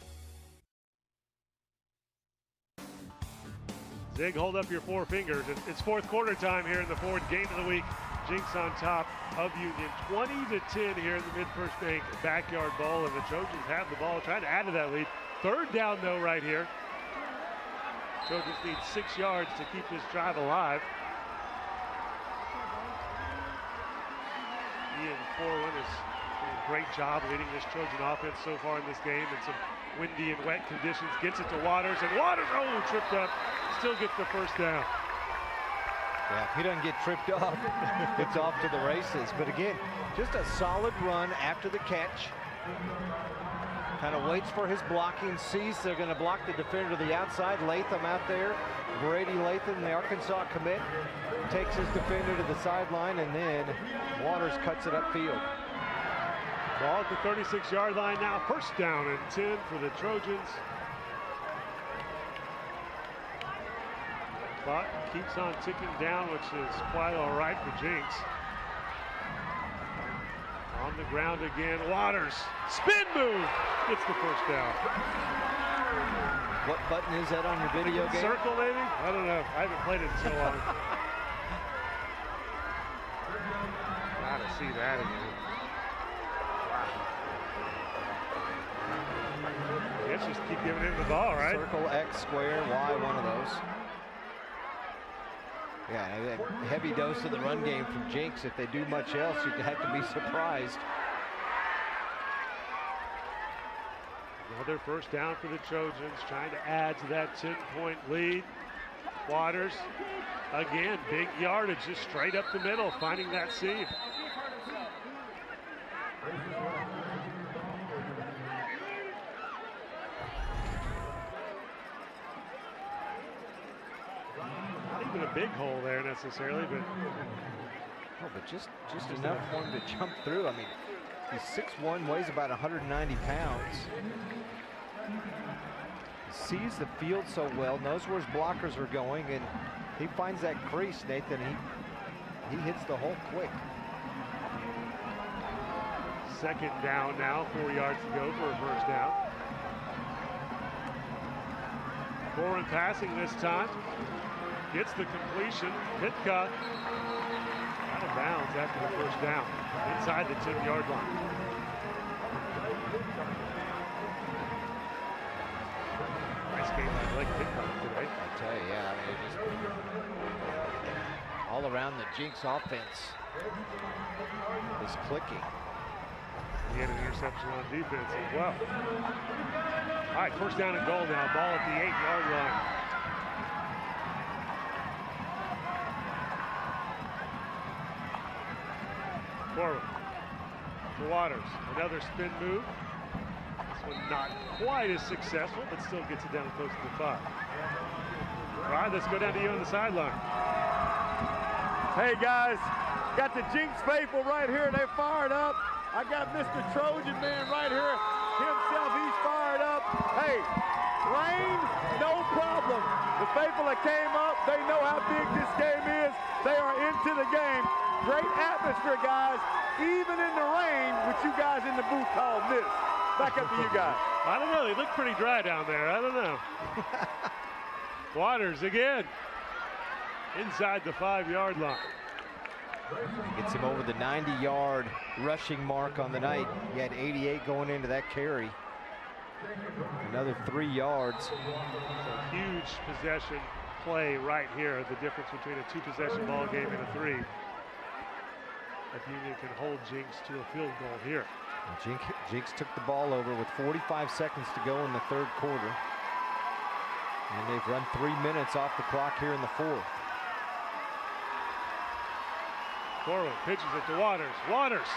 Zig, hold up your 4 fingers. It's fourth quarter time here in the fourth game of the week. Jenks on top of Union, 20-10 here in the Mid-First Bank Backyard Bowl, and the Trojans have the ball, trying to add to that lead. Third down, though, right here. Trojans need 6 yards to keep this drive alive. Ian Forward is doing a great job leading this Trojan offense so far in this game in some windy and wet conditions. Gets it to Waters, and Waters, tripped up, still gets the first down. Yeah, if he doesn't get tripped up, it's off to the races. But again, just a solid run after the catch. Kind of waits for his blocking, sees they're going to block the defender to the outside. Latham out there. Brady Latham, the Arkansas commit, takes his defender to the sideline, and then Waters cuts it upfield. Ball at the 36-yard line now. First down and 10 for the Trojans. Clock keeps on ticking down, which is quite all right for Jenks. On the ground again, Waters, spin move, gets the first down. What button is that on your video game? Circle, maybe? I don't know. I haven't played it in so long. Gotta see that again. I guess just keep giving him the ball, right? Circle, X, square, Y, one of those. Yeah, a heavy dose of the run game from Jenks. If they do much else, you'd have to be surprised. Another first down for the Trojans, trying to add to that 10-point lead. Waters, again, big yardage, just straight up the middle, finding that seam. big hole there necessarily, but just enough for him to jump through. I mean, he's 6'1", weighs about 190 pounds. He sees the field so well, knows where his blockers are going, and he finds that crease, Nathan. He hits the hole quick. Second down now, 4 yards to go for a first down. Foreign passing this time. Gets the completion. Pitka out of bounds after the first down. Inside the 10-yard line. Nice game by Blake Pitka today. I tell you, yeah. I mean, just all around the Jenks offense is clicking. He had an interception on defense as well. All right, first down and goal now. Ball at the 8-yard line. Forward for Waters. Another spin move. This one not quite as successful, but still gets it down close to the 5. All right, let's go down to you on the sideline. Hey, guys. Got the Jenks faithful right here. They fired up. I got Mr. Trojan Man right here himself. He's fired up. Hey, rain, no problem. The faithful that came up, they know how big this game is. They are into the game. Great atmosphere, guys. Even in the rain, what you guys in the booth call this. Back up to you guys. I don't know. They look pretty dry down there. I don't know. Waters again. Inside the 5-yard line. Gets him over the 90-yard rushing mark on the night. He had 88 going into that carry. Another 3 yards. A huge possession play right here. The difference between a 2-possession ball game and a 3. If Union can hold Jenks to a field goal here. Jenks took the ball over with 45 seconds to go in the 3rd quarter. And they've run 3 minutes off the clock here in the 4th. Forward, pitches it to Waters. Waters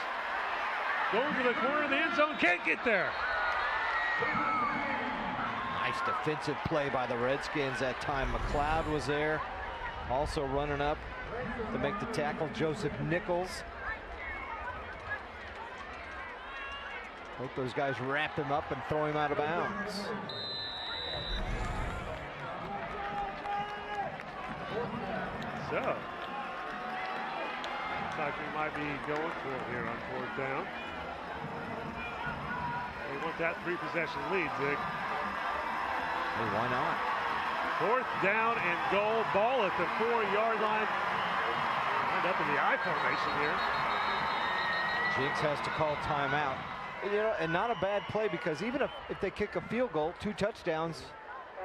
going to the corner of the end zone, can't get there. Nice defensive play by the Redskins that time. McLeod was there, also running up to make the tackle. Joseph Nichols. Hope those guys wrap him up and throw him out of bounds. So, like we might be going for it here on 4th down. They want that 3-possession lead, Zig. Hey, why not? 4th down and goal. Ball at the 4-yard line. Lined up in the I formation here. Jenks has to call timeout. You know, and not a bad play, because even if they kick a field goal, 2 touchdowns,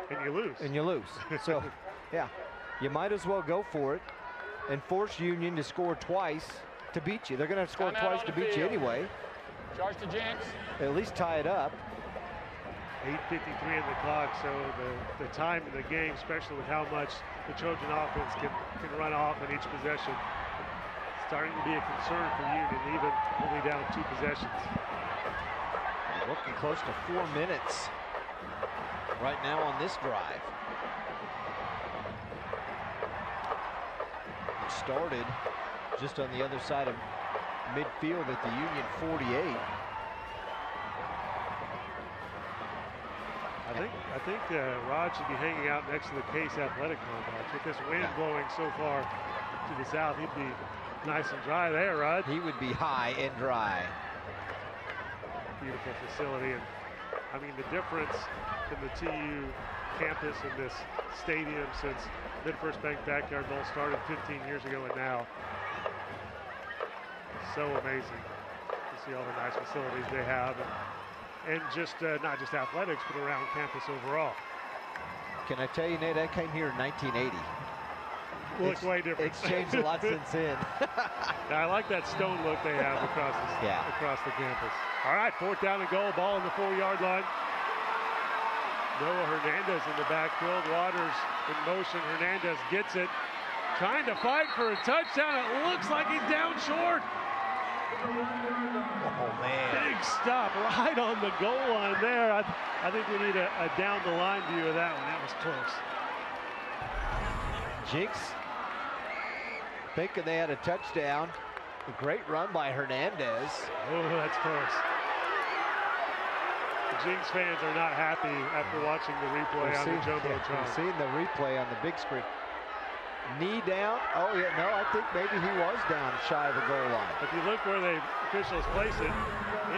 and you lose. So, yeah, you might as well go for it and force Union to score twice to beat you. They're going to score twice to beat you anyway. Charge to Jenks. At least tie it up. 8:53 in the clock, so the time in the game, especially with how much the Trojan offense can run off in each possession, starting to be a concern for Union, even only down 2 possessions. Looking close to 4 minutes right now on this drive. It started just on the other side of midfield at the Union 48. I think Rod should be hanging out next to the Case Athletic Complex. With this wind blowing so far to the south, he'd be nice and dry there, Rod. He would be high and dry. Beautiful facility, and I mean the difference in the TU campus and this stadium since Mid-First Bank Backyard Bowl started 15 years ago, and now so amazing to see all the nice facilities they have, and just not just athletics but around campus overall. Can I tell you, Nate, I came here in 1980. Looks way different. It's changed a lot since then. I like that stone look they have across the campus. All right, 4th down and goal. Ball in the 4-yard line. Noah Hernandez in the backfield. Waters in motion. Hernandez gets it. Trying to fight for a touchdown. It looks like he's down short. Oh, man. Big stop right on the goal line there. I think we need a down-the-line view of that one. That was close. Jenks thinking they had a touchdown. A great run by Hernandez. Oh, that's close. The Jenks fans are not happy after watching the replay on the Jumbotron. Seeing the replay on the big screen. Knee down. Oh, yeah, no, I think maybe he was down shy of the goal line. If you look where the officials place it,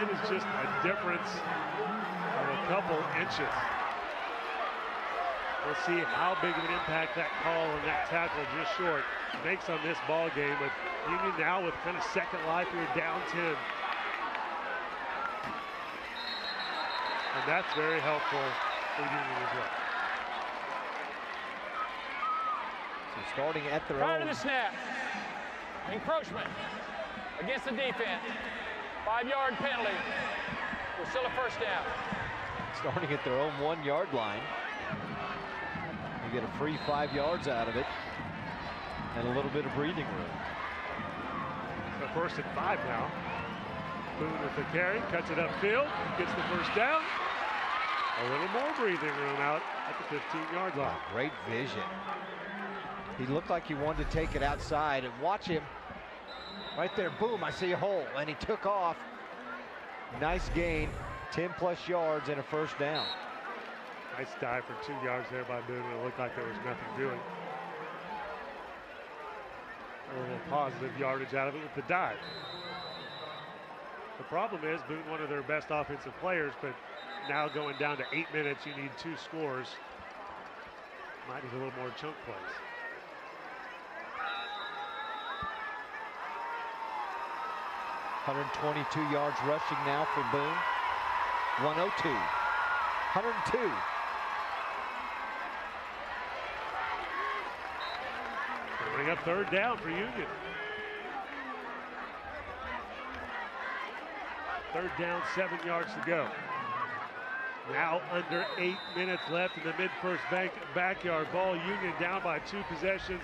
it is just a difference of a couple inches. We'll see how big of an impact that call and that tackle just short makes on this ball game. With Union now with kind of second life here, down 10. And that's very helpful for Union as well. So starting at their Prior own. to the snap, encroachment against the defense. 5-yard penalty. We're still a first down. Starting at their own 1-yard line. They get a free 5 yards out of it. And a little bit of breathing room. So first and 5 now. Boone with the carry, cuts it upfield, gets the first down. A little more breathing room out at the 15-yard line. Great vision. He looked like he wanted to take it outside, and watch him. Right there, boom, I see a hole, and he took off. Nice gain, 10+ yards and a first down. Nice dive for 2 yards there by Boone. It looked like there was nothing doing. A little positive yardage out of it with the dive. The problem is Boone, one of their best offensive players, but now going down to 8 minutes, you need 2 scores. Might need a little more chunk plays. $122 yards rushing now for Boone. 102. 102. Bring up third down for Union. Third down, 7 yards to go. Now under 8 minutes left in the mid-first backyard ball. Union down by 2 possessions.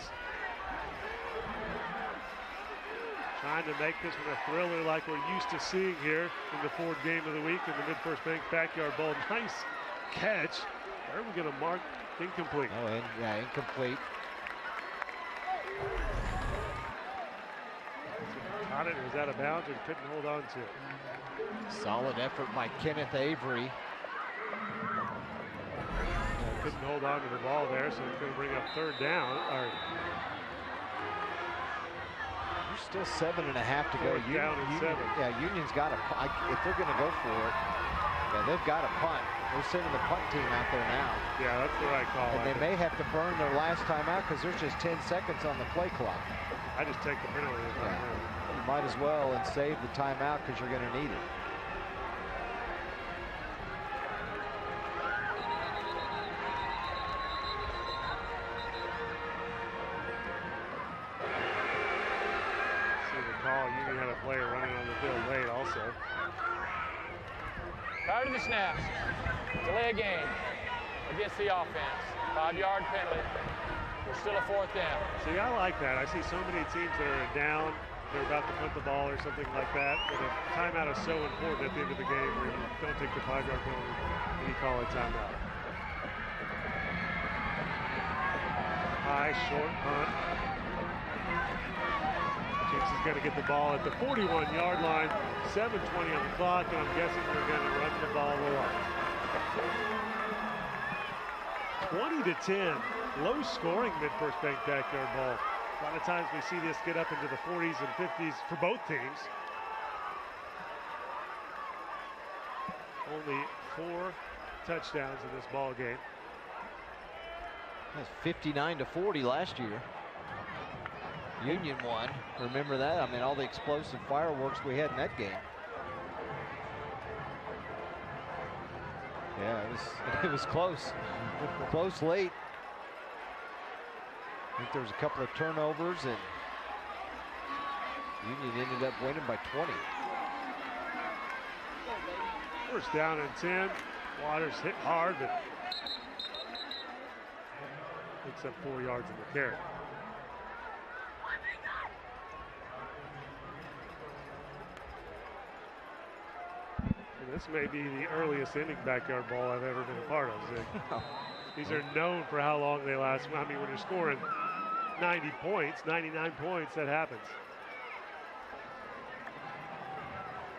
Trying to make this one a thriller like we're used to seeing here in the 4th game of the week in the mid-first backyard ball. Nice catch. Where are we going to mark? Incomplete. Oh, yeah, incomplete. Got it. It was out of bounds and couldn't hold on to it. Solid effort by Kenneth Avery. Couldn't hold on to the ball there, so it's going to bring up third down. There's still 7.5 to go. Down and 7. Yeah, Union's got to, if they're going to go for it, yeah, they've got to punt. They're sending the punt team out there now. Yeah, that's the right call. And they may have to burn their last time out because there's just 10 seconds on the play clock. I just take the penalty. You might as well and save the timeout because you're going to need it. See the call. Union had a player running on the field late also. Prior to the snap, delay a game against the offense. 5-yard penalty. We're still a 4th down. See, I like that. I see so many teams that are down, they're about to punt the ball or something like that. But a timeout is so important at the end of the game where you don't take the 5-yard penalty and you call a timeout. High, short punt. Jenks is going to get the ball at the 41-yard line. 7:20 on the clock, and I'm guessing we're going to run the ball a lot. 20-10. Low scoring mid-first backyard ball. A lot of times we see this get up into the 40s and 50s for both teams. Only 4 touchdowns in this ball game. That's 59-40 last year. Union won. Remember that? I mean, all the explosive fireworks we had in that game. Yeah, it was close. Close late. I think there was a couple of turnovers, and Union ended up winning by 20. First down and 10. Waters hit hard, but picks up 4 yards in the carry. And this may be the earliest inning backyard ball I've ever been a part of, Zig. These are known for how long they last. I mean, when you're scoring 90 points, 99 points, that happens.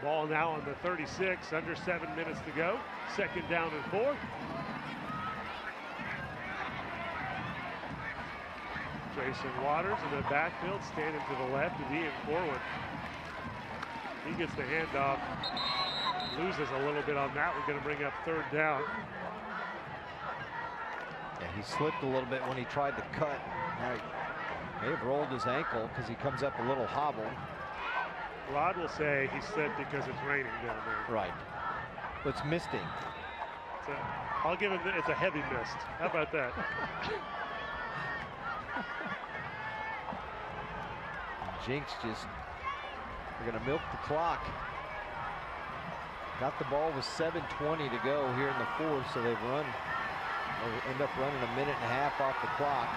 Ball now on the 36, under 7 minutes to go. 2nd down and 4. Jason Waters in the backfield, standing to the left of Ian Corwin. He gets the handoff, loses a little bit on that. We're going to bring up 3rd down. Yeah, he slipped a little bit when he tried to cut. May have rolled his ankle because he comes up a little hobbled. Rod will say he slipped because it's raining down there. Right. But it's misting. I'll give him, it's a heavy mist. How about that? Jenks just, they're going to milk the clock. Got the ball with 7:20 to go here in the 4th, so they've run, they'll end up running a minute and a half off the clock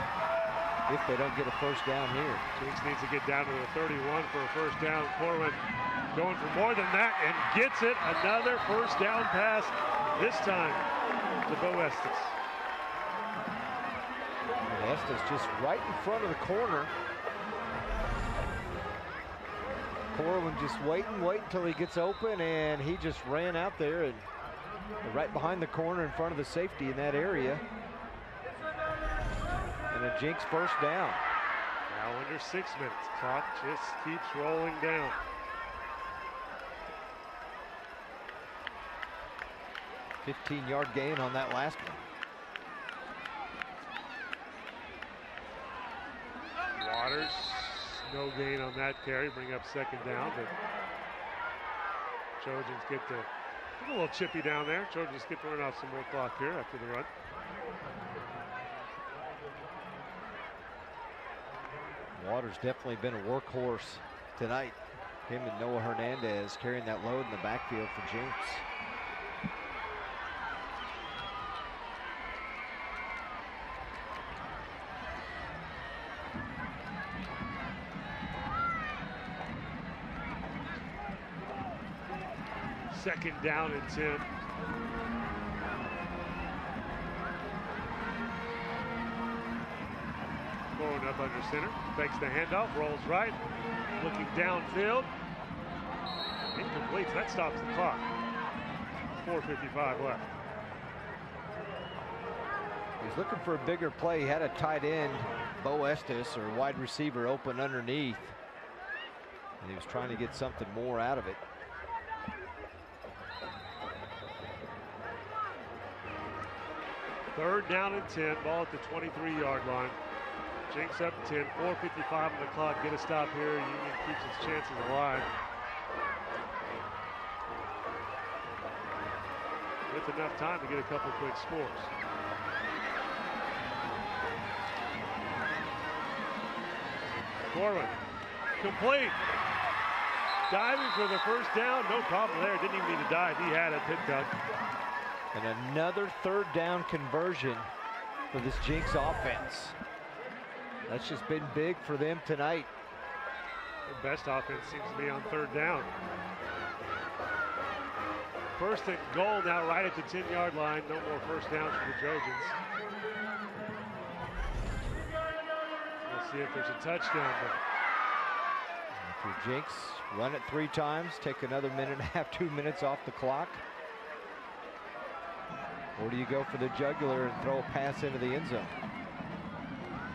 if they don't get a 1st down here. Jenks needs to get down to the 31 for a 1st down. Corwin going for more than that and gets it. Another 1st down pass, this time to Bo Estes. Estes just right in front of the corner. Corwin just wait until he gets open, and he just ran out there and right behind the corner in front of the safety in that area. And a Jenks 1st down. Now under 6 minutes. Clock just keeps rolling down. A 15-yard gain on that last one. Waters, no gain on that carry. Bring up 2nd down, but Trojans get a little chippy down there. Trojans get to run off some more clock here after the run. Waters definitely been a workhorse tonight. Him and Noah Hernandez carrying that load in the backfield for Jenks. Second down and 10. Going up under center, fakes the handoff, rolls right, looking downfield. Incomplete, so that stops the clock. 4:55 left. He's looking for a bigger play. He had a tight end, Bo Estes, or wide receiver open underneath. And he was trying to get something more out of it. Third down and 10, ball at the 23-yard line. Jenks up 10, 4:55 on the clock. Get a stop here. Union keeps its chances alive. With enough time to get a couple quick scores. Corwin, complete. Diving for the 1st down, no problem there. Didn't even need to dive. He had it, hit dunk. And another 3rd down conversion for this Jenks offense. That's just been big for them tonight. Their best offense seems to be on 3rd down. 1st and goal now right at the 10-yard line. No more 1st downs for the Trojans. We'll see if there's a touchdown there. For Jenks, run it 3 times, take another minute and a half, 2 minutes off the clock. Or do you go for the jugular and throw a pass into the end zone?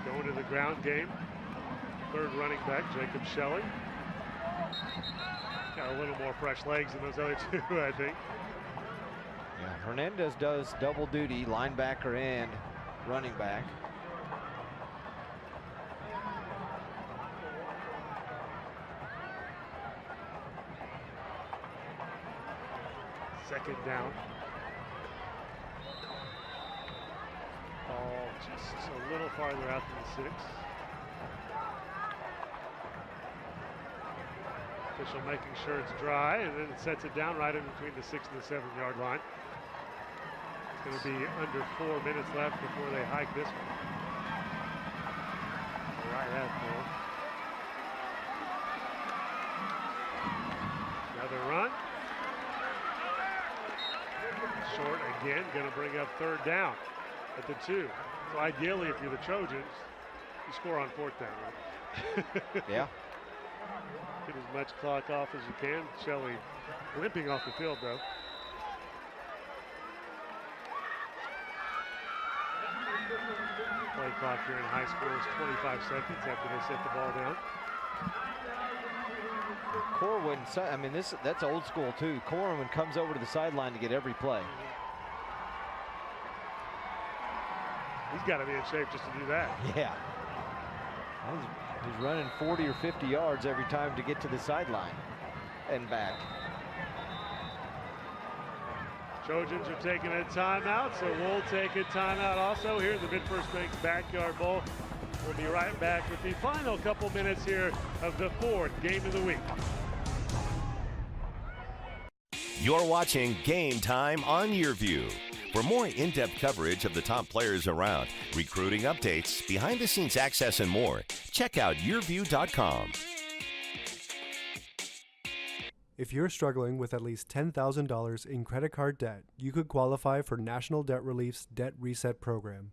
Going to the ground game. 3rd running back, Jacob Shelley. Got a little more fresh legs than those other 2, I think. Yeah, Hernandez does double duty, linebacker and running back. Second down. Ball just a little farther out than the 6. Official making sure it's dry, and then it sets it down right in between the 6 and the 7-yard line. It's going to be under 4 minutes left before they hike this one. Right at 4. Another run. Short again, going to bring up 3rd down at the 2. So ideally, if you're the Trojans, you You score on 4th down, right? Yeah. Get as much clock off as you can. Shelley limping off the field, though. Play clock here in high school is 25 seconds after they set the ball down. Corwin, I mean, that's old school too. Corwin comes over to the sideline to get every play. He's got to be in shape just to do that. Yeah. He's running 40 or 50 yards every time to get to the sideline and back. Trojans are taking a timeout, so we'll take a timeout also here in the Mid-First Bank Backyard Bowl. We'll be right back with the final couple minutes here of the 4th game of the week. You're watching Game Time on YurView. For more in-depth coverage of the top players around, recruiting updates, behind-the-scenes access, and more, check out YurView.com. If you're struggling with at least $10,000 in credit card debt, you could qualify for National Debt Relief's Debt Reset Program.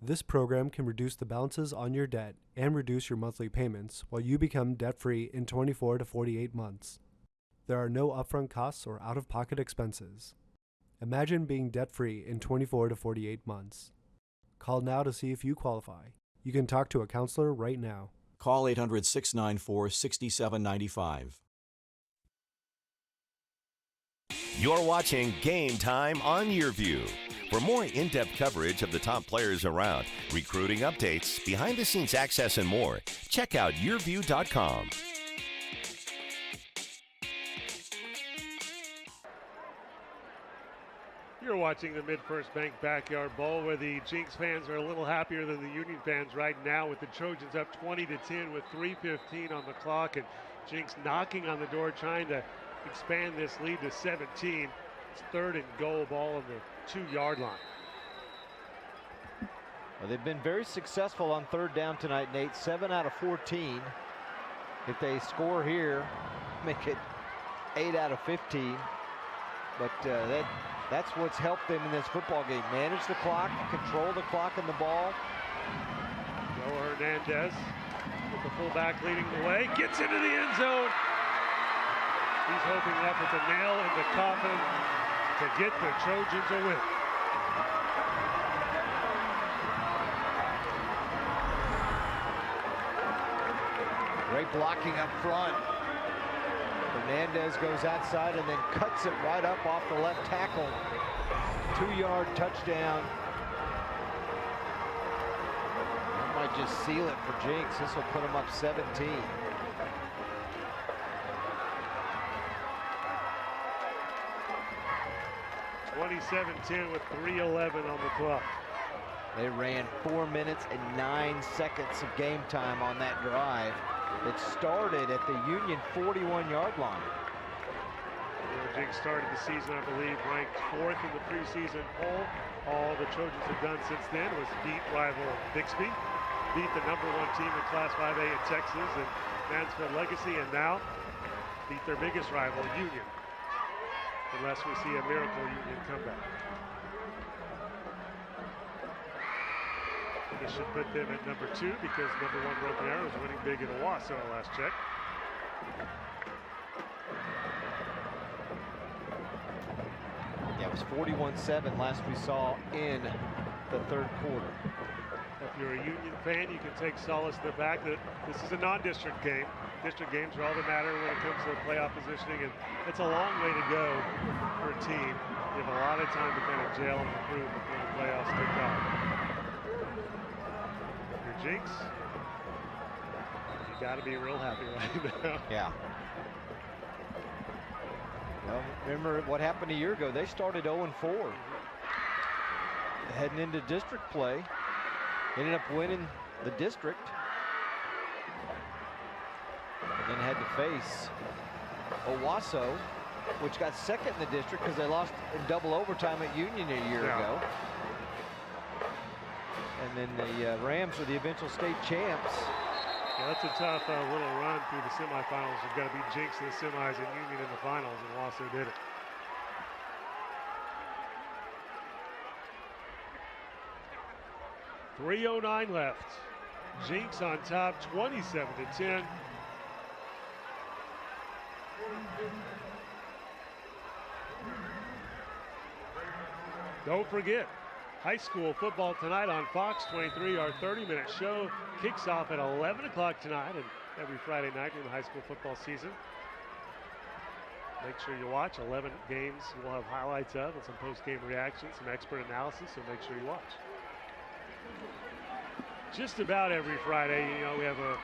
This program can reduce the balances on your debt and reduce your monthly payments while you become debt-free in 24 to 48 months. There are no upfront costs or out-of-pocket expenses. Imagine being debt-free in 24 to 48 months. Call now to see if you qualify. You can talk to a counselor right now. Call 800-694-6795. You're watching Game Time on YurView. For more in-depth coverage of the top players around, recruiting updates, behind-the-scenes access, and more, check out YurView.com. You're watching the Mid-First Bank Backyard Bowl, where the Jenks fans are a little happier than the Union fans right now, with the Trojans up 20-10 with 3:15 on the clock, and Jenks knocking on the door, trying to expand this lead to 17. It's 3rd and goal, ball on the 2-yard line. Well, they've been very successful on 3rd down tonight, Nate. 7 out of 14. If they score here, make it 8 out of 15. But that's what's helped them in this football game. Manage the clock, control the clock and the ball. Joe Hernandez with the fullback leading the way, gets into the end zone. He's hoping that with a nail in the coffin to get the Trojans a win. Great blocking up front. Hernandez goes outside and then cuts it right up off the left tackle. 2-yard touchdown. That might just seal it for Jenks. This will put them up 17. 27-10 with 3:11 on the clock. They ran 4 minutes and 9 seconds of game time on that drive. It started at the Union 41-yard line. Jenks started the season, I believe, ranked 4th in the preseason poll. All the Trojans have done since then was beat rival Bixby, beat the #1 team in Class 5A in Texas and Mansfield Legacy, and now beat their biggest rival, Union, unless we see a miracle Union comeback. This should put them at #2 because #1 Broken Arrow is winning big in Owasso last check. Yeah, it was 41-7 last we saw in the 3rd quarter. If you're a Union fan, you can take solace in the fact that this is a non-district game. District games are all that matter when it comes to playoff positioning, and it's a long way to go for a team. You have a lot of time to kind of gel and improve before the playoffs kick off. If you're Jenks, you got to be real happy right now. Yeah. Well, remember what happened a year ago. They started 0-4. Heading into district play. Ended up winning the district. And then had to face Owasso, which got 2nd in the district because they lost in double overtime at Union a year ago. And then the Rams were the eventual state champs. Yeah, that's a tough little run through the semifinals. You've got to beat Jenks in the semis and Union in the finals, and Owasso did it. .309 left. Jenks on top, 27-10. Don't forget, high school football tonight on Fox 23. Our 30-minute show kicks off at 11 o'clock tonight and every Friday night during the high school football season. Make sure you watch. 11 games we'll have highlights of and some post-game reactions, some expert analysis, so make sure you watch. Just about every Friday, you know, we have a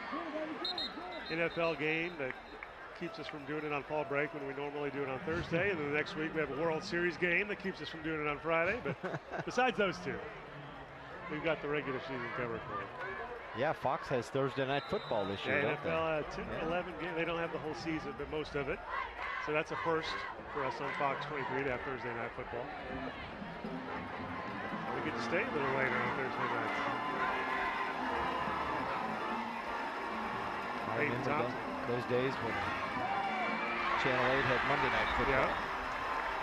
NFL game that keeps us from doing it on fall break when we normally do it on Thursday, and then the next week we have a World Series game that keeps us from doing it on Friday. But besides those two, we've got the regular season covered for you. Yeah, Fox has Thursday night football this year, don't NFL, they? 10 or 11 games. They don't have the whole season, but most of it. So that's a first for us on Fox 23 to have Thursday night football. We get to stay a little later on Thursday nights. I remember those days when Channel 8 had Monday night football.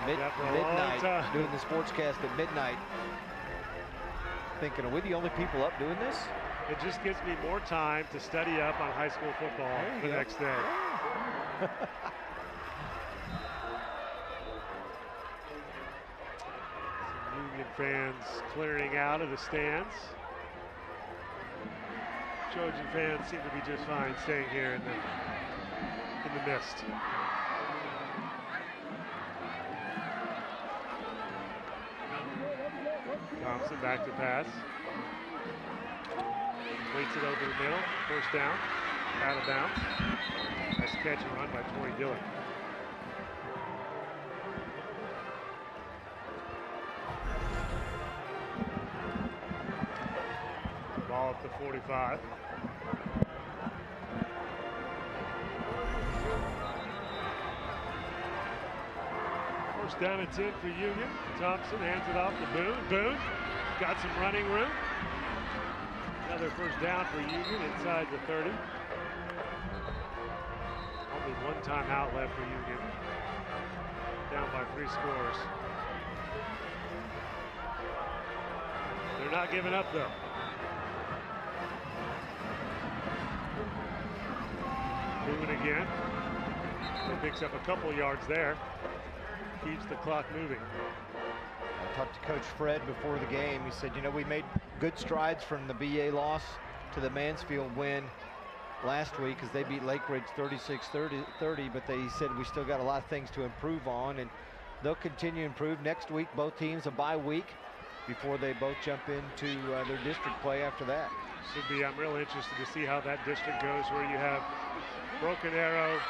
Midnight, doing the sportscast at midnight. Thinking, are we the only people up doing this? It just gives me more time to study up on high school football the next day. Some Union fans clearing out of the stands. Trojan fans seem to be just fine staying here in the mist. Thompson back to pass. Completes it over the middle. First down. Out of bounds. Nice catch and run by Torrey Dillon. Ball up to 45. First down and 10 for Union. Thompson hands it off to Boone. Boone got some running room. Another first down for Union inside the 30. Only one timeout left for Union. Down by 3 scores. They're not giving up though. Boone again. He picks up a couple yards there. Keeps the clock moving. I talked to Coach Fred before the game. He said, you know, we made good strides from the BA loss to the Mansfield win last week as they beat Lake Ridge 36-30, but they said we still got a lot of things to improve on, and they'll continue to improve. Next week, both teams a bye week before they both jump into their district play after that. Should be. I'm real interested to see how that district goes, where you have Broken Arrow,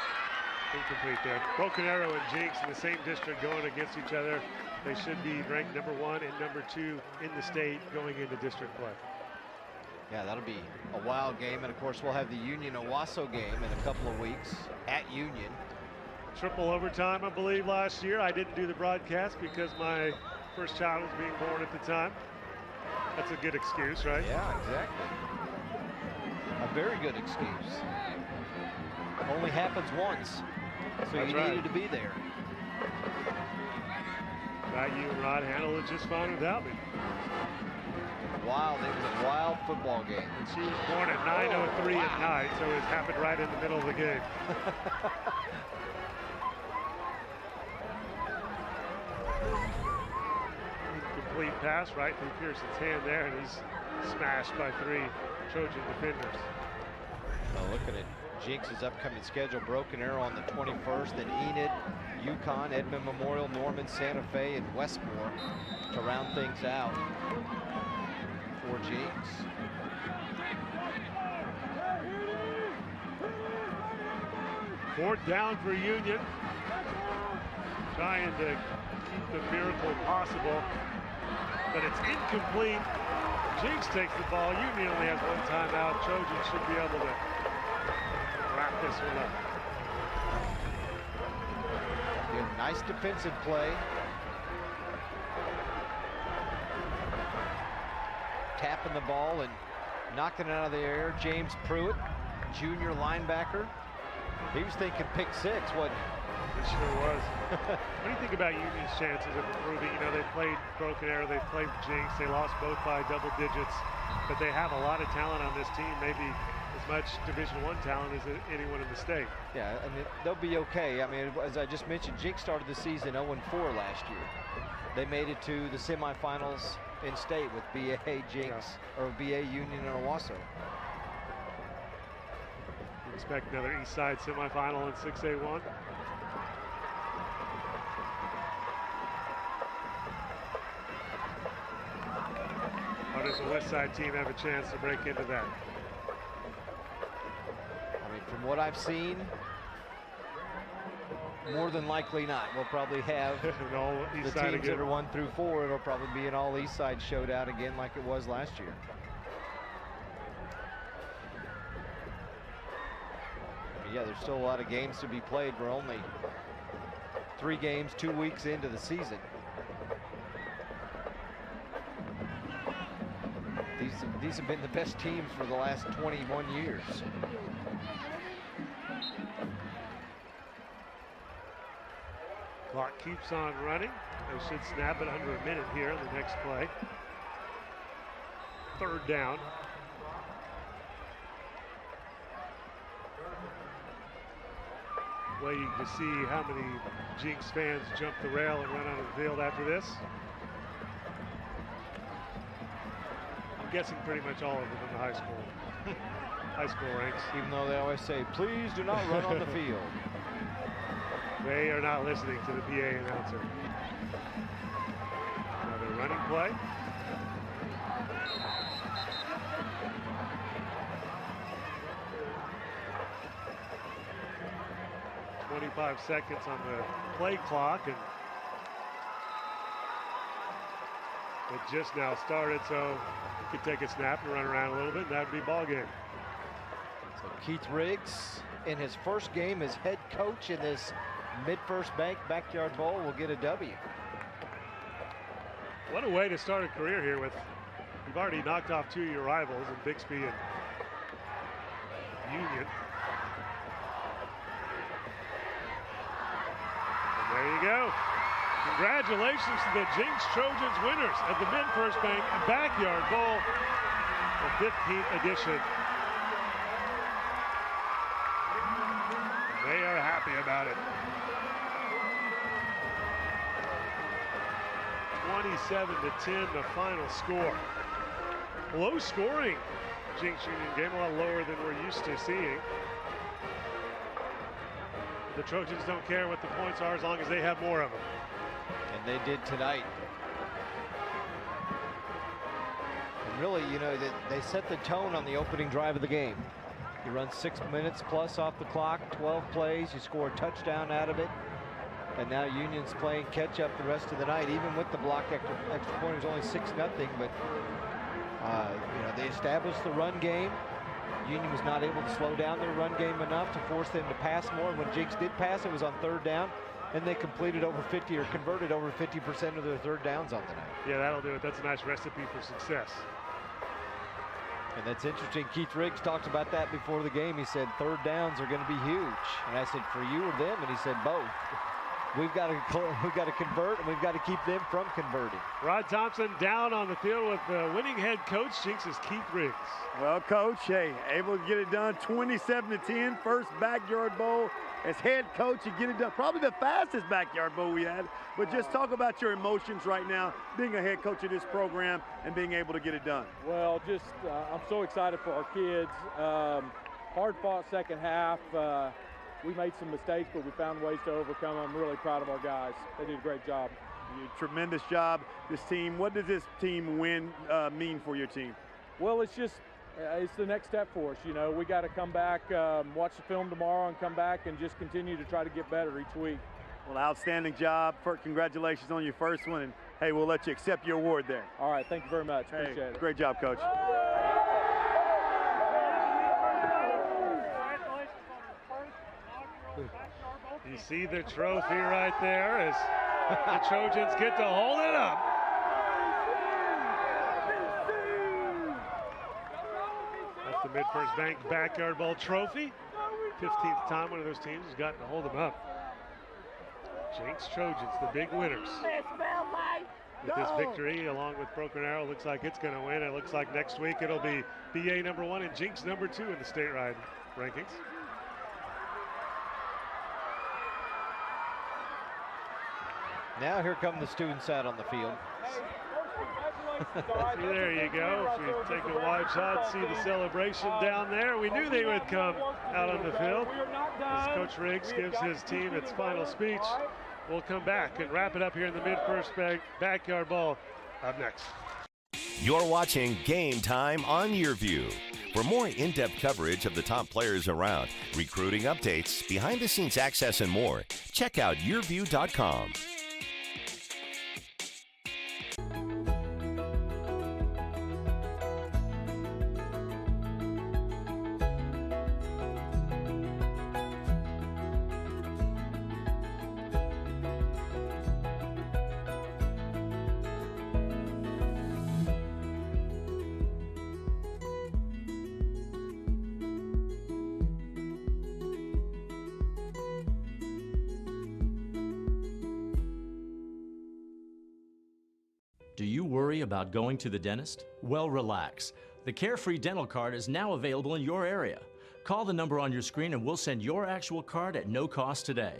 incomplete there. Broken Arrow and Jenks in the same district going against each other. They should be ranked number 1 and number 2 in the state going into district play. Yeah, that'll be a wild game. And of course, we'll have the Union Owasso game in a couple of weeks at Union. Triple overtime, I believe, last year. I didn't do the broadcast because my first child was being born at the time. That's a good excuse, right? Yeah, exactly. A very good excuse. Only happens once, so you needed to be there. You and Rod handled it just fine without me. Wild, it was a wild football game. And she was born at 9:03 at night, so it happened right in the middle of the game. Incomplete pass right through Pearson's hand there, and he's smashed by 3 Trojan defenders. Well, looking at Jenks' upcoming schedule, Broken Arrow on the 21st, then Enid, Yukon, Edmond Memorial, Norman, Santa Fe, and Westmore to round things out for Jenks. Fourth down for Union. Trying to keep the miracle possible, but it's incomplete. Jenks takes the ball. Union only has 1 timeout. Trojans should be able to wrap this one up. Yeah, nice defensive play. Tapping the ball and knocking it out of the air. James Pruitt, junior linebacker. He was thinking pick six, wasn't he? It sure was. What do you think about Union's chances of improving? You know, they played Broken Arrow, they played Jenks, they lost both by double digits, but they have a lot of talent on this team, maybe as much Division I talent as anyone in the state. Yeah, and they'll be okay. I mean, as I just mentioned, Jenks started the season 0-4 last year. They made it to the semifinals in state with BA Jenks, or BA Union and Owasso. Expect another East Side semifinal in 6A1. Or does the West Side team have a chance to break into that? I mean, from what I've seen, more than likely not. We'll probably have the teams that are 1 through 4. It'll probably be an all East Side showdown again like it was last year. Yeah, there's still a lot of games to be played. We're only 3 games, 2 weeks into the season. These have been the best teams for the last 21 years. Clock keeps on running. They should snap it under a minute here in the next play. 3rd down. Waiting to see how many Jenks fans jump the rail and run onto the field after this. I'm guessing pretty much all of them in the high school ranks. Even though they always say, please do not run on the field. They are not listening to the PA announcer. Another running play. .25 seconds on the play clock, and it just now started, so you could take a snap and run around a little bit, and that would be ball game. So Keith Riggs, in his first game as head coach in this Mid-First Bank Backyard Bowl, will get a W. What a way to start a career here with, you've already knocked off 2 of your rivals in Bixby and Union. There you go. Congratulations to the Jenks Trojans, winners of the Mid-First Bank Backyard Bowl, the 15th edition. They are happy about it. 27-10, the final score. Low scoring Jenks Union game, a lot lower than we're used to seeing. The Trojans don't care what the points are as long as they have more of them. And they did tonight. And really, you know, they set the tone on the opening drive of the game. You run 6 minutes plus off the clock, 12 plays, you score a touchdown out of it. And now Union's playing catch up the rest of the night, even with the block extra point. It was only 6-0, but you know, they established the run game. Union was not able to slow down their run game enough to force them to pass more. When Jenks did pass, it was on 3rd down, and they completed over 50 or converted over 50% of their 3rd downs on the night. Yeah, that'll do it. That's a nice recipe for success. And that's interesting. Keith Riggs talked about that before the game. He said 3rd downs are going to be huge. And I said, for you or them? And he said both. We've got to convert, and we've got to keep them from converting. Rod Thompson down on the field with the winning head coach. Jenks is Keith Riggs. Well, Coach, hey, able to get it done 27-10, first Backyard Bowl. As head coach, you get it done. Probably the fastest Backyard Bowl we had. But just talk about your emotions right now, being a head coach of this program and being able to get it done. Well, just I'm so excited for our kids. Hard-fought second half. We made some mistakes, but we found ways to overcome them. I'm really proud of our guys. They did a great job. Tremendous job, this team. What does this team win mean for your team? Well, it's just it's the next step for us. You know, we got to come back, watch the film tomorrow, and come back and just continue to try to get better each week. Well, outstanding job. Congratulations on your first one. And, hey, we'll let you accept your award there. All right, thank you very much. Appreciate it. Great job, Coach. You see the trophy right there as the Trojans get to hold it up. That's the Mid-First Bank Backyard Bowl trophy. 15th time one of those teams has gotten to hold them up. Jenks Trojans, the big winners. With this victory, along with Broken Arrow, looks like it's going to win. It looks like next week it'll be BA #1 and Jenks #2 in the statewide rankings. Now here come the students out on the field. There you go. If you take a wide shot, see the celebration down there. We knew they would come out on the field. As Coach Riggs gives his team its final speech, we'll come back and wrap it up here in the mid-first backyard ball up next. You're watching Game Time on YurView. For more in-depth coverage of the top players around, recruiting updates, behind-the-scenes access, and more, check out YurView.com. Do you worry about going to the dentist? Well, relax. The Carefree Dental Card is now available in your area. Call the number on your screen and we'll send your actual card at no cost today.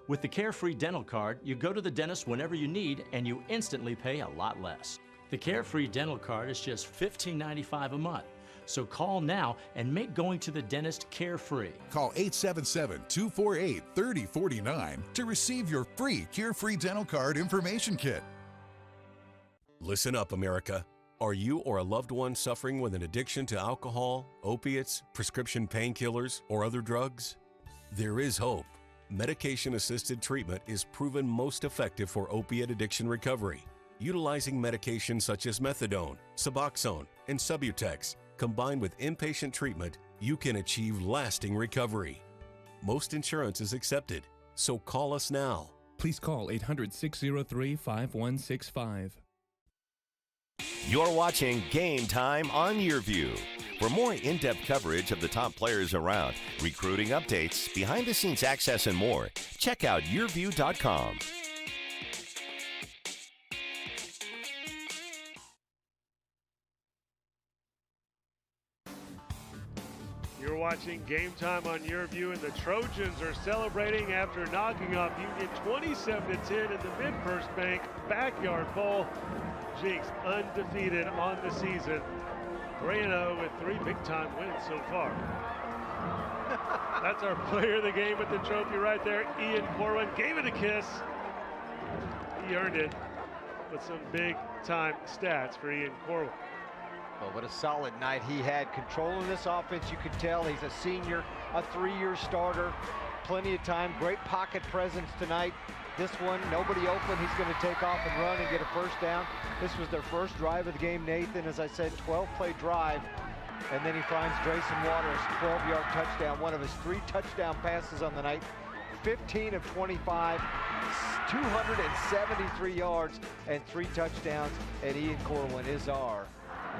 With the Carefree Dental Card, you go to the dentist whenever you need and you instantly pay a lot less. The Carefree Dental Card is just $15.95 a month. So call now and make going to the dentist carefree. Call 877-248-3049 to receive your free Carefree Dental Card information kit. Listen up, America. Are you or a loved one suffering with an addiction to alcohol, opiates, prescription painkillers, or other drugs? There is hope. Medication-assisted treatment is proven most effective for opiate addiction recovery. Utilizing medications such as methadone, Suboxone, and Subutex, combined with inpatient treatment, you can achieve lasting recovery. Most insurance is accepted, so call us now. Please call 800-603-5165. You're watching Game Time on YurView. For more in-depth coverage of the top players around, recruiting updates, behind-the-scenes access, and more, check out YurView.com. You're watching Game Time on YurView, and the Trojans are celebrating after knocking off Union 27-10 in the Mid-First Bank Backyard Bowl. Jenks undefeated on the season, 3-0 with 3 big-time wins so far. That's our player of the game with the trophy right there. Ian Corwin gave it a kiss. He earned it with some big-time stats for Ian Corwin. Well, what a solid night he had. Control of this offense, you could tell. He's a senior, a 3-year starter. Plenty of time, great pocket presence tonight. This one, nobody open. He's going to take off and run and get a first down. This was their first drive of the game, Nathan. As I said, 12-play drive. And then he finds Drayson Waters, 12-yard touchdown, one of his 3 touchdown passes on the night. 15 of 25, 273 yards, and 3 touchdowns. And Ian Corwin is our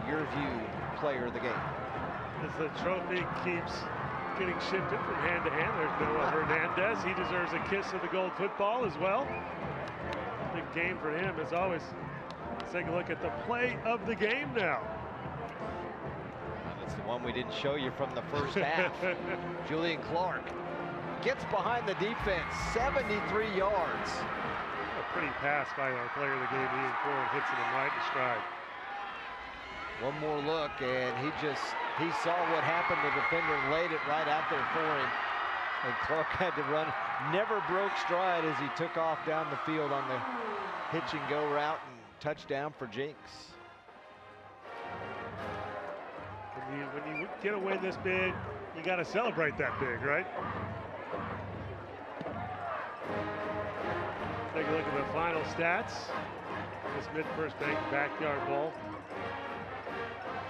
YurView player of the game. As the trophy keeps getting shifted from hand to hand, there's Noah Hernandez. He deserves a kiss of the gold football as well. Big game for him as always. Let's take a look at the play of the game now. That's the one we didn't show you from the first half. Julian Clark gets behind the defense, 73 yards. A pretty pass by our player of the game, Ian Corwin, hits him right in stride. One more look, and he saw what happened to the defender and laid it right out there for him. And Clark had to run, never broke stride as he took off down the field on the hitch and go route, and touchdown for Jenks. When you get a win this big, you got to celebrate that big, right? Take a look at the final stats. This Mid-First Bank Backyard Bowl.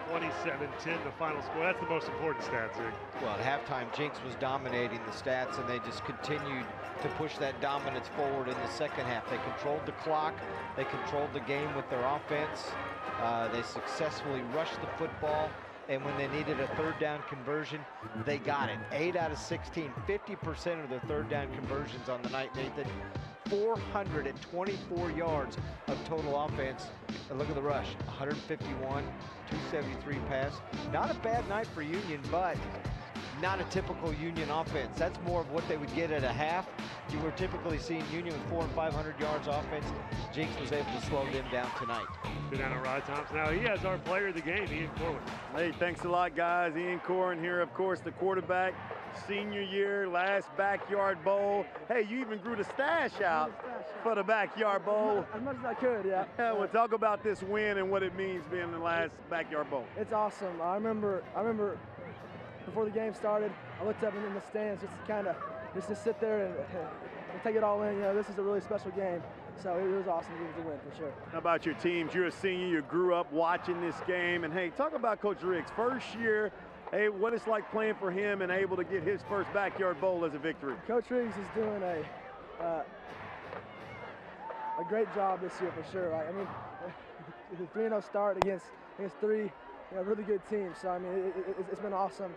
27-10, the final score. That's the most important stat, Zig. Well, at halftime, Jenks was dominating the stats, and they just continued to push that dominance forward in the second half. They controlled the clock. They controlled the game with their offense. They successfully rushed the football. and when they needed a third down conversion, they got it. 8 out of 16, 50% of their third down conversions on the night, Nathan. 424 yards of total offense. And look at the rush, 151, 273 pass. Not a bad night for Union, but not a typical Union offense. That's more of what they would get at a half. You were typically seeing Union with 400 and 500 yards offense. Jenks was able to slow them down tonight. Good down to Rod Thompson. Now he has our player of the game, Ian Corwin. Hey, thanks a lot, guys. Ian Corwin here, of course, the quarterback, senior year, last backyard bowl. Hey, you even grew the stash out for the backyard bowl. As much as I could, yeah. Well, talk about this win and what it means being in the last backyard bowl. It's awesome. I remember before the game started, I looked up in the stands just to kind of just sit there and take it all in. You know, this is a really special game. So it was awesome to win, for sure. How about your teams? You're a senior. You grew up watching this game. And, hey, talk about Coach Riggs. First year, hey, what it's like playing for him and able to get his first backyard bowl as a victory. Coach Riggs is doing a great job this year, for sure. I mean, the 3-0 start against 3 really good teams. So, I mean, it's been awesome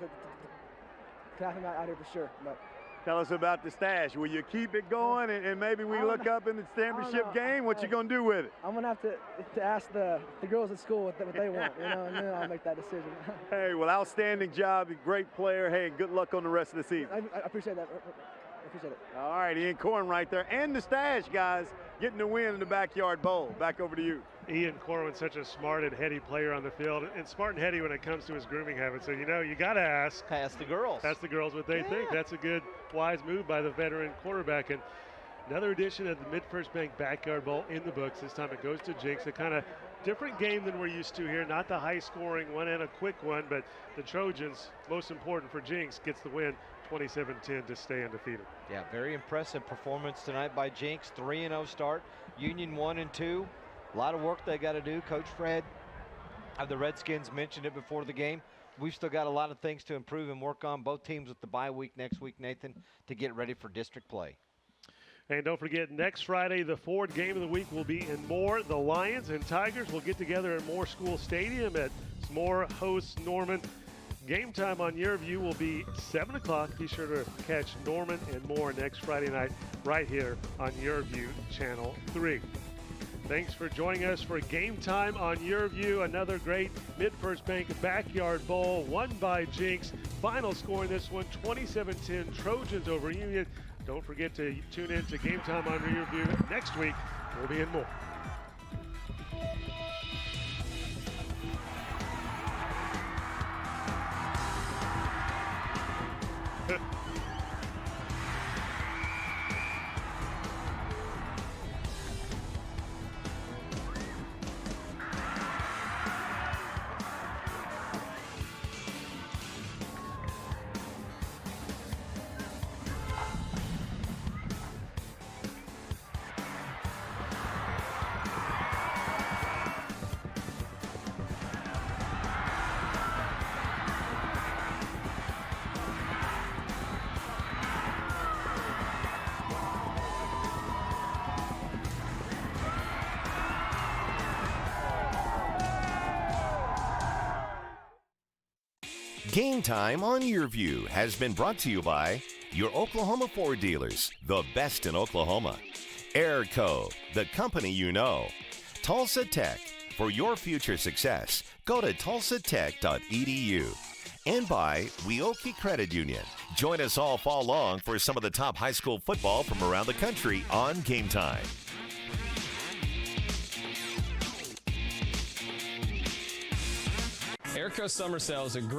to have him out here, for sure. But tell us about the stash. Will you keep it going, and maybe we look up in the championship game? What you going to do with it? I'm going to have to ask the girls at school what they want, and then I'll make that decision. Hey, well, outstanding job. Great player. Hey, good luck on the rest of the season. I appreciate that. I appreciate it. All right, Ian Corwin right there. And the stash, guys, getting the win in the backyard bowl. Back over to you. Ian Corwin, such a smart and heady player on the field, and smart and heady when it comes to his grooming habits. So, you got to ask. Ask the girls. Ask the girls what they think. That's a good, wise move by the veteran quarterback. And another edition of the Mid-First Bank Backyard Bowl in the books. This time it goes to Jenks. A kind of different game than we're used to here. Not the high-scoring one and a quick one, but the Trojans, most important for Jenks, gets the win 27-10 to stay undefeated. Yeah, very impressive performance tonight by Jenks. 3-0 start. Union 1-2. A lot of work they got to do. Coach Fred of the Redskins mentioned it before the game. We've still got a lot of things to improve and work on. Both teams with the bye week next week, Nathan, to get ready for district play. And don't forget, next Friday, the Ford game of the week will be in Moore. The Lions and Tigers will get together at Moore School Stadium at Moore hosts Norman. Game time on YurView will be 7 o'clock. Be sure to catch Norman and Moore next Friday night right here on YurView Channel 3. Thanks for joining us for Game Time on YurView. Another great Mid-First Bank Backyard Bowl won by Jenks. Final score in this one, 27-10 Trojans over Union. Don't forget to tune in to Game Time on YurView next week. We'll be in more. Game Time on YurView has been brought to you by your Oklahoma Ford dealers, the best in Oklahoma. Airco, the company you know. Tulsa Tech, for your future success, go to tulsatech.edu. And by Weoki Credit Union. Join us all fall long for some of the top high school football from around the country on Game Time. Airco Summer Sale is a great